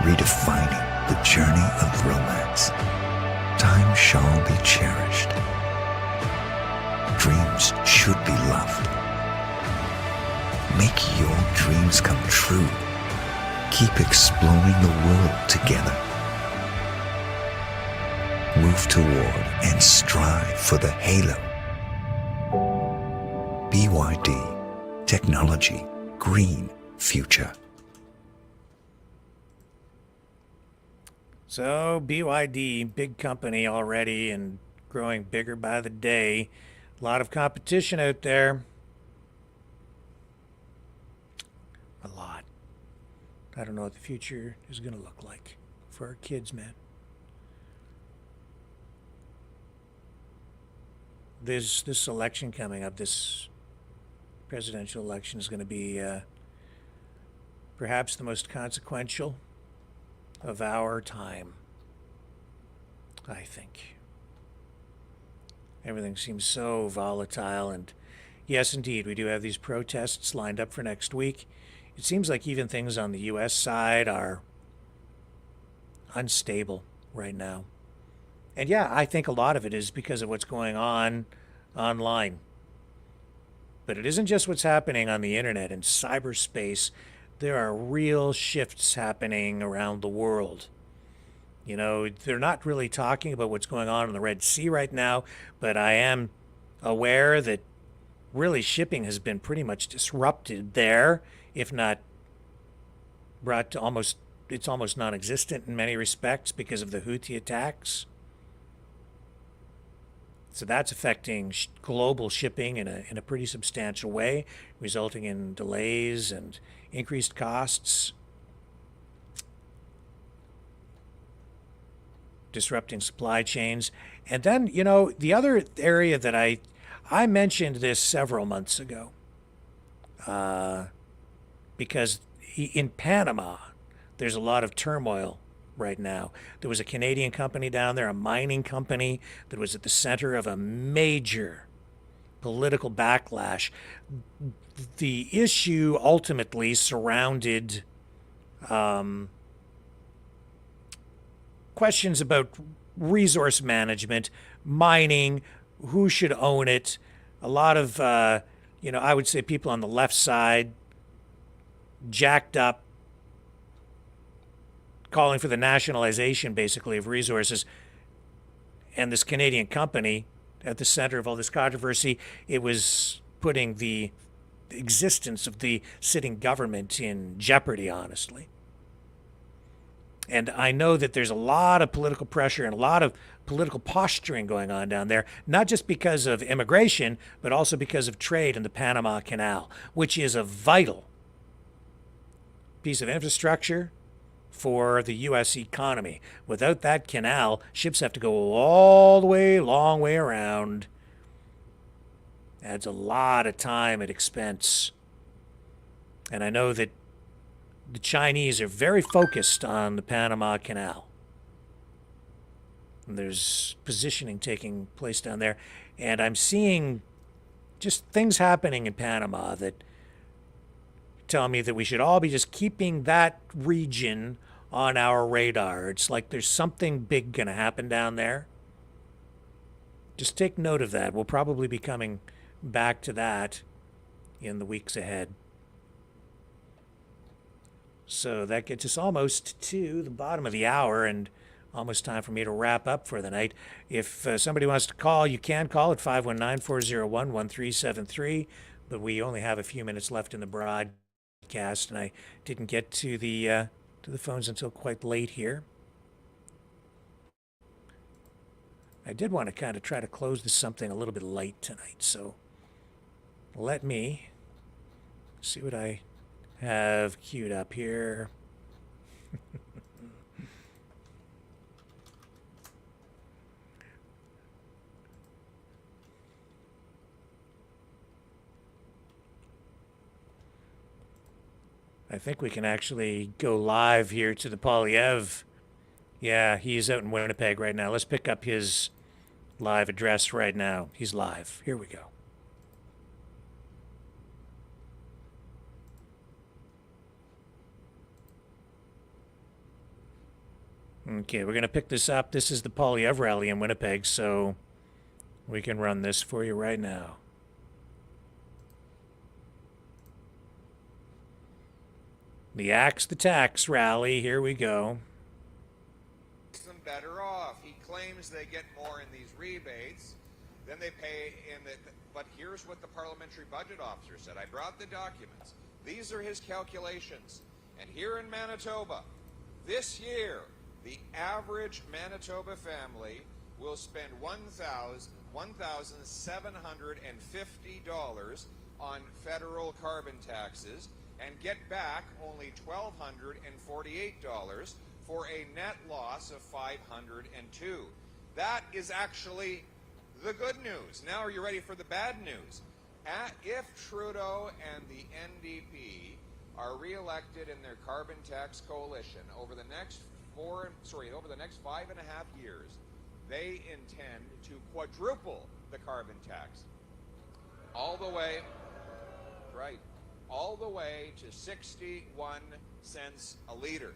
Redefining the journey of romance. Time shall be cherished. Dreams should be loved. Make your dreams come true. Keep exploring the world together. Move toward and strive for the halo. BYD, technology, green future. So BYD, big company already and growing bigger by the day. A lot of competition out there. A lot. I don't know what the future is going to look like for our kids, man. This election coming up, this presidential election, is going to be perhaps the most consequential of our time, I think. Everything seems so volatile, and yes, indeed, we do have these protests lined up for next week. It seems like even things on the U.S. side are unstable right now. And yeah, I think a lot of it is because of what's going on online. But it isn't just what's happening on the internet and cyberspace. There are real shifts happening around the world. You know, they're not really talking about what's going on in the Red Sea right now, but I am aware that really shipping has been pretty much disrupted there, if not brought to it's almost non-existent in many respects because of the Houthi attacks. So that's affecting global shipping in a pretty substantial way, resulting in delays and increased costs, disrupting supply chains. And then, you know, the other area that I mentioned this several months ago, because in Panama, there's a lot of turmoil right now. There was a Canadian company down there, a mining company, that was at the center of a major political backlash. The issue ultimately surrounded questions about resource management, mining, who should own it. A lot of, you know, I would say people on the left side jacked up, calling for the nationalization, basically, of resources. And this Canadian company, at the center of all this controversy, it was putting the existence of the sitting government in jeopardy, honestly. And I know that there's a lot of political pressure and a lot of political posturing going on down there, not just because of immigration, but also because of trade in the Panama Canal, which is a vital piece of infrastructure for the U.S. economy. Without that canal, ships have to go all the way, long way around. Adds a lot of time and expense. And I know that the Chinese are very focused on the Panama Canal. And there's positioning taking place down there. And I'm seeing just things happening in Panama that tell me that we should all be just keeping that region on our radar. It's like there's something big going to happen down there. Just take note of that. We'll probably be coming back to that in the weeks ahead. So that gets us almost to the bottom of the hour and almost time for me to wrap up for the night. If somebody wants to call, you can call at 519-401-1373, but we only have a few minutes left in the broadcast, and I didn't get to the phones until quite late here. I did want to kind of try to close this something a little bit light tonight, so let me see what I have queued up here. I think we can actually go live here to the Poilievre. Yeah, he's out in Winnipeg right now. Let's pick up his live address right now. He's live. Here we go. Okay, we're going to pick this up. This is the Poilievre rally in Winnipeg, so we can run this for you right now. The Axe the Tax rally, here we go. Them better off. He claims they get more in these rebates than they pay in the, but here's what the parliamentary budget officer said. I brought the documents. These are his calculations. And here in Manitoba, this year, the average Manitoba family will spend $1,750 on federal carbon taxes and get back only $1,248 for a net loss of $502. That is actually the good news. Now are you ready for the bad news? If Trudeau and the NDP are reelected in their carbon tax coalition over the next 5.5 years, they intend to quadruple the carbon tax. All the way, right, all the way to 61 cents a liter.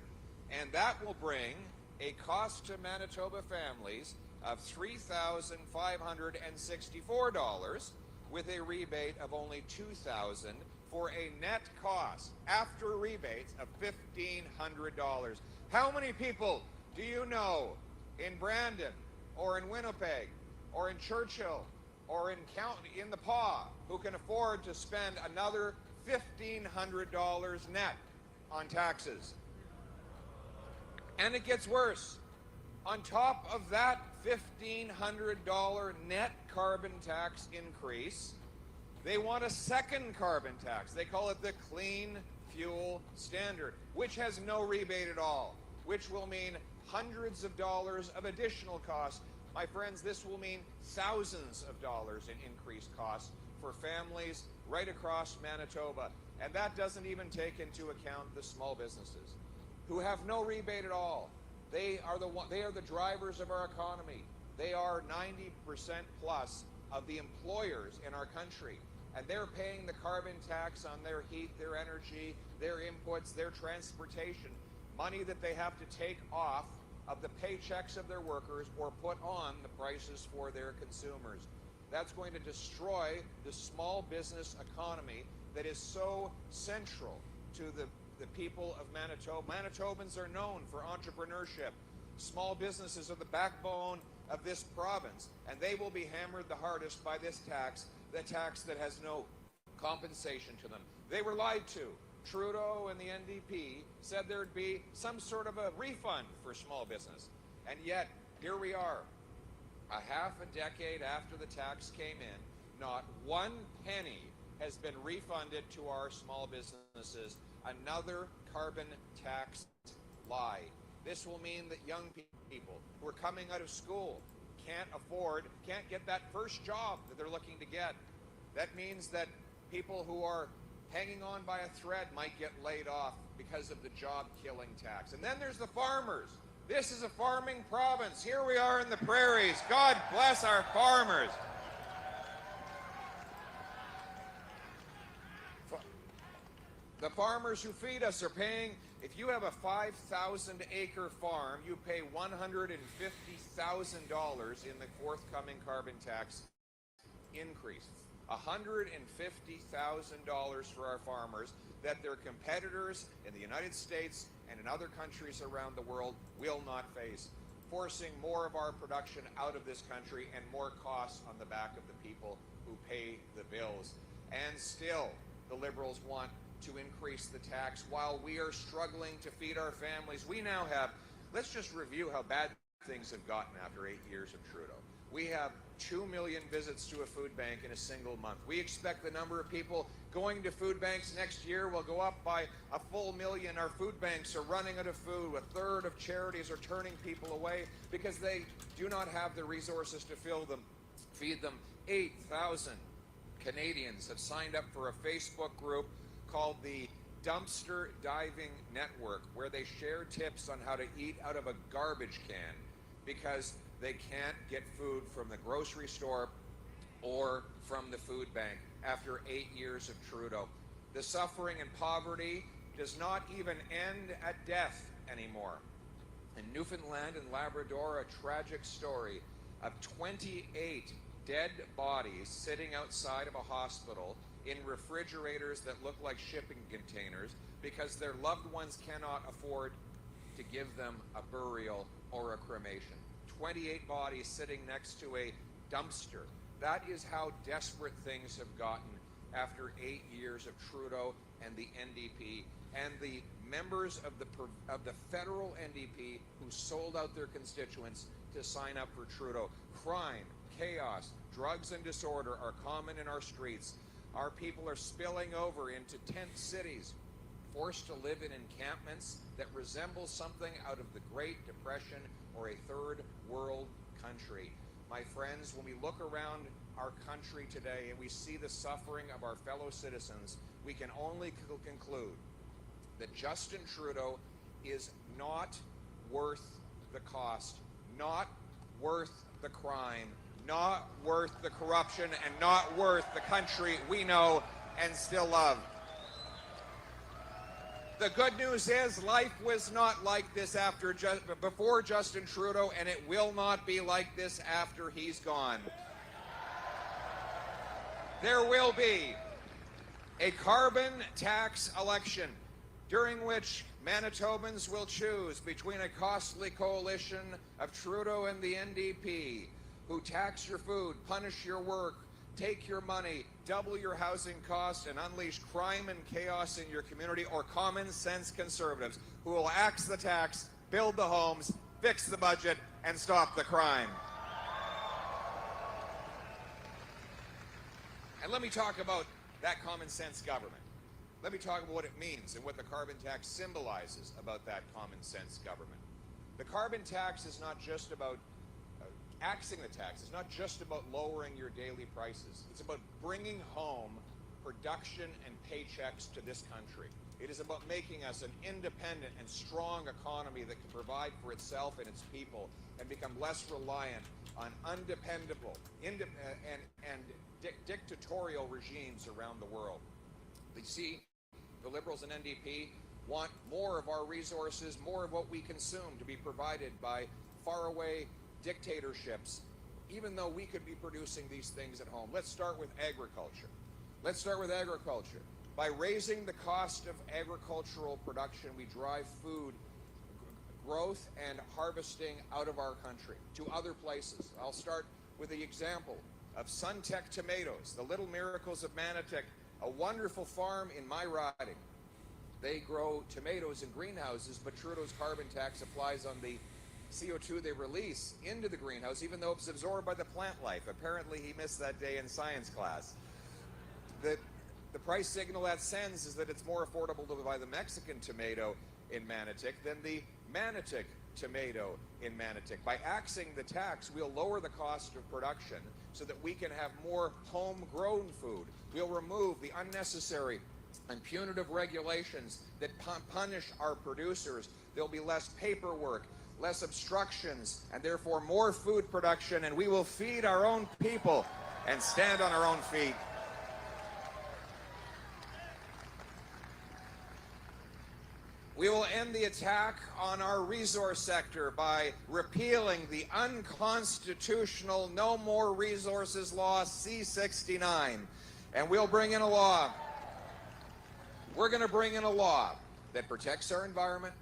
And that will bring a cost to Manitoba families of $3,564 with a rebate of only $2,000 for a net cost after rebates of $1,500. How many people do you know in Brandon or in Winnipeg or in Churchill or in the Paw who can afford to spend another $1,500 net on taxes? And it gets worse. On top of that $1,500 net carbon tax increase, they want a second carbon tax. They call it the Clean Fuel Standard, which has no rebate at all, which will mean hundreds of dollars of additional costs. My friends, this will mean thousands of dollars in increased costs for families right across Manitoba. And that doesn't even take into account the small businesses who have no rebate at all. They are the drivers of our economy. They are 90% plus of the employers in our country. And they're paying the carbon tax on their heat, their energy, their inputs, their transportation, money that they have to take off of the paychecks of their workers or put on the prices for their consumers. That's going to destroy the small business economy that is so central to the people of Manitoba. Manitobans are known for entrepreneurship. Small businesses are the backbone of this province, and they will be hammered the hardest by this tax, the tax that has no compensation to them. They were lied to. Trudeau and the NDP said there'd be some sort of a refund for small business. And yet, here we are, a half a decade after the tax came in, not one penny has been refunded to our small businesses. Another carbon tax lie. This will mean that young people who are coming out of school can't get that first job that they're looking to get. That means that people who are hanging on by a thread might get laid off because of the job-killing tax. And then there's the farmers. This is a farming province. Here we are in the prairies. God bless our farmers. The farmers who feed us are paying, if you have a 5,000-acre farm, you pay $150,000 in the forthcoming carbon tax increase. $150,000 for our farmers that their competitors in the United States and in other countries around the world will not face, forcing more of our production out of this country and more costs on the back of the people who pay the bills. And still, the Liberals want to increase the tax while we are struggling to feed our families. We now have, let's just review how bad things have gotten after 8 years of Trudeau. We have 2 million visits to a food bank in a single month. We expect the number of people going to food banks next year will go up by a full million. Our food banks are running out of food. A third of charities are turning people away because they do not have the resources to feed them. 8,000 Canadians have signed up for a Facebook group called the Dumpster Diving Network, where they share tips on how to eat out of a garbage can because they can't get food from the grocery store or from the food bank after 8 years of Trudeau. The suffering and poverty does not even end at death anymore. In Newfoundland and Labrador, a tragic story of 28 dead bodies sitting outside of a hospital in refrigerators that look like shipping containers because their loved ones cannot afford to give them a burial or a cremation. 28 bodies sitting next to a dumpster. That is how desperate things have gotten after 8 years of Trudeau and the NDP and the members of the federal NDP who sold out their constituents to sign up for Trudeau. Crime, chaos, drugs and disorder are common in our streets. Our people are spilling over into tent cities, forced to live in encampments that resemble something out of the Great Depression or a third world country. My friends, when we look around our country today and we see the suffering of our fellow citizens, we can only conclude that Justin Trudeau is not worth the cost, not worth the crime, not worth the corruption, and not worth the country we know and still love. The good news is life was not like this before Justin Trudeau, and it will not be like this after he's gone. there will be a carbon tax election during which Manitobans will choose between a costly coalition of Trudeau and the NDP, who tax your food, punish your work, take your money, double your housing costs, and unleash crime and chaos in your community, or common sense conservatives who will axe the tax, build the homes, fix the budget, and stop the crime. And let me talk about that common sense government. Let me talk about what it means and what the carbon tax symbolizes about that common sense government. The carbon tax is not just about axing the tax. It's not just about lowering your daily prices. It's about bringing home production and paychecks to this country. It is about making us an independent and strong economy that can provide for itself and its people and become less reliant on undependable and dictatorial regimes around the world. You see, the Liberals and NDP want more of our resources, more of what we consume to be provided by faraway dictatorships, even though we could be producing these things at home. Let's start with agriculture. Let's start with agriculture. By raising the cost of agricultural production, we drive food growth and harvesting out of our country to other places. I'll start with the example of Suntech tomatoes, the little miracles of Manotick, a wonderful farm in my riding. They grow tomatoes in greenhouses, but Trudeau's carbon tax applies on the CO2 they release into the greenhouse, even though it's absorbed by the plant life. Apparently he missed that day in science class. The price signal that sends is that it's more affordable to buy the Mexican tomato in Manotick than the Manotick tomato in Manotick. By axing the tax, we'll lower the cost of production so that we can have more homegrown food. We'll remove the unnecessary and punitive regulations that punish our producers. There'll be less paperwork, less obstructions, and therefore more food production, and we will feed our own people and stand on our own feet. We will end the attack on our resource sector by repealing the unconstitutional No More Resources Law C-69. And we'll bring in a law. We're going to bring in a law that protects our environment,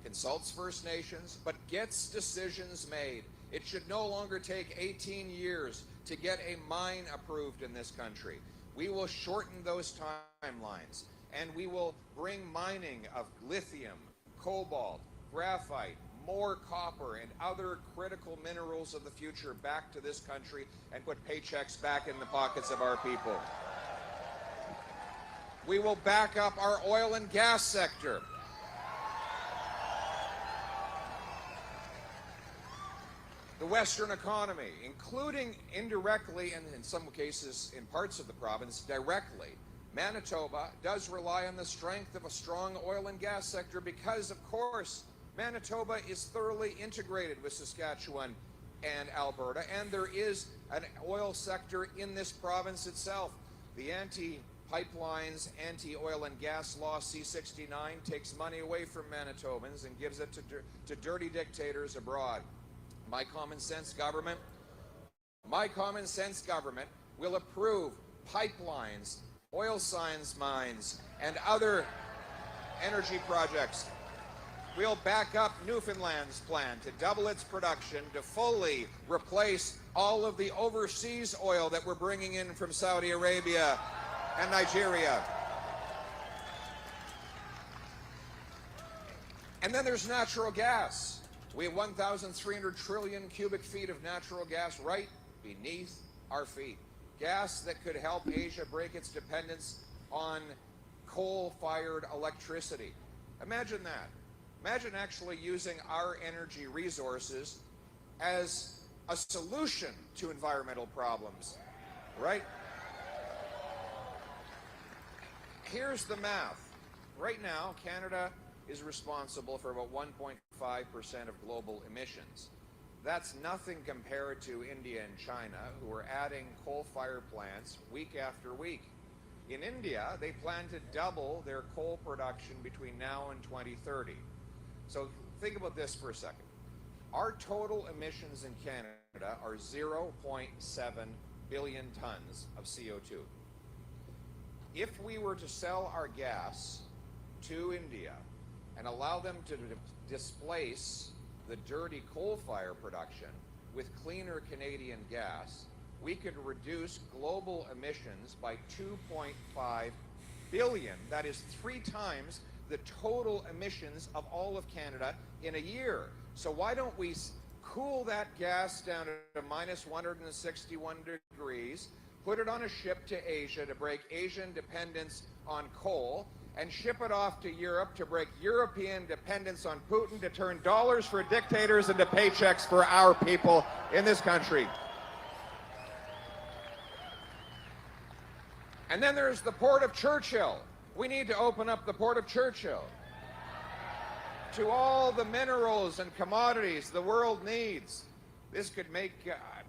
consults First Nations, but gets decisions made. It should no longer take 18 years to get a mine approved in this country. We will shorten those timelines, and we will bring mining of lithium, cobalt, graphite, more copper, and other critical minerals of the future back to this country and put paychecks back in the pockets of our people. We will back up our oil and gas sector. The Western economy, including indirectly and in some cases in parts of the province directly, Manitoba does rely on the strength of a strong oil and gas sector because, of course, Manitoba is thoroughly integrated with Saskatchewan and Alberta, and there is an oil sector in this province itself. The anti-pipelines, anti-oil and gas law C-69 takes money away from Manitobans and gives it to dirty dictators abroad. My common sense government will approve pipelines, oil sands mines, and other energy projects. We'll back up Newfoundland's plan to double its production to fully replace all of the overseas oil that we're bringing in from Saudi Arabia and Nigeria. And then there's natural gas. We have 1,300 trillion cubic feet of natural gas right beneath our feet. Gas that could help Asia break its dependence on coal-fired electricity. Imagine that. Imagine actually using our energy resources as a solution to environmental problems, right? Here's the math. Right now, Canada is responsible for about 1.5% of global emissions. That's nothing compared to India and China, who are adding coal-fired plants week after week. In India, they plan to double their coal production between now and 2030. So think about this for a second. Our total emissions in Canada are 0.7 billion tons of CO2. If we were to sell our gas to India and allow them to displace the dirty coal-fire production with cleaner Canadian gas, we could reduce global emissions by 2.5 billion. That is 3 times the total emissions of all of Canada in a year. So why don't we cool that gas down to minus 161 degrees, put it on a ship to Asia to break Asian dependence on coal, and ship it off to Europe to break European dependence on Putin, to turn dollars for dictators into paychecks for our people in this country. And then there's the Port of Churchill. We need to open up the Port of Churchill to all the minerals and commodities the world needs. This could make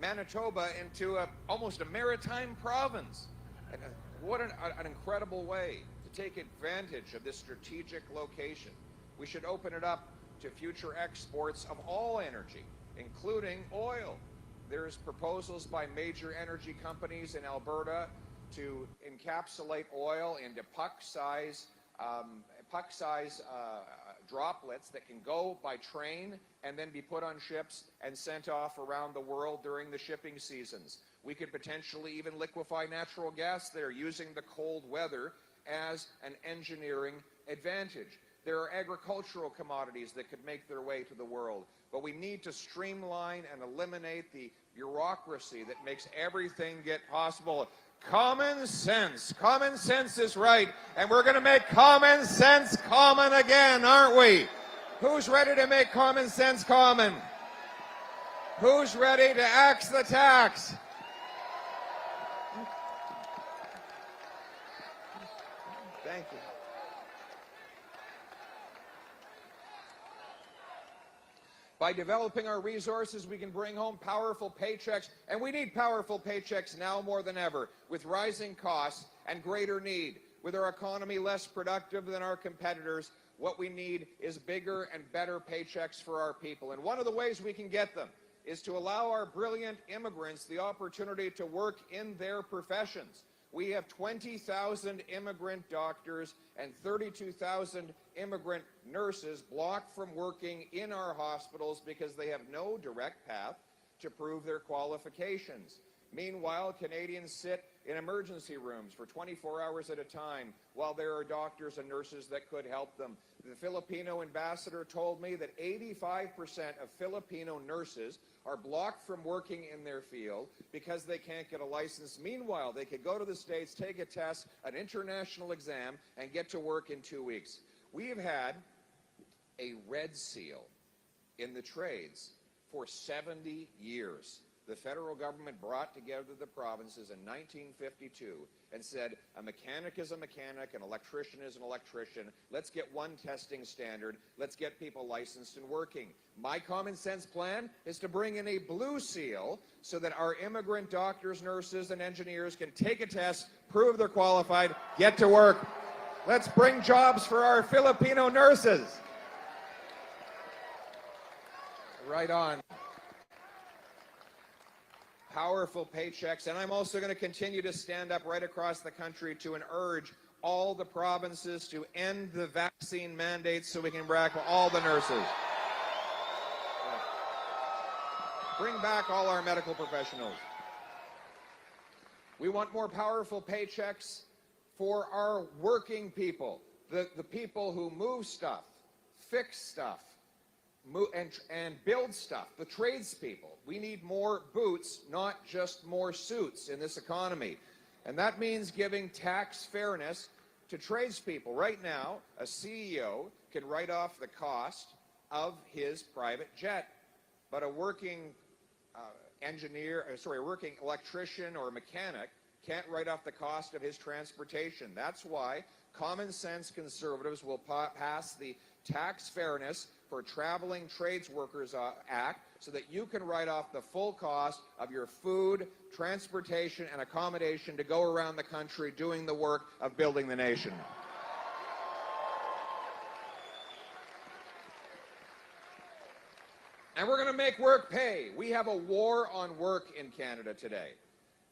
Manitoba into almost a maritime province. And what an incredible way to take advantage of this strategic location. We should open it up to future exports of all energy, including oil. There's proposals by major energy companies in Alberta to encapsulate oil into puck-size droplets that can go by train and then be put on ships and sent off around the world during the shipping seasons. We could potentially even liquefy natural gas there using the cold weather as an engineering advantage. There are agricultural commodities that could make their way to the world, but we need to streamline and eliminate the bureaucracy that makes everything get possible. Common sense. Common sense is right, and we're going to make common sense common again, aren't we? Who's ready to make common sense common? Who's ready to axe the tax? Thank you. By developing our resources, we can bring home powerful paychecks, and we need powerful paychecks now more than ever, with rising costs and greater need. With our economy less productive than our competitors, what we need is bigger and better paychecks for our people. And one of the ways we can get them is to allow our brilliant immigrants the opportunity to work in their professions. We have 20,000 immigrant doctors and 32,000 immigrant nurses blocked from working in our hospitals because they have no direct path to prove their qualifications. Meanwhile, Canadians sit in emergency rooms for 24 hours at a time while there are doctors and nurses that could help them. The Filipino ambassador told me that 85% of Filipino nurses are blocked from working in their field because they can't get a license. Meanwhile, they could go to the States, take a test, an international exam, and get to work in 2 weeks. We have had a red seal in the trades for 70 years. The federal government brought together the provinces in 1952 and said, a mechanic is a mechanic, an electrician is an electrician. Let's get one testing standard. Let's get people licensed and working. My common sense plan is to bring in a blue seal so that our immigrant doctors, nurses, and engineers can take a test, prove they're qualified, get to work. Let's bring jobs for our Filipino nurses. Right on. Powerful paychecks, and I'm also going to continue to stand up right across the country to urge all the provinces to end the vaccine mandates so we can back all the nurses. Bring back all our medical professionals. We want more powerful paychecks for our working people, the people who move stuff, fix stuff, and build stuff, the tradespeople. We need more boots, not just more suits in this economy. And that means giving tax fairness to tradespeople. Right now, a CEO can write off the cost of his private jet, but a working a working electrician or mechanic can't write off the cost of his transportation. That's why common sense conservatives will pass the Tax Fairness for Traveling Trades Workers Act so that you can write off the full cost of your food, transportation, and accommodation to go around the country doing the work of building the nation. And we're going to make work pay. We have a war on work in Canada today.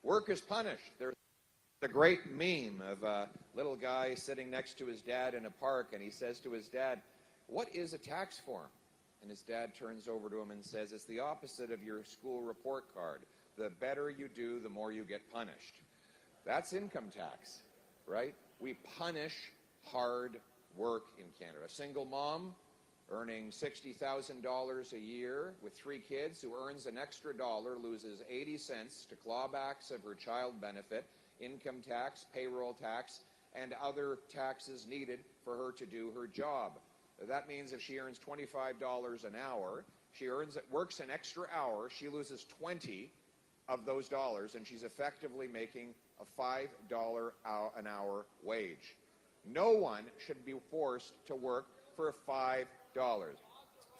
Work is punished. There's The great meme of a little guy sitting next to his dad in a park, and he says to his dad, "What is a tax form?" And his dad turns over to him and says, "It's the opposite of your school report card. The better you do, the more you get punished." That's income tax, right? We punish hard work in Canada. A single mom earning $60,000 a year with 3 kids who earns an extra dollar loses 80 cents to clawbacks of her child benefit, income tax, payroll tax, and other taxes needed for her to do her job. That means if she earns $25 an hour, works an extra hour, she loses 20 of those dollars, and she's effectively making a $5 an hour wage. No one should be forced to work for $5.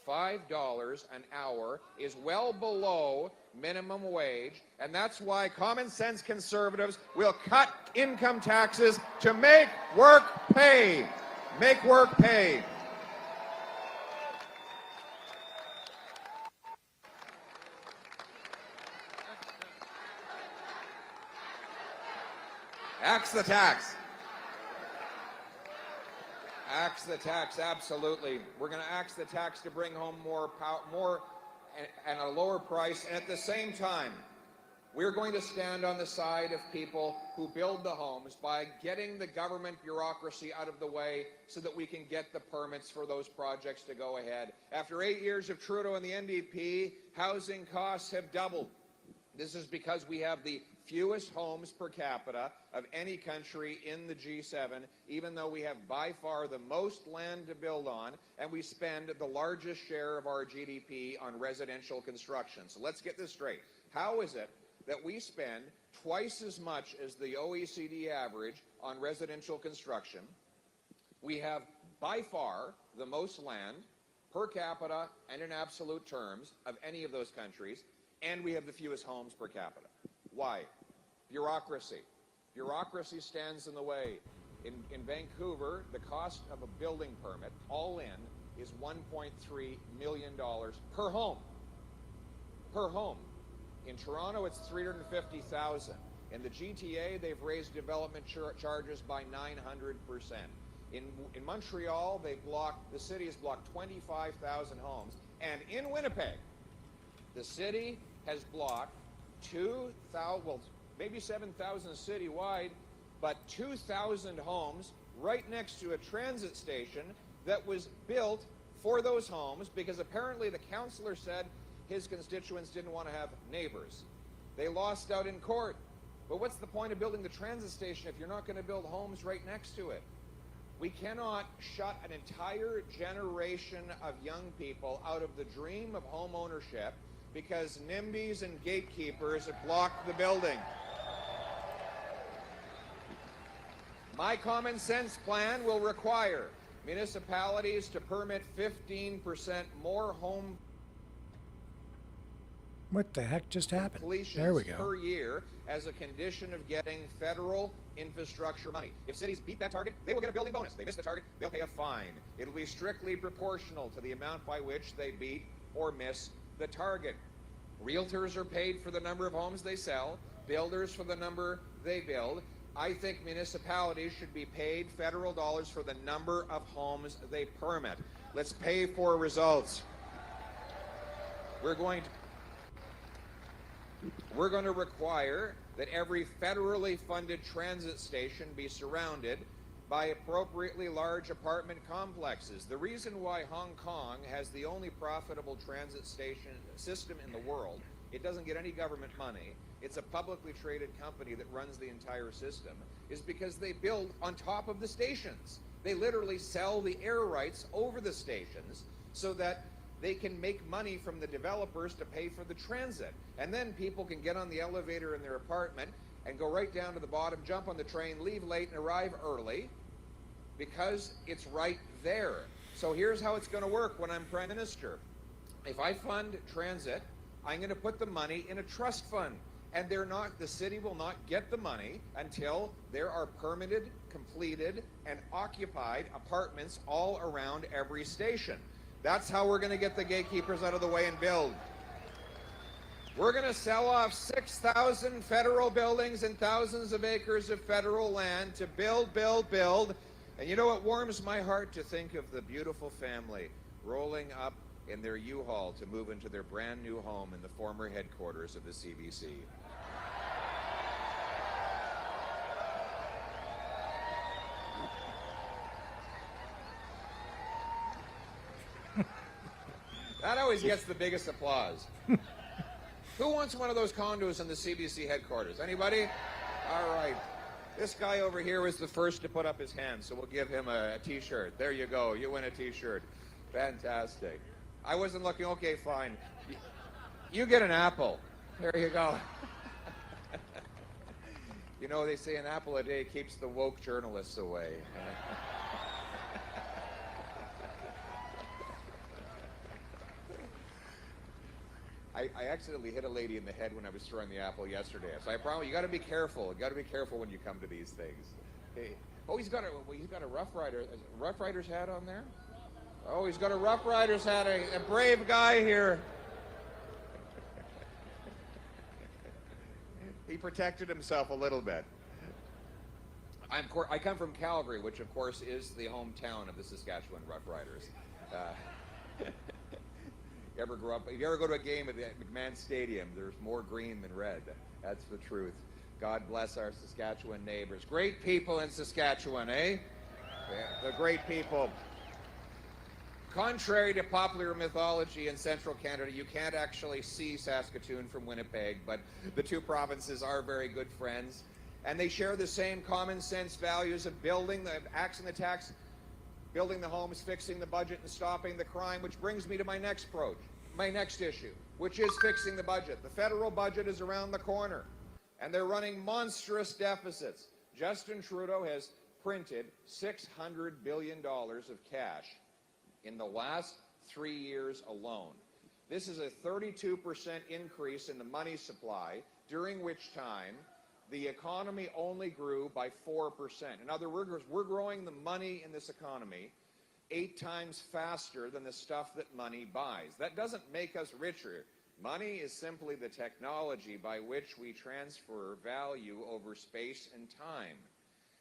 $5 an hour is well below minimum wage, and that's why common sense conservatives will cut income taxes to make work pay. Make work pay. Axe the tax. Axe the tax, absolutely. We're going to axe the tax to bring home more and a lower price. And at the same time, we're going to stand on the side of people who build the homes by getting the government bureaucracy out of the way so that we can get the permits for those projects to go ahead. After 8 years of Trudeau and the NDP, housing costs have doubled. This is because we have the fewest homes per capita of any country in the G7, even though we have by far the most land to build on, and we spend the largest share of our GDP on residential construction. So let's get this straight. How is it that we spend twice as much as the OECD average on residential construction? We have by far the most land per capita and in absolute terms of any of those countries, and we have the fewest homes per capita. Why? Bureaucracy. Bureaucracy stands in the way. In Vancouver, the cost of a building permit, all in, is $1.3 million per home. Per home. In Toronto, it's $350,000. In the GTA, they've raised development charges by 900%. In Montreal, the city has blocked 25,000 homes. And in Winnipeg, the city has blocked 2,000, well, maybe 7,000 citywide, but 2,000 homes right next to a transit station that was built for those homes because apparently the councillor said his constituents didn't want to have neighbors. They lost out in court. But what's the point of building the transit station if you're not going to build homes right next to it? We cannot shut an entire generation of young people out of the dream of home ownership because NIMBYs and gatekeepers have blocked the building. My common sense plan will require municipalities to permit 15% more home What the heck just happened? completions There we go. per year as a condition of getting federal infrastructure money. If cities beat that target, they will get a building bonus. They miss the target, they'll pay a fine. It'll be strictly proportional to the amount by which they beat or miss the target. Realtors are paid for the number of homes they sell, builders for the number they build. I think municipalities should be paid federal dollars for the number of homes they permit. Let's pay for results. We're going to require that every federally funded transit station be surrounded by appropriately large apartment complexes. The reason why Hong Kong has the only profitable transit station system in the world, it doesn't get any government money, it's a publicly traded company that runs the entire system, is because they build on top of the stations. They literally sell the air rights over the stations so that they can make money from the developers to pay for the transit. And then people can get on the elevator in their apartment and go right down to the bottom, jump on the train, leave late and arrive early because it's right there. So here's how it's going to work when I'm Prime Minister. If I fund transit, I'm going to put the money in a trust fund. And the city will not get the money until there are permitted, completed, and occupied apartments all around every station. That's how we're going to get the gatekeepers out of the way and build. We're going to sell off 6,000 federal buildings and thousands of acres of federal land to build, build, build. And you know, it warms my heart to think of the beautiful family rolling up in their U-Haul to move into their brand new home in the former headquarters of the CBC. That always gets the biggest applause. Who wants one of those condos in the CBC headquarters? Anybody? All right. This guy over here was the first to put up his hand, so we'll give him a t-shirt. There you go. You win a t-shirt. Fantastic. I wasn't looking. Okay, fine. You get an apple. There you go. You know, they say an apple a day keeps the woke journalists away. I accidentally hit a lady in the head when I was throwing the apple yesterday. So I promise you got to be careful. You got to be careful when you come to these things. Hey. Oh, he's got a Rough Rider's hat on there. Oh, he's got a Rough Rider's hat. A brave guy here. He protected himself a little bit. I come from Calgary, which of course is the hometown of the Saskatchewan Rough Riders. If you ever go to a game at the McMahon Stadium, there's more green than red. That's the truth. God bless our Saskatchewan neighbors. Great people in Saskatchewan, eh? Yeah, they're great people. Contrary to popular mythology in central Canada, you can't actually see Saskatoon from Winnipeg, but the two provinces are very good friends, and they share the same common sense values of building, the axing the tax, building the homes, fixing the budget, and stopping the crime, which brings me to my next issue, which is fixing the budget. The federal budget is around the corner, and they're running monstrous deficits. Justin Trudeau has printed $600 billion of cash in the last 3 years alone. This is a 32% increase in the money supply, during which time the economy only grew by 4%. In other words, we're growing the money in this economy 8 times faster than the stuff that money buys. That doesn't make us richer. Money is simply the technology by which we transfer value over space and time.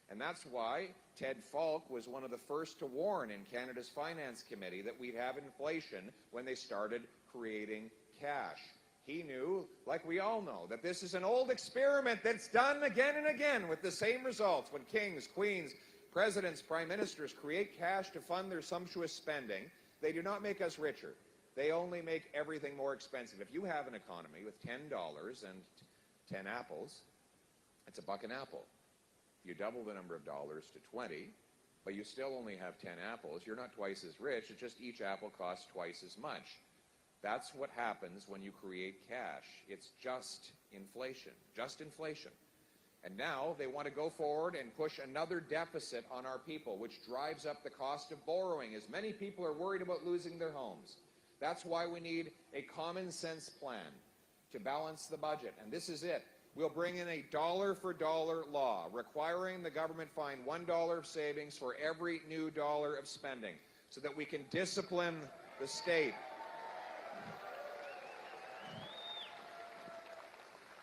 And that's why Ted Falk was one of the first to warn in Canada's Finance Committee that we'd have inflation when they started creating cash. He knew, like we all know, that this is an old experiment that's done again and again with the same results. When kings, queens, presidents, prime ministers create cash to fund their sumptuous spending, they do not make us richer. They only make everything more expensive. If you have an economy with $10 and 10 apples, it's $1 an apple. If you double the number of dollars to 20, but you still only have 10 apples, you're not twice as rich. It's just each apple costs twice as much. That's what happens when you create cash. It's just inflation, And now they want to go forward and push another deficit on our people, which drives up the cost of borrowing, as many people are worried about losing their homes. That's why we need a common sense plan to balance the budget, and this is it. We'll bring in a dollar-for-dollar law, requiring the government find $1 of savings for every new dollar of spending, so that we can discipline the state.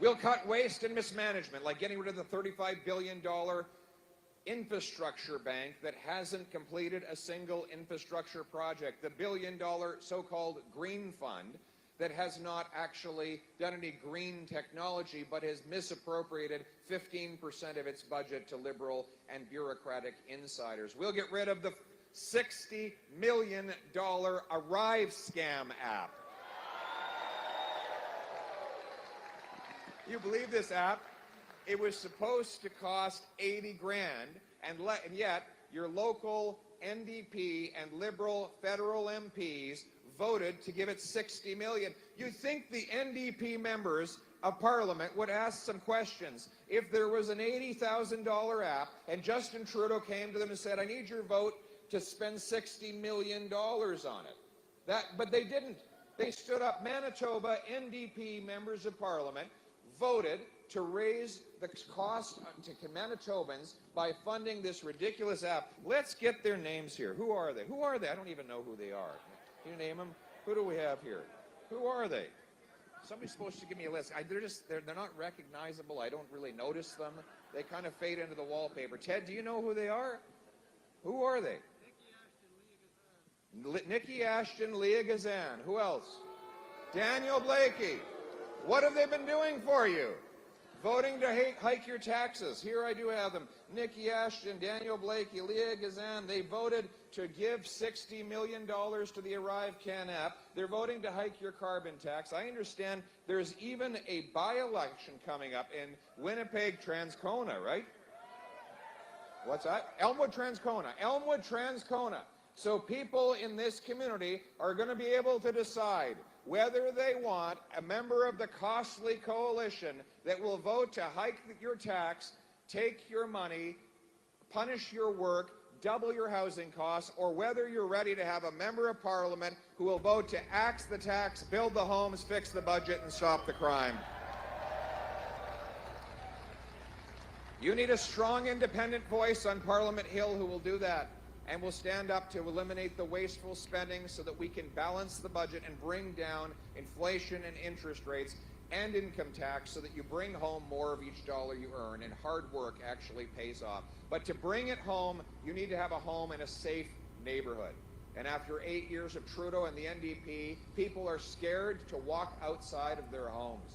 We'll cut waste and mismanagement, like getting rid of the $35 billion infrastructure bank that hasn't completed a single infrastructure project, the $1 billion so-called green fund that has not actually done any green technology but has misappropriated 15% of its budget to liberal and bureaucratic insiders. We'll get rid of the $60 million Arrive scam app. You believe this app? It was supposed to cost 80 grand, and yet your local NDP and Liberal federal MPs voted to give it $60 million. You'd think the NDP members of Parliament would ask some questions. If there was an $80,000 app and Justin Trudeau came to them and said, I need your vote to spend $60 million on it. But they didn't. They stood up. Manitoba NDP members of Parliament voted to raise the cost to Manitobans by funding this ridiculous app. Let's get their names here. Who are they? Who are they? I don't even know who they are. Can you name them? Who do we have here? Who are they? Somebody's supposed to give me a list. They're not recognizable. I don't really notice them. They kind of fade into the wallpaper. Ted, do you know who they are? Who are they? Nikki Ashton, Leah Gazan. Who else? Daniel Blakey. What have they been doing for you? Voting to hike your taxes. Here I do have them. Nikki Ashton, Daniel Blakey, Leah Gazan. They voted to give $60 million to the Arrive Can app. They're voting to hike your carbon tax. I understand there's even a by-election coming up in Winnipeg, Transcona, right? What's that? Elmwood, Transcona. Elmwood, Transcona. So people in this community are going to be able to decide whether they want a member of the costly coalition that will vote to hike your tax, take your money, punish your work, double your housing costs, or whether you're ready to have a member of parliament who will vote to axe the tax, build the homes, fix the budget, and stop the crime. You need a strong independent voice on Parliament Hill who will do that and will stand up to eliminate the wasteful spending so that we can balance the budget and bring down inflation and interest rates and income tax so that you bring home more of each dollar you earn and hard work actually pays off. But to bring it home, you need to have a home in a safe neighborhood. And after 8 years of Trudeau and the NDP, people are scared to walk outside of their homes.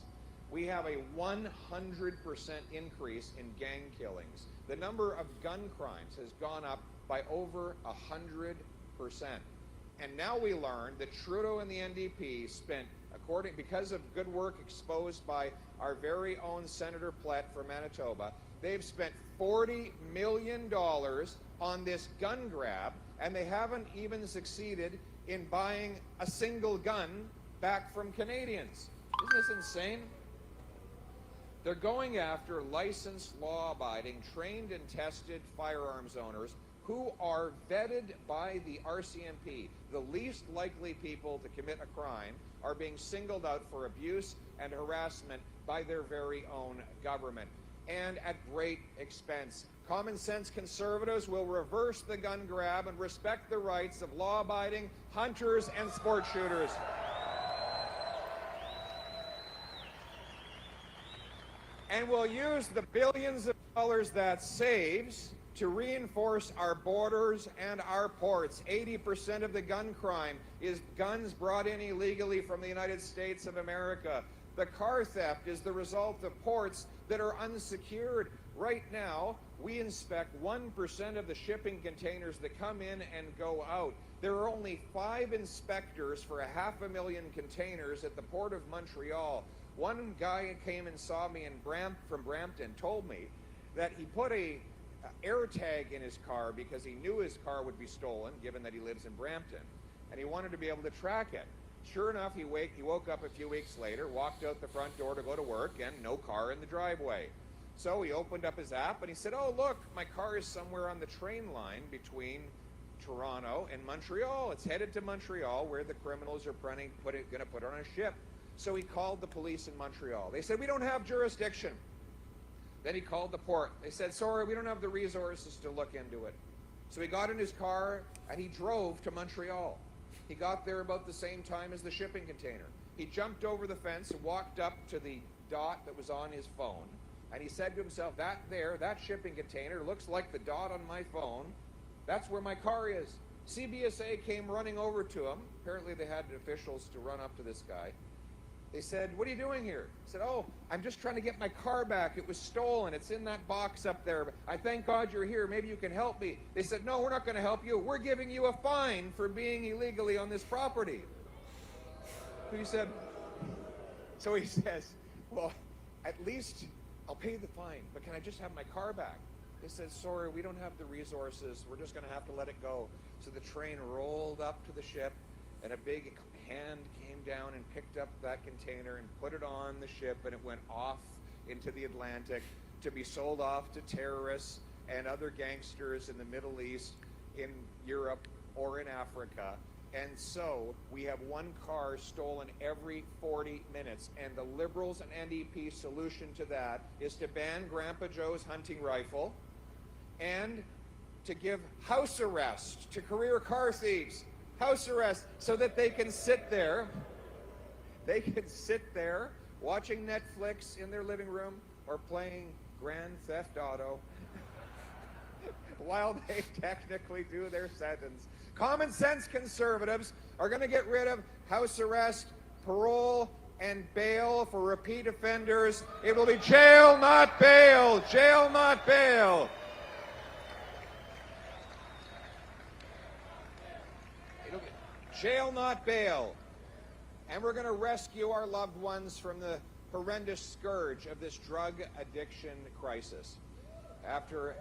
We have a 100% increase in gang killings. The number of gun crimes has gone up by over 100%. And now we learn that Trudeau and the NDP spent, because of good work exposed by our very own Senator Plett for Manitoba, they've spent $40 million on this gun grab, and they haven't even succeeded in buying a single gun back from Canadians. Isn't this insane? They're going after licensed, law-abiding, trained and tested firearms owners who are vetted by the RCMP. The least likely people to commit a crime are being singled out for abuse and harassment by their very own government, and at great expense. Common sense conservatives will reverse the gun grab and respect the rights of law-abiding hunters and sport shooters. And we'll use the billions of dollars that saves to reinforce our borders and our ports. 80% of the gun crime is guns brought in illegally from the United States of America. The car theft is the result of ports that are unsecured. Right now, we inspect 1% of the shipping containers that come in and go out. There are only 5 inspectors for 500,000 containers at the Port of Montreal. One guy came and saw me from Brampton, told me that he put a air tag in his car because he knew his car would be stolen, given that he lives in Brampton, and he wanted to be able to track it. Sure enough, he woke up a few weeks later, walked out the front door to go to work, and no car in the driveway. So he opened up his app and he said, oh, look, my car is somewhere on the train line between Toronto and Montreal. It's headed to Montreal, where the criminals are going to put it on a ship. So he called the police in Montreal. They said, we don't have jurisdiction. Then he called the port. They said, sorry, we don't have the resources to look into it. So he got in his car and he drove to Montreal. He got there about the same time as the shipping container. He jumped over the fence and walked up to the dot that was on his phone. And he said to himself, that shipping container looks like the dot on my phone. That's where my car is. CBSA came running over to him. Apparently they had officials to run up to this guy. They said, what are you doing here? He said, oh, I'm just trying to get my car back. It was stolen. It's in that box up there. I thank God you're here. Maybe you can help me. They said, no, we're not going to help you. We're giving you a fine for being illegally on this property. So he says, well, at least I'll pay the fine, but can I just have my car back? They said, sorry, we don't have the resources. We're just going to have to let it go. So the train rolled up to the ship, and a big hand came down and picked up that container and put it on the ship, and it went off into the Atlantic to be sold off to terrorists and other gangsters in the Middle East, in Europe, or in Africa. And so we have one car stolen every 40 minutes. And the Liberals and NDP solution to that is to ban Grandpa Joe's hunting rifle and to give house arrest to career car thieves. House arrest so that they can sit there They can sit there watching Netflix in their living room or playing Grand Theft Auto while they technically do their sentence. Common sense conservatives are going to get rid of house arrest, parole, and bail for repeat offenders. It will be jail, not bail. Jail, not bail. It'll be jail, not bail. And we're going to rescue our loved ones from the horrendous scourge of this drug addiction crisis. After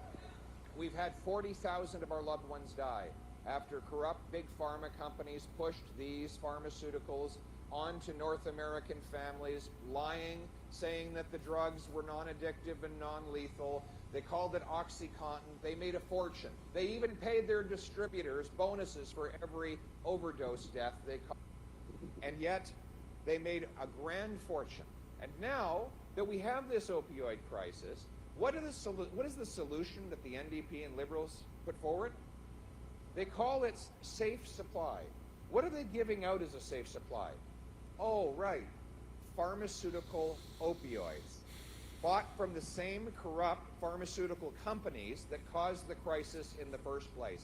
we've had 40,000 of our loved ones die, after corrupt big pharma companies pushed these pharmaceuticals onto North American families, lying, saying that the drugs were non-addictive and non-lethal. They called it OxyContin. They made a fortune. They even paid their distributors bonuses for every overdose death they caused. And yet, they made a grand fortune. And now that we have this opioid crisis, what is the solution that the NDP and Liberals put forward? They call it safe supply. What are they giving out as a safe supply? Oh, right, pharmaceutical opioids, bought from the same corrupt pharmaceutical companies that caused the crisis in the first place.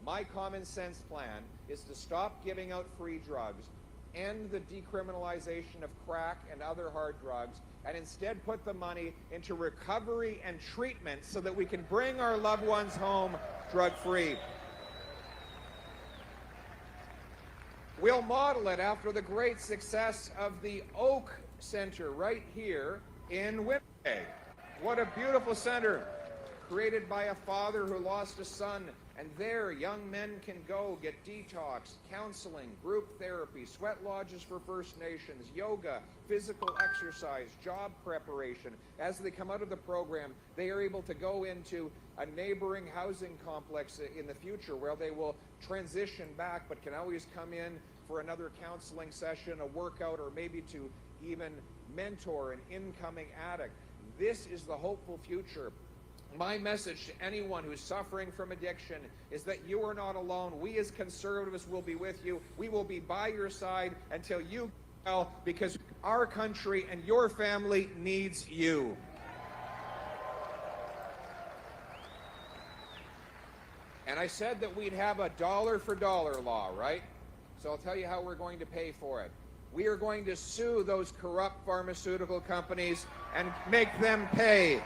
My common sense plan is to stop giving out free drugs, end the decriminalization of crack and other hard drugs, and instead put the money into recovery and treatment so that we can bring our loved ones home drug-free. We'll model it after the great success of the Oak Center right here in Winnipeg. What a beautiful center, created by a father who lost a son. And there, young men can go get detox, counseling, group therapy, sweat lodges for First Nations, yoga, physical exercise, job preparation. As they come out of the program, they are able to go into a neighboring housing complex in the future where they will transition back, but can always come in for another counseling session, a workout, or maybe to even mentor an incoming addict. This is the hopeful future. My message to anyone who's suffering from addiction is that you are not alone. We as conservatives will be with you. We will be by your side until you get well, because our country and your family needs you. And I said that we'd have a dollar for dollar law, right? So I'll tell you how we're going to pay for it. We are going to sue those corrupt pharmaceutical companies and make them pay.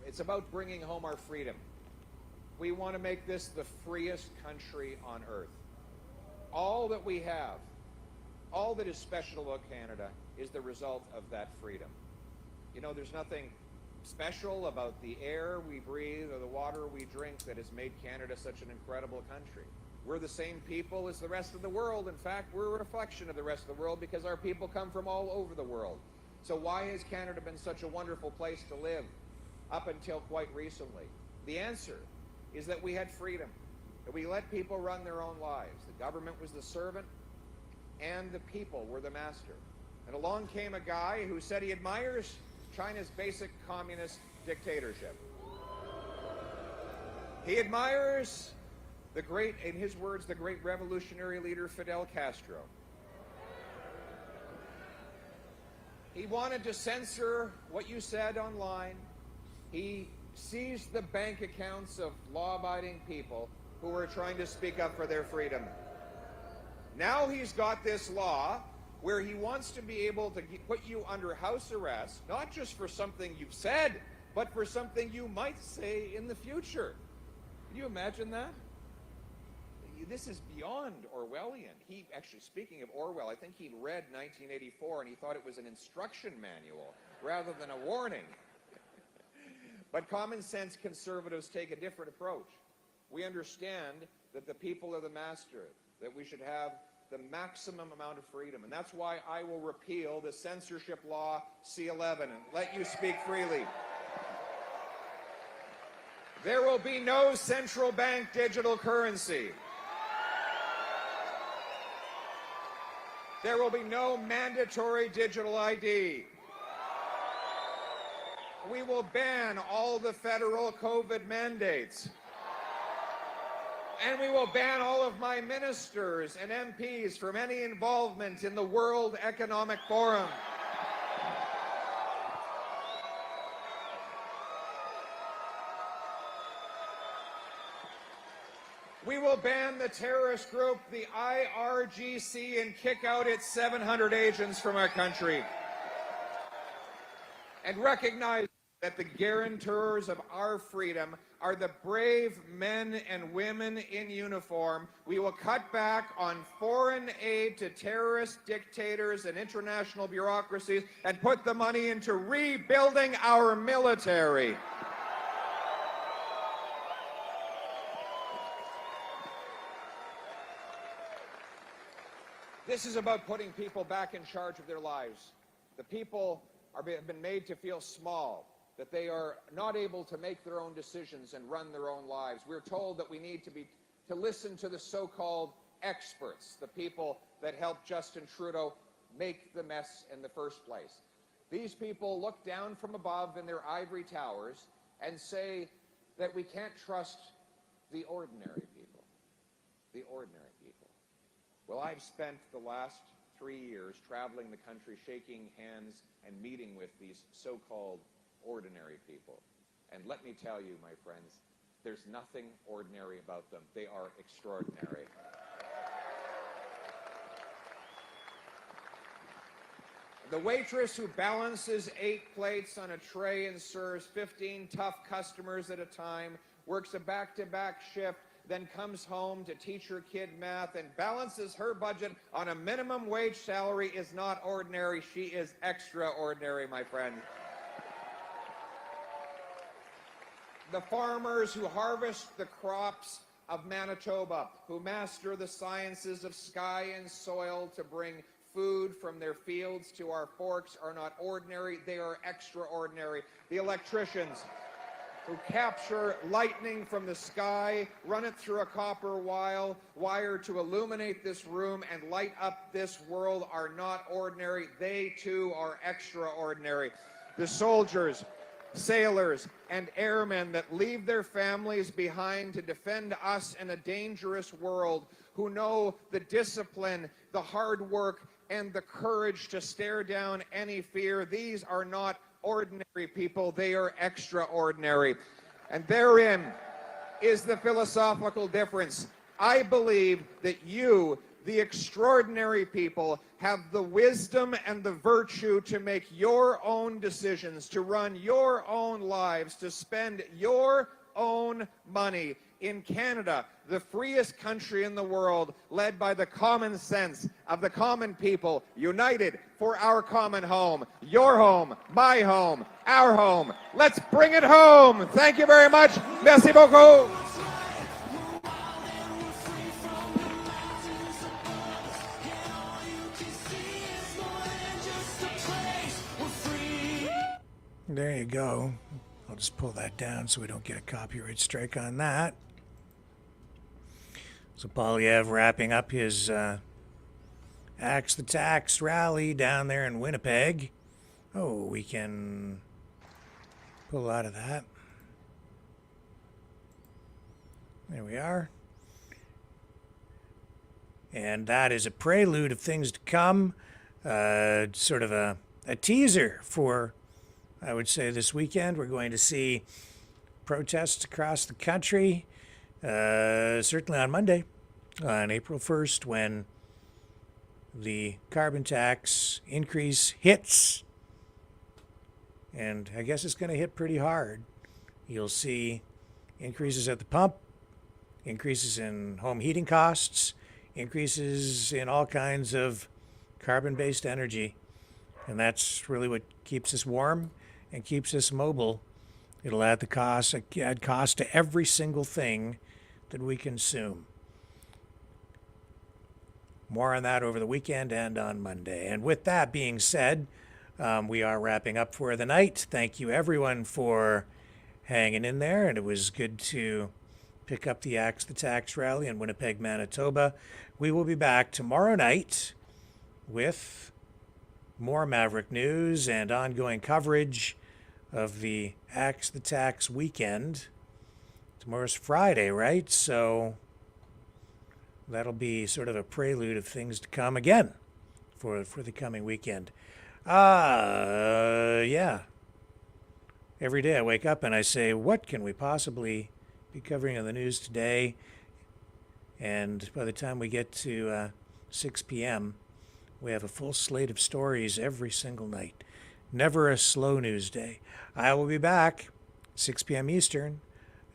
It's about bringing home our freedom. We want to make this the freest country on earth. All that we have, all that is special about Canada is the result of that freedom. You know, there's nothing special about the air we breathe or the water we drink that has made Canada such an incredible country. We're the same people as the rest of the world. In fact, we're a reflection of the rest of the world because our people come from all over the world. So why has Canada been such a wonderful place to live up until quite recently? The answer is that we had freedom, that we let people run their own lives. The government was the servant and the people were the master. And along came a guy who said he admires China's basic communist dictatorship. He admires the great, in his words, the great revolutionary leader Fidel Castro. He wanted to censor what you said online. He seized the bank accounts of law-abiding people who were trying to speak up for their freedom. Now he's got this law where he wants to be able to put you under house arrest, not just for something you've said, but for something you might say in the future. Can you imagine that? This is beyond Orwellian. He, actually, speaking of Orwell, I think he'd read 1984 and he thought it was an instruction manual rather than a warning. But common sense conservatives take a different approach. We understand that the people are the master, that we should have the maximum amount of freedom. And that's why I will repeal the censorship law C-11 and let you speak freely. There will be no central bank digital currency. There will be no mandatory digital ID. We will ban all the federal COVID mandates. And we will ban all of my ministers and MPs from any involvement in the World Economic Forum. We will ban the terrorist group, the IRGC, and kick out its 700 agents from our country. And recognize that the guarantors of our freedom are the brave men and women in uniform. We will cut back on foreign aid to terrorist dictators and international bureaucracies and put the money into rebuilding our military. This is about putting people back in charge of their lives. The people have been made to feel small, that they are not able to make their own decisions and run their own lives. We're told that we need to listen to the so-called experts, the people that helped Justin Trudeau make the mess in the first place. These people look down from above in their ivory towers and say that we can't trust the ordinary people. The ordinary people. Well, I've spent the last 3 years traveling the country, shaking hands and meeting with these so-called ordinary people. And let me tell you, my friends, there's nothing ordinary about them. They are extraordinary. The waitress who balances 8 plates on a tray and serves 15 tough customers at a time, works a back-to-back shift, then comes home to teach her kid math and balances her budget on a minimum wage salary is not ordinary. She is extraordinary, my friend. The farmers who harvest the crops of Manitoba, who master the sciences of sky and soil to bring food from their fields to our forks are not ordinary, they are extraordinary. The electricians who capture lightning from the sky, run it through a copper wire to illuminate this room and light up this world are not ordinary. They too are extraordinary. The soldiers, sailors, and airmen that leave their families behind to defend us in a dangerous world, who know the discipline, the hard work, and the courage to stare down any fear. These are not ordinary people, they are extraordinary. And therein is the philosophical difference. I believe that you, the extraordinary people, have the wisdom and the virtue to make your own decisions, to run your own lives, to spend your own money. In Canada, the freest country in the world, led by the common sense of the common people, united for our common home. Your home, my home, our home. Let's bring it home. Thank you very much. Merci beaucoup. There you go. I'll just pull that down so we don't get a copyright strike on that. So Poilievre wrapping up his Axe the Tax rally down there in Winnipeg. Oh, we can pull out of that. There we are. And that is a prelude of things to come. Sort of a teaser for, I would say, this weekend. We're going to see protests across the country. Certainly on Monday, on April 1st, when the carbon tax increase hits. And I guess it's going to hit pretty hard. You'll see increases at the pump, increases in home heating costs, increases in all kinds of carbon-based energy. And that's really what keeps us warm and keeps us mobile. It'll add cost to every single thing that we consume. More on that over the weekend and on Monday. And with that being said, we are wrapping up for the night. Thank you everyone for hanging in there, and it was good to pick up the Axe the Tax rally in Winnipeg, Manitoba. We will be back tomorrow night with more Maverick news and ongoing coverage of the Axe the Tax weekend. Tomorrow's Friday, right? So that'll be sort of a prelude of things to come again for the coming weekend. Yeah. Every day I wake up and I say, what can we possibly be covering in the news today? And by the time we get to 6 p.m., we have a full slate of stories every single night. Never a slow news day. I will be back 6 p.m. Eastern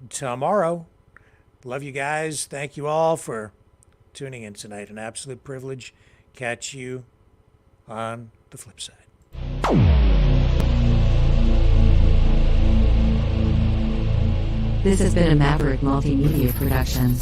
tomorrow. Love you guys. Thank you all for tuning in tonight. An absolute privilege. Catch you on the flip side. This has been a Maverick Multimedia production.